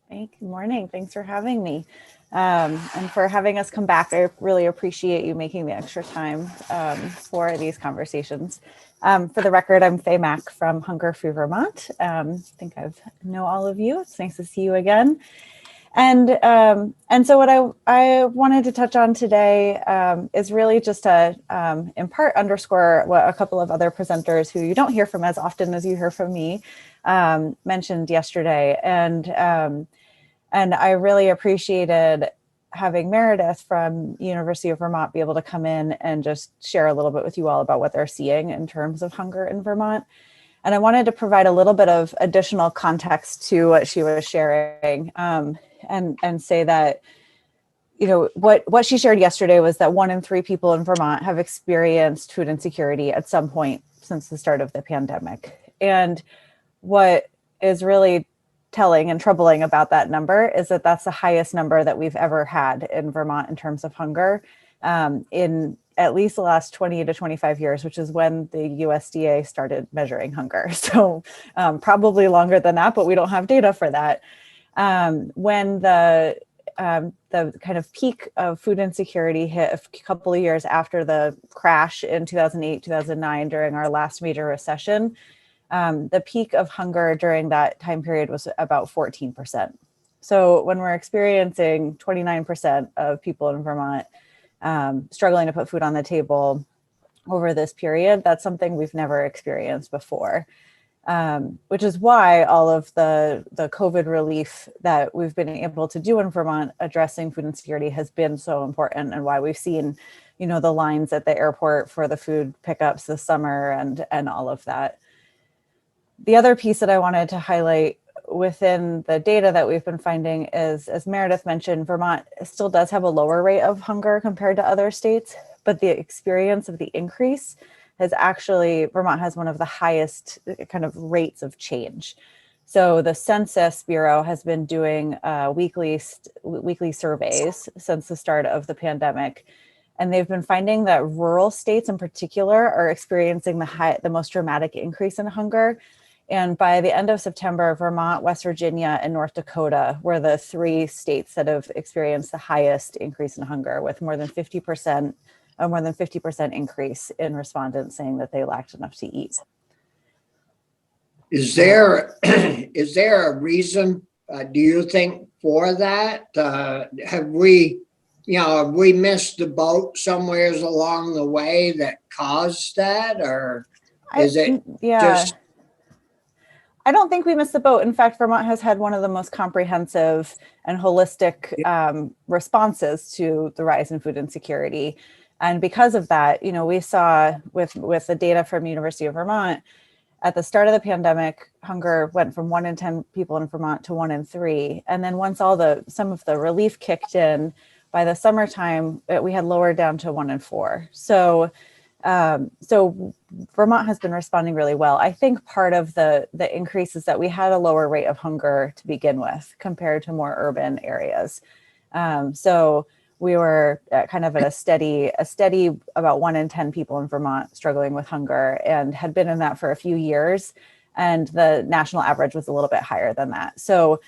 Hey, good morning. Thanks for having me. And for having us come back. I really appreciate you making the extra time for these conversations. For the record, I'm Faye Mack from Hunger Free Vermont. I think I know all of you. It's nice to see you again. And so what I wanted to touch on today is really just to, in part, underscore what a couple of other presenters who you don't hear from as often as you hear from me mentioned yesterday. And I really appreciated having Meredith from University of Vermont be able to come in and just share a little bit with you all about what they're seeing in terms of hunger in Vermont. And I wanted to provide a little bit of additional context to what she was sharing, and say that, you know, what she shared yesterday was that 1 in 3 people in Vermont have experienced food insecurity at some point since the start of the pandemic. And what is really telling and troubling about that number is that that's the highest number that we've ever had in Vermont in terms of hunger in at least the last 20 to 25 years, which is when the USDA started measuring hunger. So probably longer than that, but we don't have data for that. When the kind of peak of food insecurity hit a couple of years after the crash in 2008, 2009, during our last major recession, the peak of hunger during that time period was about 14%. So when we're experiencing 29% of people in Vermont struggling to put food on the table over this period, that's something we've never experienced before. Which is why all of the COVID relief that we've been able to do in Vermont addressing food insecurity has been so important, and why we've seen, you know, the lines at the airport for the food pickups this summer and all of that. The other piece that I wanted to highlight within the data that we've been finding is, as Meredith mentioned, Vermont still does have a lower rate of hunger compared to other states, but the experience of the increase has actually, Vermont has one of the highest kind of rates of change. So the Census Bureau has been doing weekly surveys since the start of the pandemic. And they've been finding that rural states in particular are experiencing the most dramatic increase in hunger. And by the end of September, Vermont, West Virginia, and North Dakota were the 3 states that have experienced the highest increase in hunger, with more than 50% increase in respondents saying that they lacked enough to eat. Is there a reason, do you think, for that? Have we missed the boat somewhere along the way that caused that, or is it just? I don't think we missed the boat. In fact, Vermont has had one of the most comprehensive and holistic responses to the rise in food insecurity. And because of that, we saw with the data from University of Vermont, at the start of the pandemic, hunger went from 1 in 10 people in Vermont to 1 in 3. And then once some of the relief kicked in, by the summertime, we had lowered down to 1 in 4. So Vermont has been responding really well. I think part of the increase is that we had a lower rate of hunger to begin with compared to more urban areas. So we were kind of at a steady about 1 in 10 people in Vermont struggling with hunger, and had been in that for a few years. And the national average was a little bit higher than that. So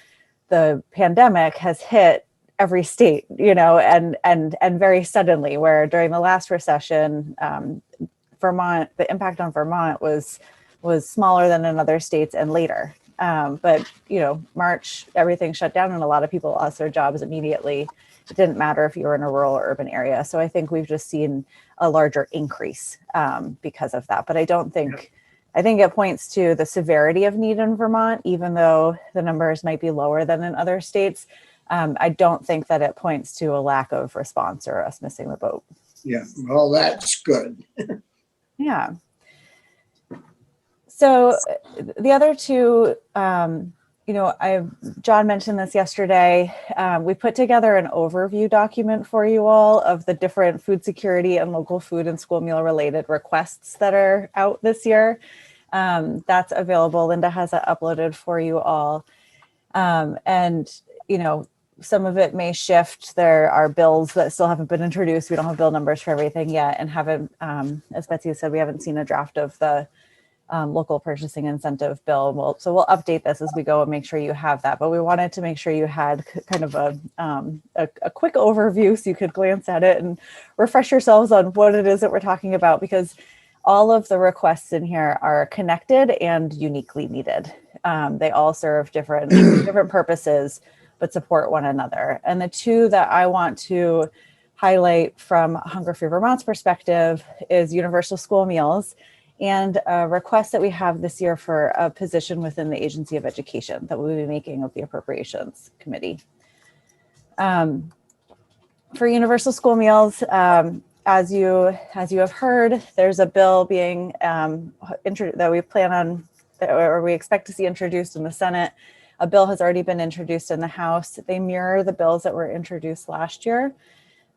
the pandemic has hit every state, and very suddenly, where during the last recession, Vermont, the impact on Vermont was smaller than in other states and later. But March, everything shut down and a lot of people lost their jobs immediately. It didn't matter if you were in a rural or urban area. So I think we've just seen a larger increase because of that. But I think it points to the severity of need in Vermont, even though the numbers might be lower than in other states. I don't think that it points to a lack of response or us missing the boat. Yeah, well, that's good. Yeah. So the other two, John mentioned this yesterday. We put together an overview document for you all of the different food security and local food and school meal related requests that are out this year. That's available. Linda has it uploaded for you all. Some of it may shift. There are bills that still haven't been introduced. We don't have bill numbers for everything yet, and haven't, as Betsy said, we haven't seen a draft of the local purchasing incentive bill. So we'll update this as we go and make sure you have that. But we wanted to make sure you had kind of a quick overview so you could glance at it and refresh yourselves on what it is that we're talking about, because all of the requests in here are connected and uniquely needed. They all serve different purposes, but support one another. And the two that I want to highlight from Hunger Free Vermont's perspective is universal school meals, and a request that we have this year for a position within the Agency of Education that we'll be making of the Appropriations Committee. For universal school meals, as you have heard, there's a bill being that we plan on, or we expect to see introduced in the Senate. A bill has already been introduced in the House. They mirror the bills that were introduced last year.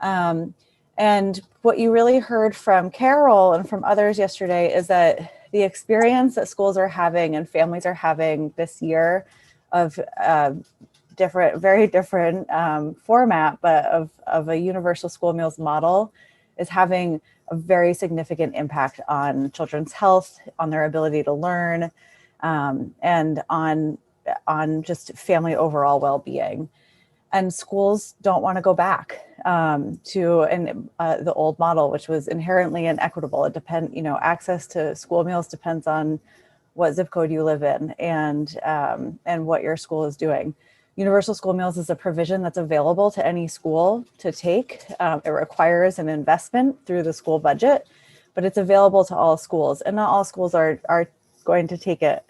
And what you really heard from Carol and from others yesterday is that the experience that schools are having and families are having this year of very different format, but of a universal school meals model, is having a very significant impact on children's health, on their ability to learn, and on just family overall well-being. And schools don't want to go back to the old model, which was inherently inequitable. Access to school meals depends on what zip code you live in and what your school is doing. Universal school meals is a provision that's available to any school to take. It requires an investment through the school budget, but it's available to all schools, and not all schools are going to take it.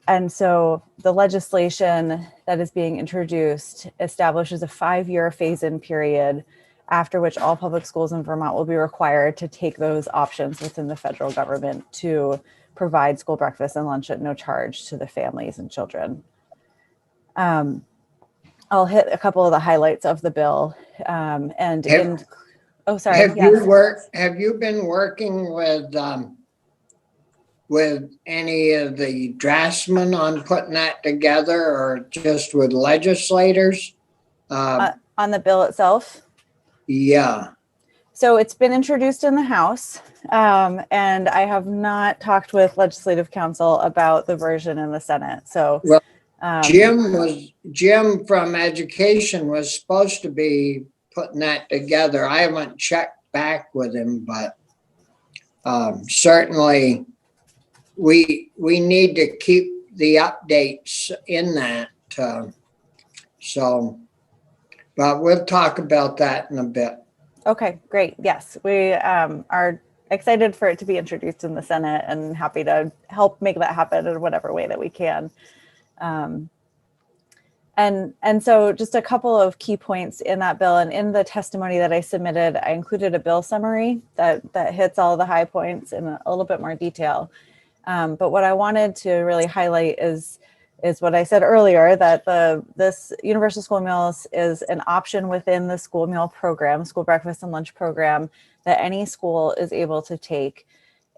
And so the legislation that is being introduced establishes a 5-year phase-in period, after which all public schools in Vermont will be required to take those options within the federal government to provide school breakfast and lunch at no charge to the families and children. I'll hit a couple of the highlights of the bill. Oh, sorry. Yes. Have you been working with any of the draftsmen on putting that together, or just with legislators? On the bill itself? Yeah. So it's been introduced in the House, and I have not talked with Legislative Council about the version in the Senate. So, Well, Jim from Education was supposed to be putting that together. I haven't checked back with him, but certainly we need to keep the updates in that. But we'll talk about that in a bit. okay, great. Yes, we are excited for it to be introduced in the Senate and happy to help make that happen in whatever way that we can. And so just a couple of key points in that bill, and in the testimony that I submitted, I included a bill summary that hits all the high points in a little bit more detail. But what I wanted to really highlight is what I said earlier, that this universal school meals is an option within the school meal program, school breakfast and lunch program, that any school is able to take.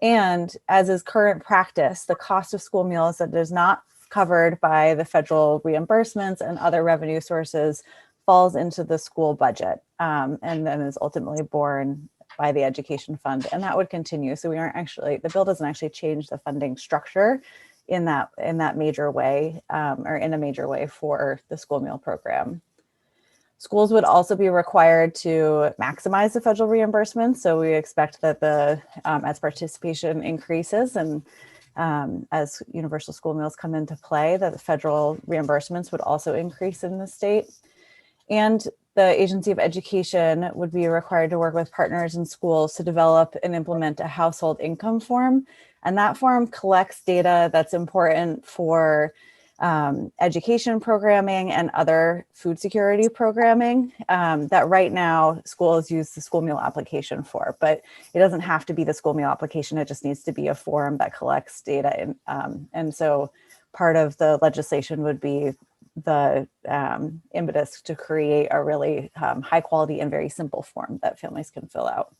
And as is current practice, the cost of school meals that is not covered by the federal reimbursements and other revenue sources falls into the school budget, and then is ultimately borne by the education fund, and that would continue. So the bill doesn't actually change the funding structure in that major way, or in a major way for the school meal program. Schools would also be required to maximize the federal reimbursement. So we expect that as participation increases and as universal school meals come into play, that the federal reimbursements would also increase in the state. And the Agency of Education would be required to work with partners in schools to develop and implement a household income form. And that form collects data that's important for education programming and other food security programming that right now schools use the school meal application for, but it doesn't have to be the school meal application. It just needs to be a form that collects data. And so part of the legislation would be the impetus to create a really high quality and very simple form that families can fill out.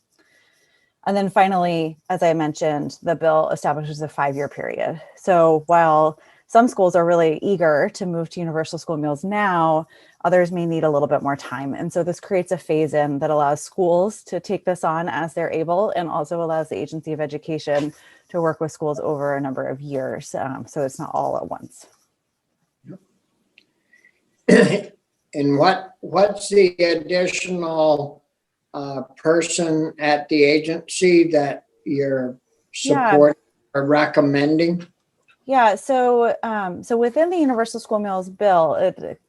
And then finally, as I mentioned, the bill establishes a 5-year period. So while some schools are really eager to move to universal school meals now, others may need a little bit more time. And so this creates a phase-in that allows schools to take this on as they're able, and also allows the Agency of Education to work with schools over a number of years. So it's not all at once. And what's the additional person at the agency that you're supporting or recommending? Yeah, so within the Universal School Meals bill,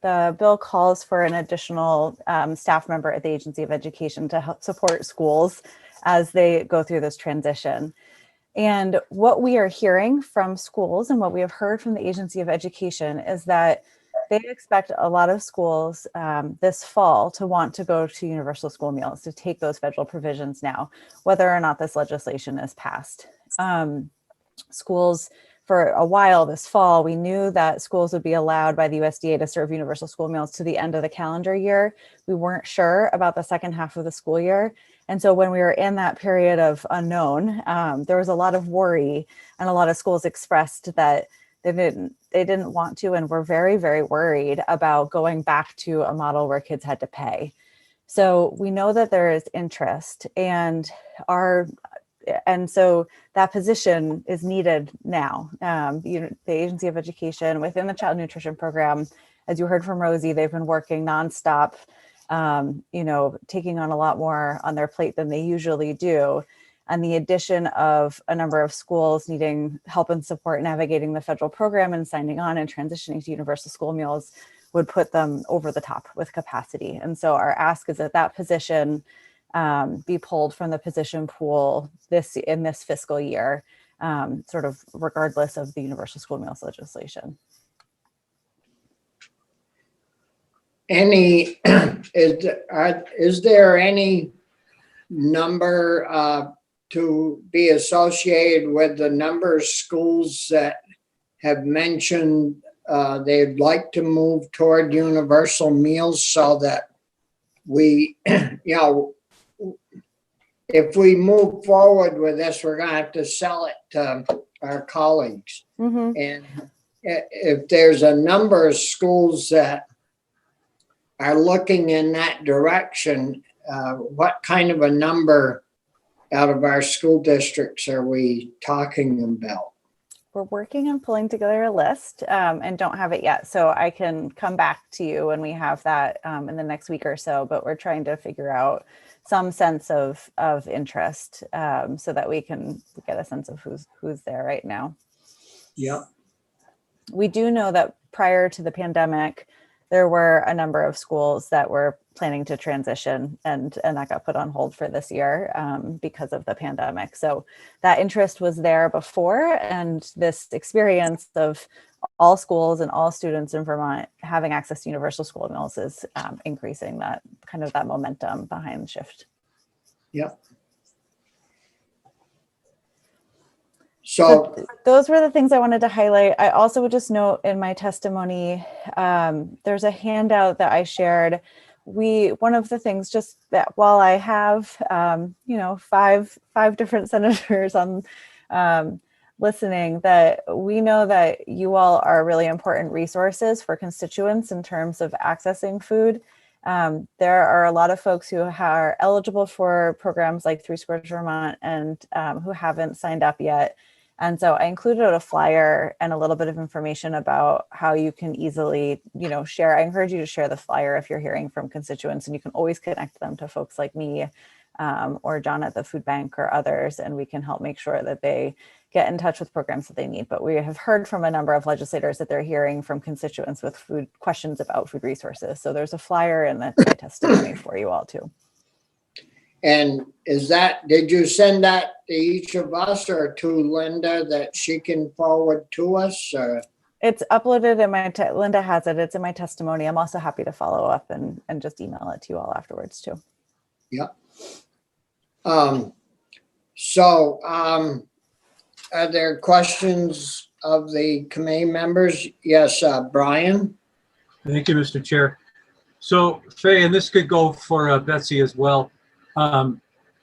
the bill calls for an additional staff member at the Agency of Education to help support schools as they go through this transition. And what we are hearing from schools and what we have heard from the Agency of Education is that they expect a lot of schools this fall to want to go to universal school meals, to take those federal provisions now, whether or not this legislation is passed. Schools, for a while this fall, we knew that schools would be allowed by the USDA to serve universal school meals to the end of the calendar year. We weren't sure about the second half of the school year. And so when we were in that period of unknown, there was a lot of worry, and a lot of schools expressed that they didn't want to, and were very, very worried about going back to a model where kids had to pay. So we know that there is interest, and so that position is needed now. The Agency of Education within the Child Nutrition Program, as you heard from Rosie, they've been working nonstop, taking on a lot more on their plate than they usually do. And the addition of a number of schools needing help and support navigating the federal program and signing on and transitioning to universal school meals would put them over the top with capacity. And so our ask is that that position be pulled from the position pool in this fiscal year, sort of regardless of the universal school meals legislation. Is there any number to be associated with the number of schools that have mentioned they'd like to move toward universal meals, so that we, if we move forward with this, we're gonna have to sell it to our colleagues. Mhm. And if there's a number of schools that are looking in that direction, what kind of a number out of our school districts are we talking about? We're working on pulling together a list and don't have it yet. So I can come back to you when we have that in the next week or so, but we're trying to figure out some sense of interest so that we can get a sense of who's there right now. Yeah. We do know that prior to the pandemic, there were a number of schools that were planning to transition and that got put on hold for this year because of the pandemic. So that interest was there before, and this experience of all schools and all students in Vermont having access to universal school meals is increasing that kind of that momentum behind the shift. Yep. So those were the things I wanted to highlight. I also would just note in my testimony, there's a handout that I shared. One of the things just that while I have, five different senators on listening, that we know that you all are really important resources for constituents in terms of accessing food. There are a lot of folks who are eligible for programs like 3 Squares Vermont and who haven't signed up yet. And so I included a flyer and a little bit of information about how you can easily, share. I encourage you to share the flyer if you're hearing from constituents, and you can always connect them to folks like me or John at the food bank or others, and we can help make sure that they get in touch with programs that they need. But we have heard from a number of legislators that they're hearing from constituents with food questions about food resources. So there's a flyer in my testimony for you all too. And did you send that to each of us or to Linda that she can forward to us? Or? It's uploaded in Linda has it. It's in my testimony. I'm also happy to follow up and just email it to you all afterwards too. Yep. Are there questions of the committee members? Yes, Brian. Thank you, Mr. Chair. So Faye, and this could go for Betsy as well.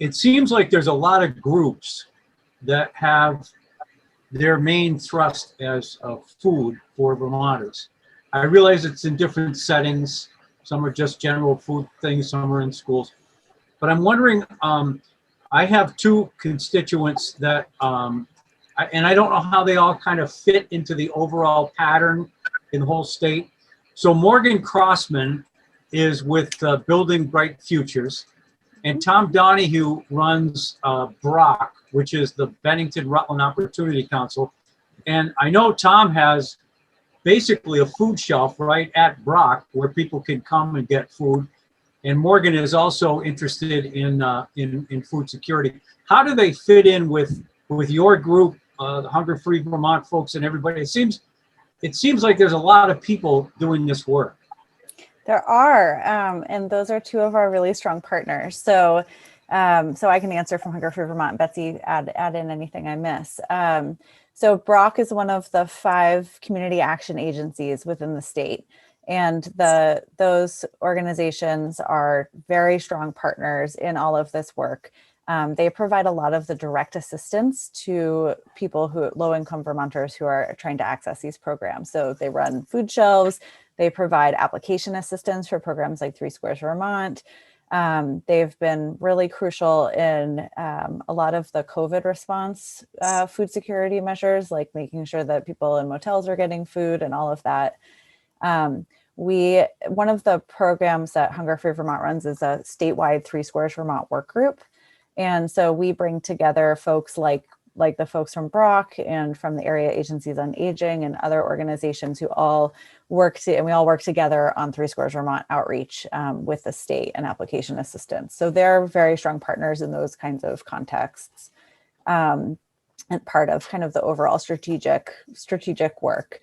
It seems like there's a lot of groups that have their main thrust as food for Vermonters. I realize it's in different settings. Some are just general food things, some are in schools. But I'm wondering, I have 2 constituents that, and I don't know how they all kind of fit into the overall pattern in the whole state. So Morgan Crossman is with Building Bright Futures. And Tom Donahue runs BROC, which is the Bennington Rutland Opportunity Council. And I know Tom has basically a food shelf right at BROC where people can come and get food. And Morgan is also interested in food security. How do they fit in with your group, the Hunger Free Vermont folks and everybody? It seems like there's a lot of people doing this work. There are, and those are 2 of our really strong partners. So I can answer from Hunger Free Vermont. Betsy, add in anything I miss. So BROC is one of the 5 community action agencies within the state. And those organizations are very strong partners in all of this work. They provide a lot of the direct assistance to people low-income Vermonters who are trying to access these programs. So they run food shelves. They provide application assistance for programs like 3 Squares Vermont. They've been really crucial in a lot of the COVID response food security measures, like making sure that people in motels are getting food and all of that. One of the programs that Hunger Free Vermont runs is a statewide 3 Squares Vermont work group. And so we bring together folks like the folks from BROC and from the area agencies on aging and other organizations who all and we all work together on 3 Squares Vermont outreach with the state and application assistance. So they're very strong partners in those kinds of contexts and part of kind of the overall strategic work.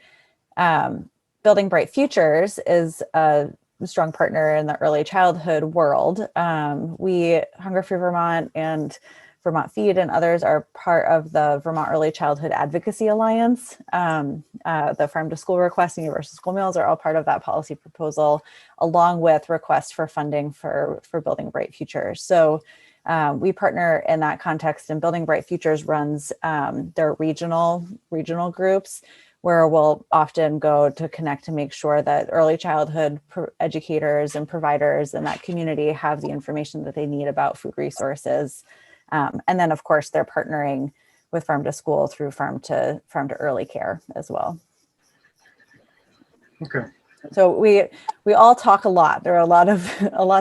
Building Bright Futures is a strong partner in the early childhood world. Hunger Free Vermont and Vermont Feed and others are part of the Vermont Early Childhood Advocacy Alliance. The Farm to School request and universal school meals are all part of that policy proposal, along with requests for funding for Building Bright Futures. So We partner in that context, and Building Bright Futures runs their regional groups, where we'll often go to connect to make sure that early childhood educators and providers in that community have the information that they need about food resources. And then, of course, they're partnering with Farm to School through Farm to Early Care as well. Okay. So we all talk a lot. There are a lot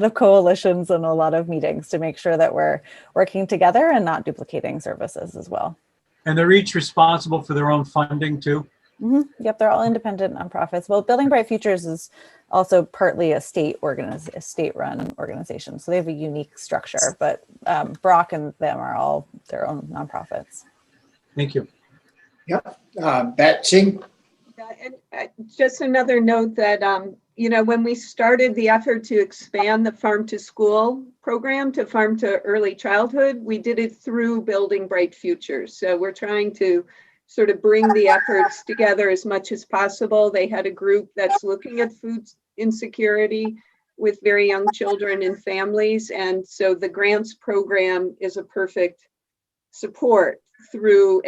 of coalitions and a lot of meetings to make sure that we're working together and not duplicating services as well. And they're each responsible for their own funding too? Mm-hmm. Yep, they're all independent nonprofits. Well, Building Bright Futures is also partly a state-run organization, so they have a unique structure. But Brock and them are all their own nonprofits. Thank you. Yep. Betsy? And just another note that, when we started the effort to expand the Farm to School program to Farm to Early Childhood, we did it through Building Bright Futures. So we're trying to sort of bring the efforts together as much as possible. They had a group that's looking at food insecurity with very young children and families. And so the grants program is a perfect support through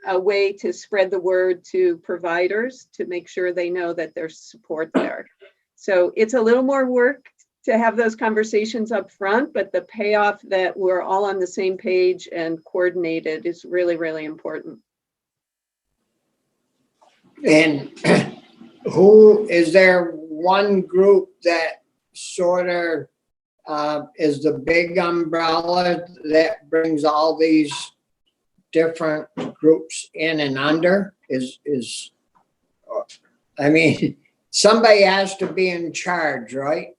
a way to spread the word to providers to make sure they know that there's support there. So it's a little more work to have those conversations up front, but the payoff that we're all on the same page and coordinated is really, really important. And is there one group that sort of is the big umbrella that brings all these different groups in and under? I mean, somebody has to be in charge, right?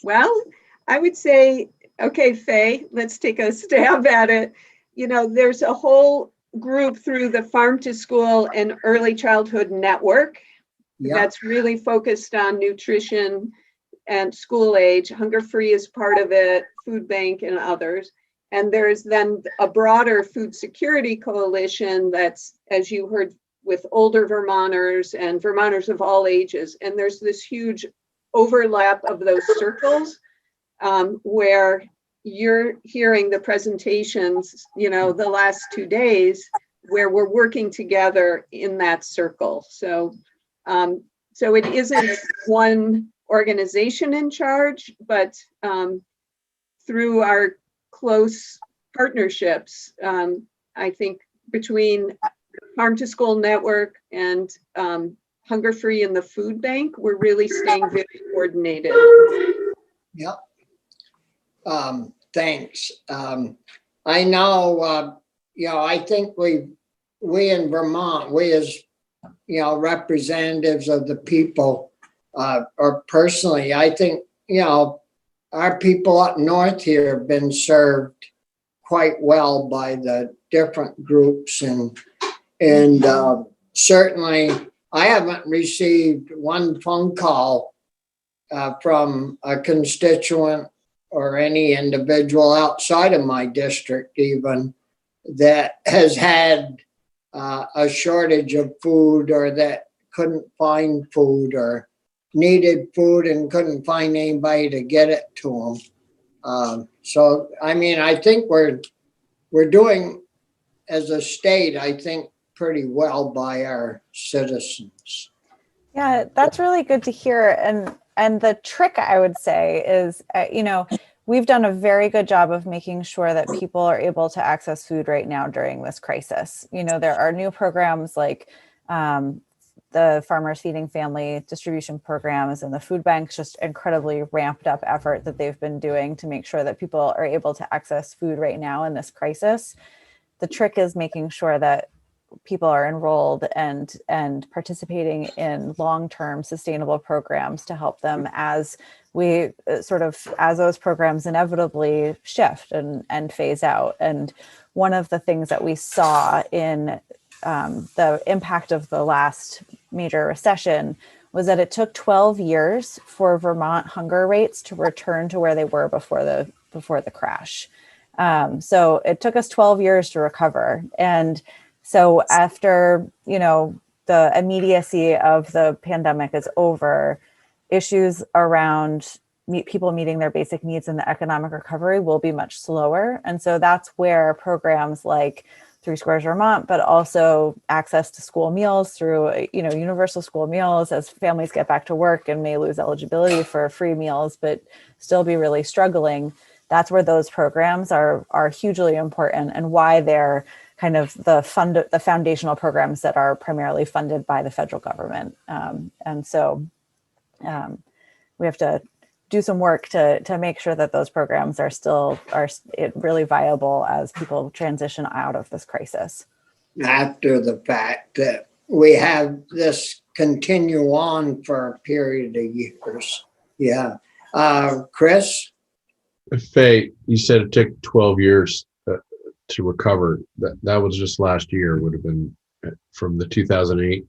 Well, I would say, okay, Faye, let's take a stab at it. There's a whole group through the Farm to School and Early Childhood Network that's really focused on nutrition and school age. Hunger Free is part of it, Food Bank and others. And there's then a broader food security coalition that's, as you heard, with older Vermonters and Vermonters of all ages. And there's this huge overlap of those circles where you're hearing the presentations, the last 2 days, where we're working together in that circle. So it isn't one organization in charge, but through our close partnerships, I think between Farm to School Network and Hunger Free and the Food Bank, we're really staying very coordinated. Yep. Thanks. I know, I think we in Vermont, we as, representatives of the people, or personally, I think, our people up north here have been served quite well by the different groups, and certainly I haven't received one phone call from a constituent or any individual outside of my district even that has had a shortage of food, or that couldn't find food, or needed food and couldn't find anybody to get it to them. So, I mean, I think we're doing, as a state, I think, pretty well by our citizens. Yeah, that's really good to hear. And the trick, I would say, is, we've done a very good job of making sure that people are able to access food right now during this crisis. There are new programs like the Farmers Feeding Family distribution programs, and the food banks, just incredibly ramped up effort that they've been doing to make sure that people are able to access food right now in this crisis. The trick is making sure that people are enrolled and participating in long-term sustainable programs to help them as those programs inevitably shift and phase out. And one of the things that we saw in the impact of the last major recession was that it took 12 years for Vermont hunger rates to return to where they were before the crash. So it took us 12 years to recover. And so after, the immediacy of the pandemic is over, issues around people meeting their basic needs in the economic recovery will be much slower. And so that's where programs like Three Squares Vermont, but also access to school meals through, universal school meals as families get back to work and may lose eligibility for free meals, but still be really struggling. That's where those programs are hugely important, and why they're kind of the foundational programs that are primarily funded by the federal government. And so we have to do some work to make sure that those programs are really viable as people transition out of this crisis. After the fact that we have this continue on for a period of years. Yeah. Chris? Faye, you said it took 12 years to recover. That was just last year, would have been from the 2008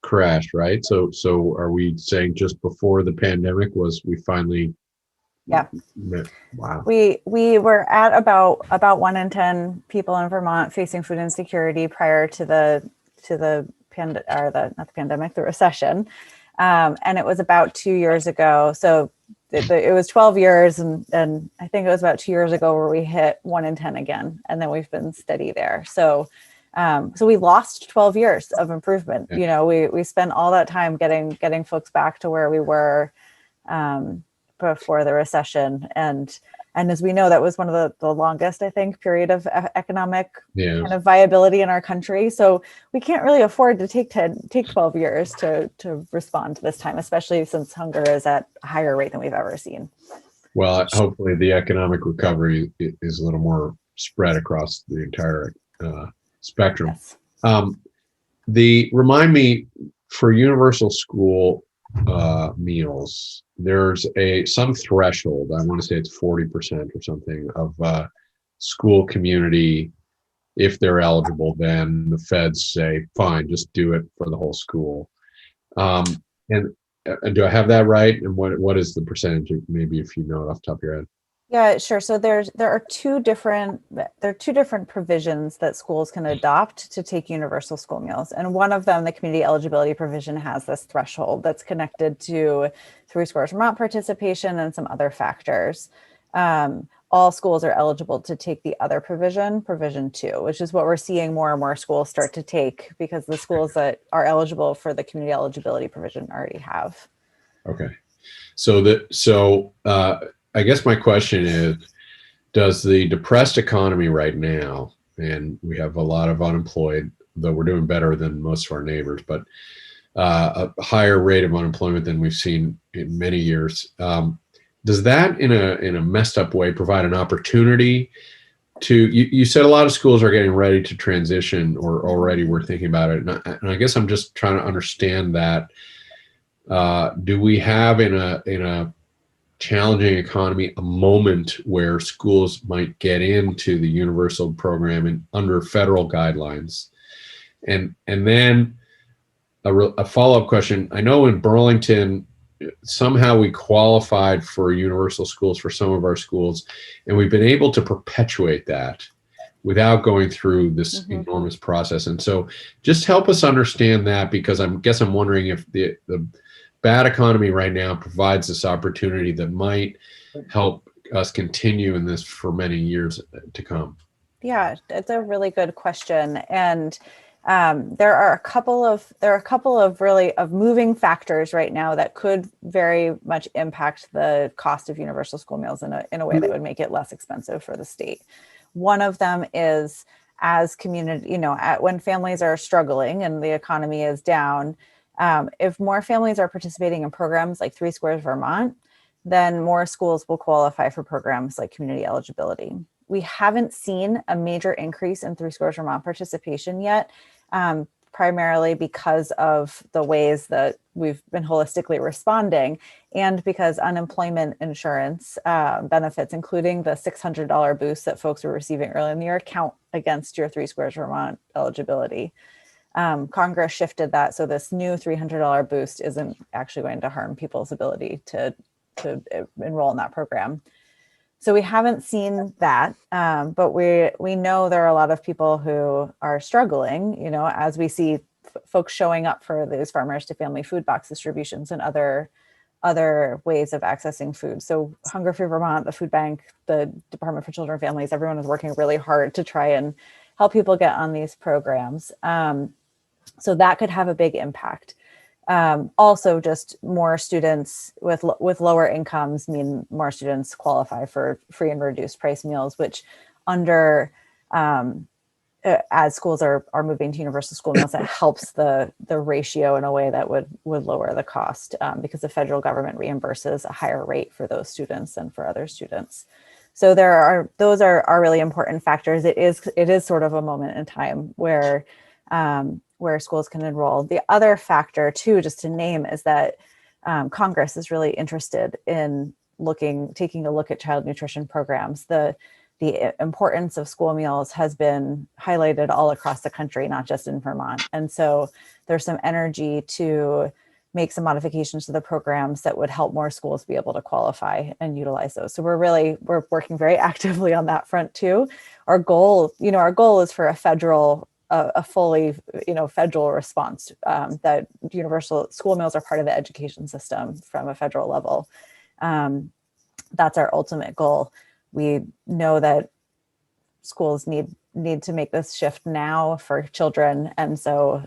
crash, right? So are we saying just before the pandemic we finally? Yeah. Wow. We were at about 1 in 10 people in Vermont facing food insecurity prior to the recession. And it was about 2 years ago. So it was 12 years and I think it was about 2 years ago where we hit 1 in 10 again. And then we've been steady there. So we lost 12 years of improvement. Yeah. We spent all that time getting folks back to where we were before the recession. And as we know, that was one of the longest, I think, period of economic kind of viability in our country. So we can't really afford to take 12 years to respond to this time, especially since hunger is at a higher rate than we've ever seen. Well, hopefully the economic recovery is a little more spread across the entire spectrum. Yes. Remind me, for universal school meals, there's some threshold. I want to say it's 40% or something of school community. If they're eligible, then the feds say, fine, just do it for the whole school. And do I have that right? And what is the percentage? Maybe if you know it off the top of your head. Yeah, sure. So there are two different provisions that schools can adopt to take universal school meals. And one of them, the community eligibility provision, has this threshold that's connected to Three Squares Vermont participation and some other factors. All schools are eligible to take the other provision 2, which is what we're seeing more and more schools start to take, because the schools that are eligible for the community eligibility provision already have. Okay. I guess my question is, does the depressed economy right now, and we have a lot of unemployed, though we're doing better than most of our neighbors, but a higher rate of unemployment than we've seen in many years, does that in a messed up way provide an opportunity to, you said a lot of schools are getting ready to transition, or already we're thinking about it. And I guess I'm just trying to understand that. Do we have in a challenging economy a moment where schools might get into the universal program and under federal guidelines? And then a follow-up question. I know in Burlington, somehow we qualified for universal schools for some of our schools, and we've been able to perpetuate that without going through this enormous process. And so just help us understand that, because I'm wondering if the bad economy right now provides this opportunity that might help us continue in this for many years to come. Yeah, it's a really good question. And there are a couple of really moving factors right now that could very much impact the cost of universal school meals in a way that would make it less expensive for the state. One of them is, as community, when families are struggling and the economy is down, if more families are participating in programs like Three Squares Vermont, then more schools will qualify for programs like community eligibility. We haven't seen a major increase in Three Squares Vermont participation yet, primarily because of the ways that we've been holistically responding, and because unemployment insurance benefits, including the $600 boost that folks were receiving early in the year, count against your Three Squares Vermont eligibility. Congress shifted that, so this new $300 boost isn't actually going to harm people's ability to enroll in that program. So we haven't seen that, but we know there are a lot of people who are struggling, as we see folks showing up for those farmers to family food box distributions and other other ways of accessing food. So Hunger Free Vermont, the food bank, the Department for Children and Families, everyone is working really hard to try and help people get on these programs. So that could have a big impact. Also, just more students with lower incomes mean more students qualify for free and reduced price meals, which under as schools are moving to universal school meals, that helps the ratio in a way that would lower the cost because the federal government reimburses a higher rate for those students than for other students. So those are really important factors. It is sort of a moment in time where schools can enroll. The other factor too, just to name, is that Congress is really interested in taking a look at child nutrition programs. The importance of school meals has been highlighted all across the country, not just in Vermont. And so there's some energy to make some modifications to the programs that would help more schools be able to qualify and utilize those. So we're working very actively on that front too. Our goal is for a fully federal response, that universal school meals are part of the education system from a federal level. That's our ultimate goal. We know that schools need to make this shift now for children, and so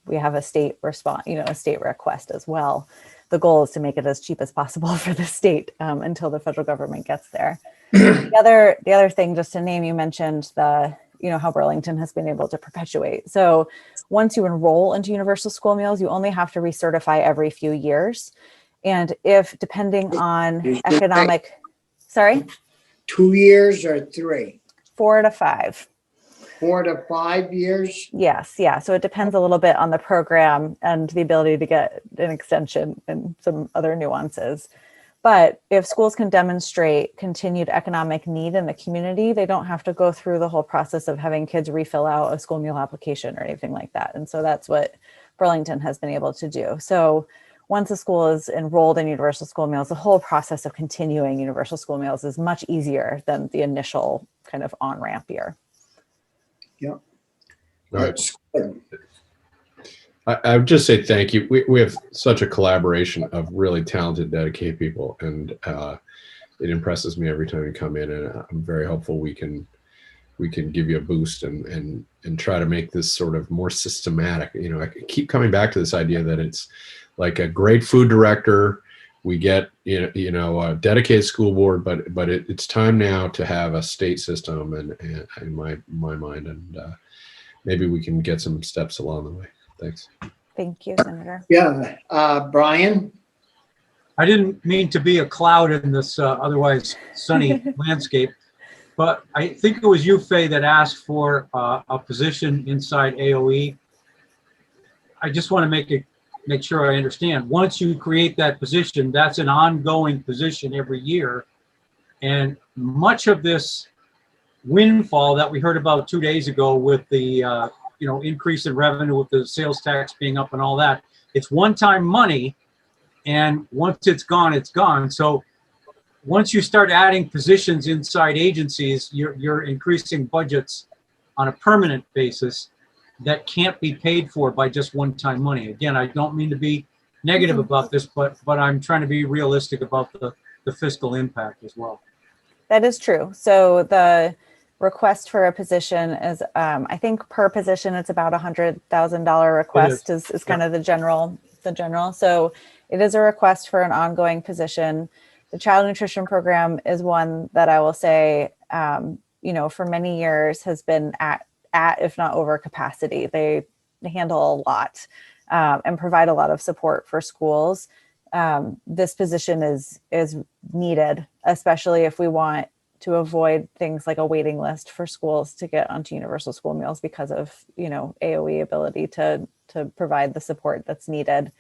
we have a state response, a state request as well. The goal is to make it as cheap as possible for the state until the federal government gets there. The other thing, just to name, you mentioned how Burlington has been able to perpetuate. So once you enroll into universal school meals, you only have to recertify every few years, and if depending on economic, sorry. 2 years or 3? 4 to 5. 4 to 5 years? Yes, yeah. So it depends a little bit on the program and the ability to get an extension and some other nuances. But if schools can demonstrate continued economic need in the community, they don't have to go through the whole process of having kids refill out a school meal application or anything like that. And so that's what Burlington has been able to do. So once a school is enrolled in universal school meals, the whole process of continuing universal school meals is much easier than the initial kind of on-ramp year. Yeah. That's good. I would just say thank you. We have such a collaboration of really talented, dedicated people, and it impresses me every time you come in, and I'm very hopeful we can give you a boost and try to make this sort of more systematic. I keep coming back to this idea that it's like a great food director. We get a dedicated school board, but it's time now to have a state system, and in my mind, and maybe we can get some steps along the way. Thanks. Thank you, Senator. Yeah, Brian? I didn't mean to be a cloud in this otherwise sunny landscape, but I think it was you, Faye, that asked for a position inside AOE. I just want to make sure I understand. Once you create that position, that's an ongoing position every year. And much of this windfall that we heard about 2 days ago with the increase in revenue with the sales tax being up and all that, it's one-time money, and once it's gone, it's gone. So once you start adding positions inside agencies, you're increasing budgets on a permanent basis that can't be paid for by just one-time money. Again, I don't mean to be negative about this, but I'm trying to be realistic about the fiscal impact as well. That is true. So the request for a position is, I think per position, it's about $100,000 request is kind of the general. So it is a request for an ongoing position. The child nutrition program is one that I will say, for many years has been at if not over capacity. They handle a lot and provide a lot of support for schools. This position is needed, especially if we want to avoid things like a waiting list for schools to get onto universal school meals because of AOE ability to provide the support that's needed.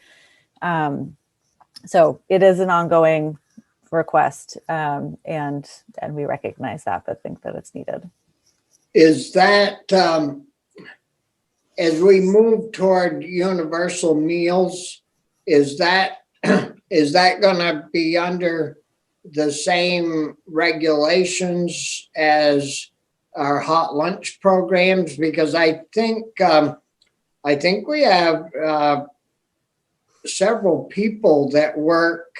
So it is an ongoing request, and we recognize that, but think that it's needed. Is that, as we move toward universal meals, is that going to be under the same regulations as our hot lunch programs? Because I think we have several people that work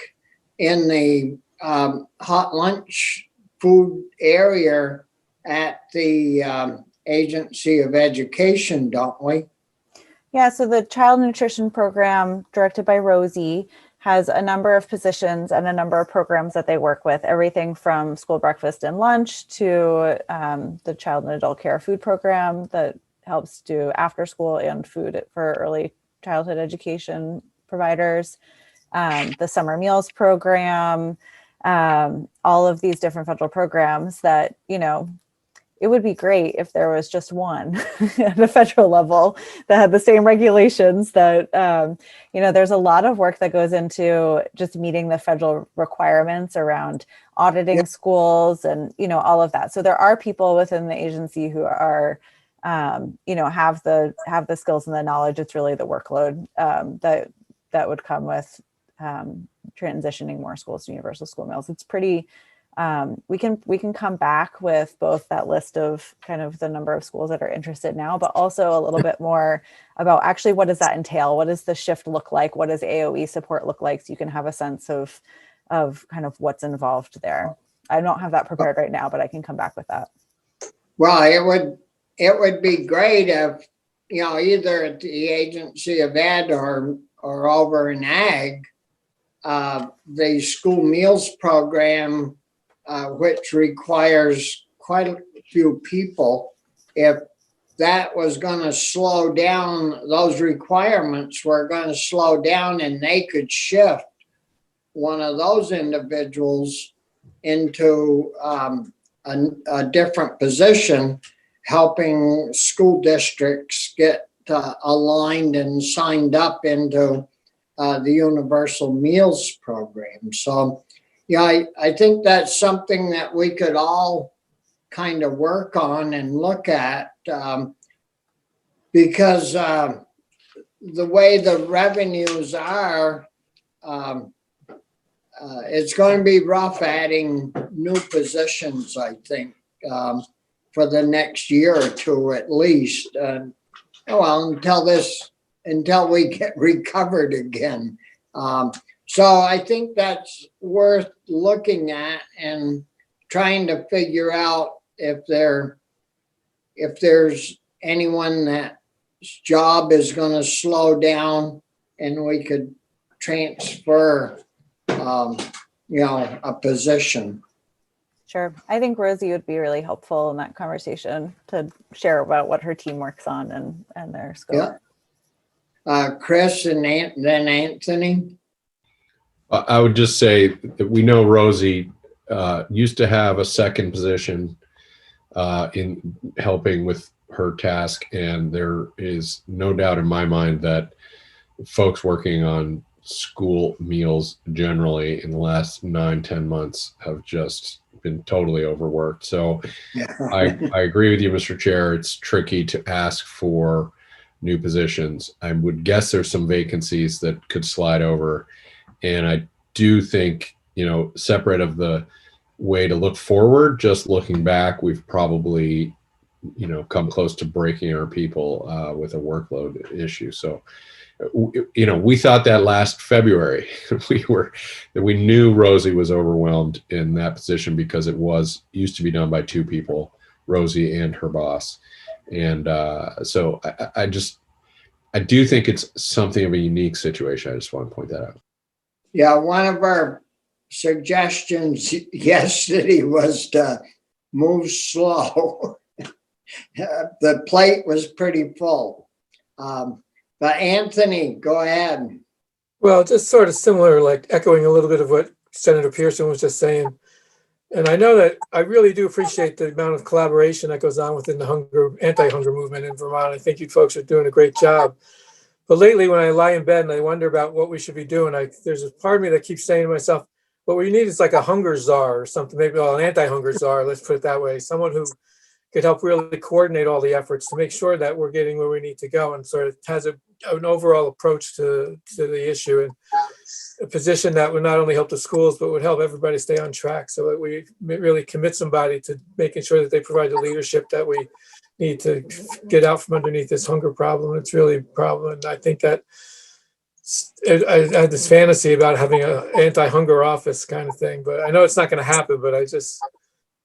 in the hot lunch food area at the Agency of Education, don't we? Yeah, so the child nutrition program directed by Rosie has a number of positions and a number of programs that they work with, everything from school breakfast and lunch to the child and adult care food program that helps do after school and food for early childhood education providers, the summer meals program, all of these different federal programs that, you know, it would be great if there was just one at the federal level that had the same regulations that, you know, there's a lot of work that goes into just meeting the federal requirements around auditing schools and, you know, all of that. So there are people within the agency who are, you know, have the skills and the knowledge. It's really the workload that would come with transitioning more schools to universal school meals. It's pretty, we can come back with both that list of kind of the number of schools that are interested now, but also a little bit more about actually what does that entail? What does the shift look like? What does AOE support look like? So you can have a sense of kind of what's involved there. I don't have that prepared right now, but I can come back with that. Well, it would be great if, you know, either at the Agency of Ed or over in Ag, the school meals program, which requires quite a few people, if that was going to slow down, those requirements were going to slow down, and they could shift one of those individuals into a different position, helping school districts get aligned and signed up into the Universal Meals Program. So, yeah, I think that's something that we could all kind of work on and look at, because the way the revenues are, it's going to be rough adding new positions, I think, for the next year or two at least. Well, until we get recovered again. So I think that's worth looking at and trying to figure out if there's anyone that's job is going to slow down and we could transfer, you know, a position. Sure. I think Rosie would be really helpful in that conversation to share about what her team works on and their scope. Yeah. Chris and then Anthony. I would just say that we know Rosie used to have a second position in helping with her task, and there is no doubt in my mind that folks working on school meals generally in the last 9-10 months have just been totally overworked. So I agree with you, Mr. Chair. It's tricky to ask for new positions. I would guess there's some vacancies that could slide over. And I do think, you know, separate of the way to look forward, just looking back, we've probably, you know, come close to breaking our people with a workload issue. So, you know, we thought that last February, we knew Rosie was overwhelmed in that position because it used to be done by two people, Rosie and her boss. And so I do think it's something of a unique situation. I just want to point that out. Yeah, one of our suggestions yesterday was to move slow. The plate was pretty full. But Anthony, go ahead. Well, just sort of similar, like echoing a little bit of what Senator Pearson was just saying. And I know that I really do appreciate the amount of collaboration that goes on within the anti-hunger movement in Vermont. I think you folks are doing a great job. But lately, when I lie in bed and I wonder about what we should be doing, there's a part of me that keeps saying to myself, what we need is like a hunger czar or something, maybe an anti-hunger czar, let's put it that way. Someone who could help really coordinate all the efforts to make sure that we're getting where we need to go and sort of has an overall approach to the issue, and a position that would not only help the schools, but would help everybody stay on track, so that we really commit somebody to making sure that they provide the leadership that we need to get out from underneath this hunger problem. It's really a problem. And I think that I had this fantasy about having an anti-hunger office kind of thing, but I know it's not going to happen. But I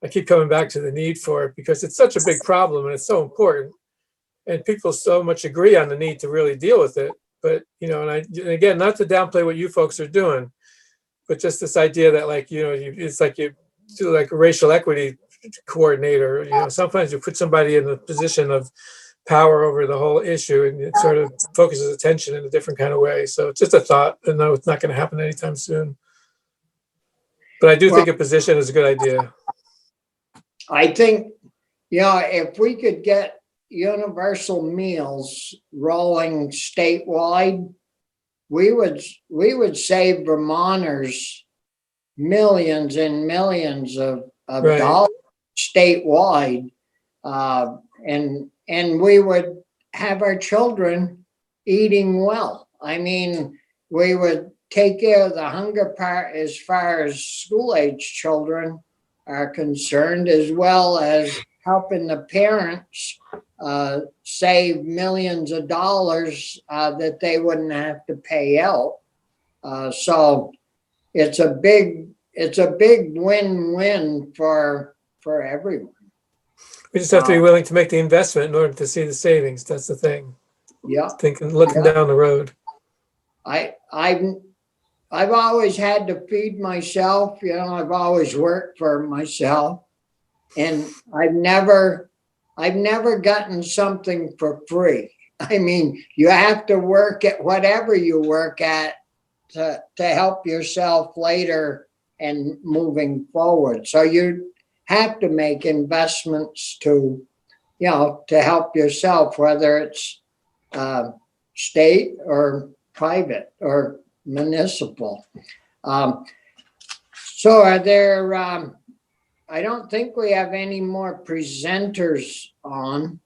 keep coming back to the need for it because it's such a big problem and it's so important, and people so much agree on the need to really deal with it. But and again, not to downplay what you folks are doing, but just this idea that it's like you do like a racial equity coordinator. Sometimes you put somebody in a position of power over the whole issue and it sort of focuses attention in a different kind of way. So it's just a thought. I know it's not going to happen anytime soon. But I do think a position is a good idea. I think, if we could get universal meals rolling statewide, we would save Vermonters millions and millions of Right. dollars statewide. And we would have our children eating well. I mean, we would take care of the hunger part as far as school-age children are concerned, as well as helping the parents save millions of dollars that they wouldn't have to pay out. So it's a big win-win for everyone. We just have to be willing to make the investment in order to see the savings. That's the thing. Yeah. Looking down the road. I've always had to feed myself. I've always worked for myself, and I've never gotten something for free. I mean, you have to work at whatever you work at to help yourself later and moving forward. So you have to make investments to help yourself, whether it's state or private or municipal. So are there, I don't think we have any more presenters on.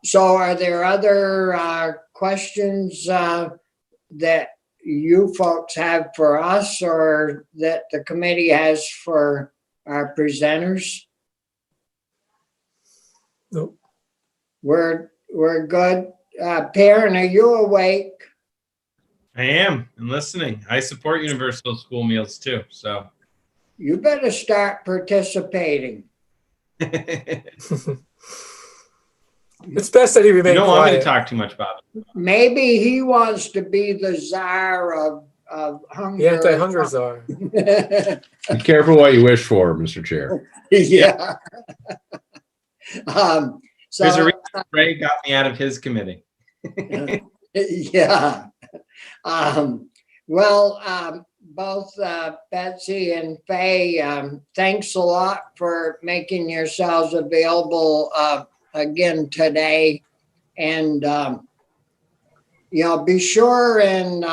So are there other questions that you folks have for us or that the committee has for our presenters? Nope. We're good. Perrin, are you awake? I am and listening. I support universal school meals too. So you better start participating. It's best that he remain quiet. You don't want me to talk too much about it. Maybe he wants to be the czar of hunger. The anti-hunger czar. Be careful what you wish for, Mr. Chair. Yeah. So there's a reason Ray got me out of his committee. Yeah. Well, both Betsy and Faye, thanks a lot for making yourselves available again today. And, be sure and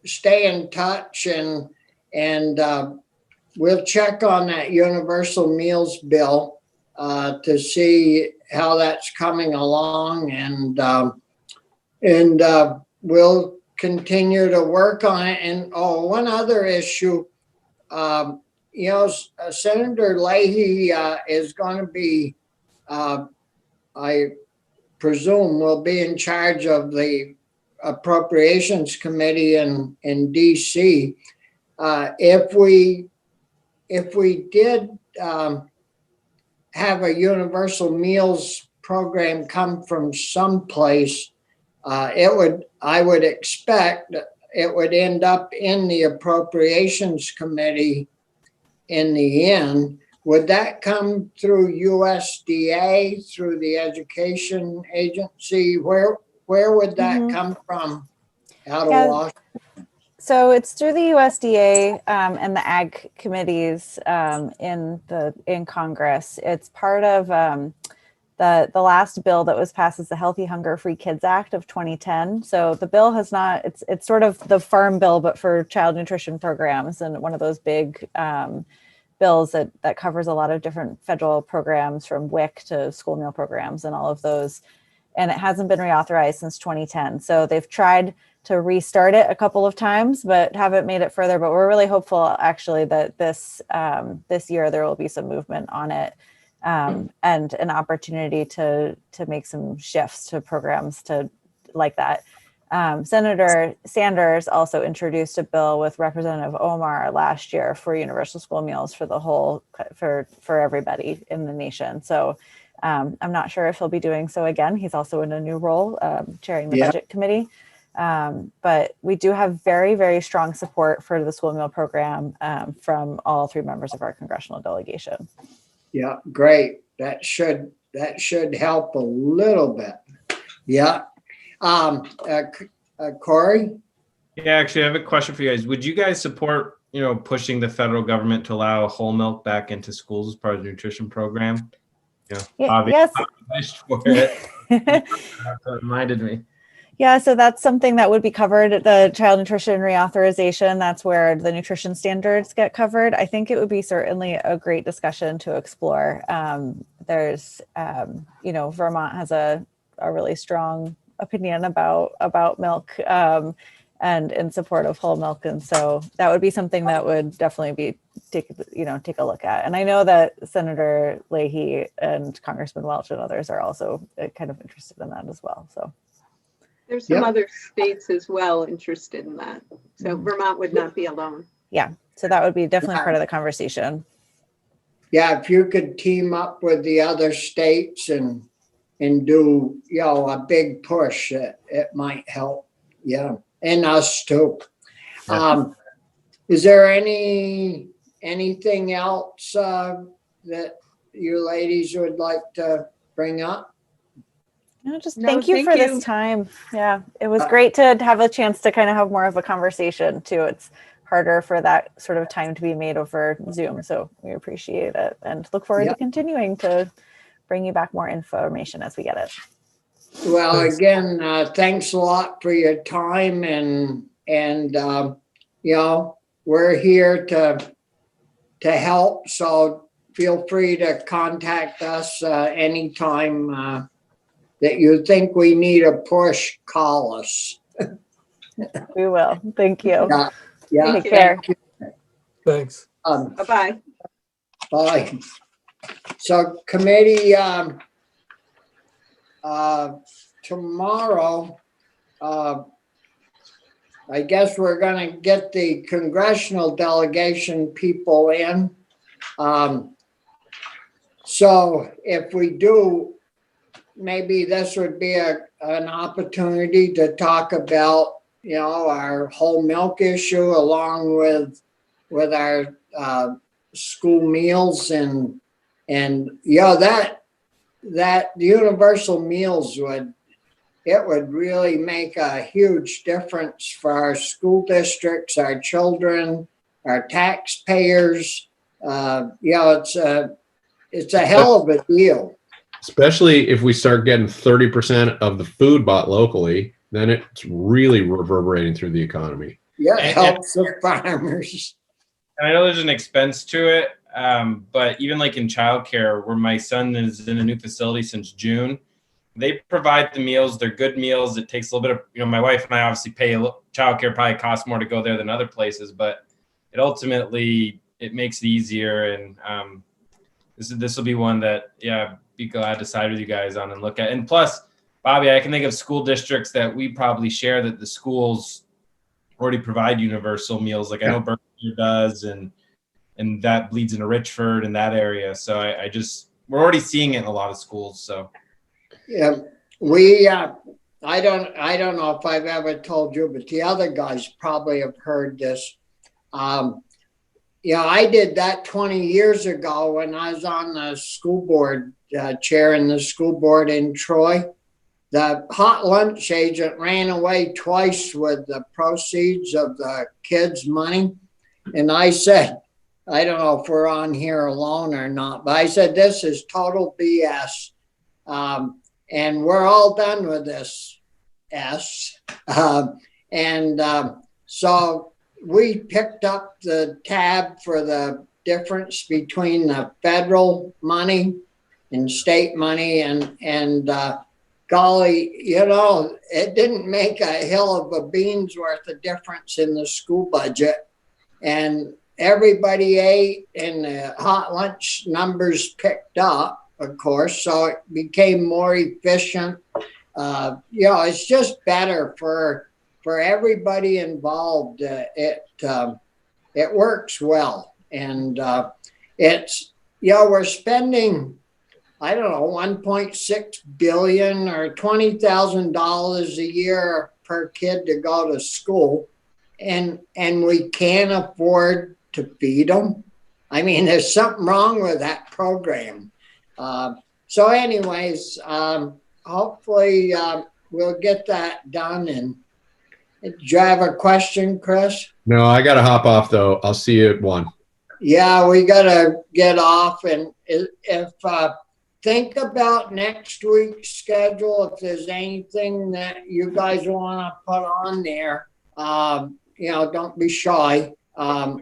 stay in touch and we'll check on that universal meals bill to see how that's coming along, and we'll continue to work on it. And one other issue, Senator Leahy is going to be, I presume, will be in charge of the Appropriations Committee in DC. If we did have a universal meals program come from someplace, I would expect it would end up in the Appropriations Committee in the end. Would that come through USDA, through the Education Agency? Where would that come from out of Washington? So it's through the USDA and the Ag committees in Congress. It's part of the last bill that was passed is the Healthy Hunger Free Kids Act of 2010. So the bill has not, it's sort of the farm bill, but for child nutrition programs, and one of those big bills that covers a lot of different federal programs, from WIC to school meal programs and all of those. And it hasn't been reauthorized since 2010. So they've tried to restart it a couple of times, but haven't made it further. But we're really hopeful, actually, that this year there will be some movement on it, and an opportunity to make some shifts to programs like that. Senator Sanders also introduced a bill with Representative Omar last year for universal school meals for the whole, for everybody in the nation. So I'm not sure if he'll be doing so again. He's also in a new role, chairing the budget committee. But we do have very, very strong support for the school meal program from all 3 members of our congressional delegation. Yeah, great. That should help a little bit. Yeah. Corey? Yeah, actually, I have a question for you guys. Would you guys support, pushing the federal government to allow whole milk back into schools as part of the nutrition program? Yes. I wished for it. That's what reminded me. Yeah, so that's something that would be covered at the child nutrition reauthorization. That's where the nutrition standards get covered. I think it would be certainly a great discussion to explore. There's, Vermont has a really strong opinion about milk and in support of whole milk. And so that would be something that would definitely be take a look at. And I know that Senator Leahy and Congressman Welch and others are also kind of interested in that as well. So. There's some other states as well interested in that. So Vermont would not be alone. Yeah, so that would be definitely part of the conversation. Yeah, if you could team up with the other states and do, a big push, it might help. Yeah, and us too. Is there anything else that you ladies would like to bring up? No, thank you for this time. Yeah, it was great to have a chance to kind of have more of a conversation too. It's harder for that sort of time to be made over Zoom. So we appreciate it and look forward to continuing to bring you back more information as we get it. Well, again, thanks a lot for your time and we're here to help. So feel free to contact us anytime that you think we need a push, call us. We will. Thank you. Yeah. Take care. Thanks. Bye-bye. Bye. So committee, tomorrow, I guess we're going to get the congressional delegation people in. So if we do, maybe this would be an opportunity to talk about, our whole milk issue along with our school meals and that universal meals would really make a huge difference for our school districts, our children, our taxpayers. It's a hell of a deal. Especially if we start getting 30% of the food bought locally, then it's really reverberating through the economy. Yeah, it helps the farmers. And I know there's an expense to it, but even like in childcare, where my son is in a new facility since June, they provide the meals. They're good meals. It takes a little bit of, my wife and I obviously pay childcare probably costs more to go there than other places, but it ultimately, it makes it easier. And this will be one that, be glad to side with you guys on and look at. And plus, Bobby, I can think of school districts that we probably share that the schools already provide universal meals. Like I know Berkshire does, and that bleeds into Richford and that area. So we're already seeing it in a lot of schools. So yeah, I don't know if I've ever told you, but the other guys probably have heard this. I did that 20 years ago when I was on the school board, chairing the school board in Troy. The hot lunch agent ran away twice with the proceeds of the kids' money. And I said, I don't know if we're on here alone or not, but I said, this is total BS. And we're all done with this so we picked up the tab for the difference between the federal money and state money and golly, it didn't make a hill of a bean's worth of difference in the school budget. And everybody ate and the hot lunch numbers picked up, of course, so it became more efficient it's just better for everybody involved. It works well, and it's, we're spending, I don't know, 1.6 billion or $20,000 a year per kid to go to school, and we can't afford to feed them. I mean, there's something wrong with that program. So anyways, hopefully we'll get that done. And do you have a question, Chris? No, I got to hop off though. I'll see you at 1. Yeah, we got to get off. And if think about next week's schedule, if there's anything that you guys want to put on there, don't be shy. I'll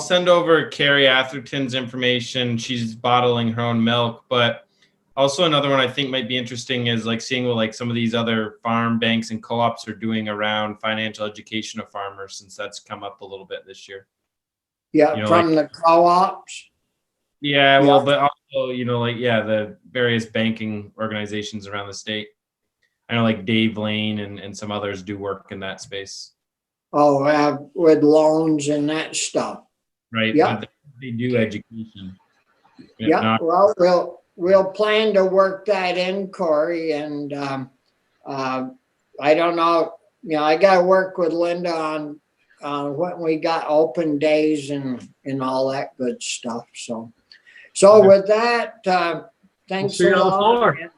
send over Carrie Atherton's information. She's bottling her own milk, but also another one I think might be interesting is like seeing what like some of these other farm banks and co-ops are doing around financial education of farmers, since that's come up a little bit this year. Yeah, from the co-ops. Yeah, well, but also, the various banking organizations around the state. I know like Dave Lane and some others do work in that space. Oh, with loans and that stuff. Right. Yeah. They do education. Yeah. Well, we'll plan to work that in, Corey. And I don't know. I got to work with Linda on when we got open days and all that good stuff. So with that, thanks We'll see you a on the lot. floor. And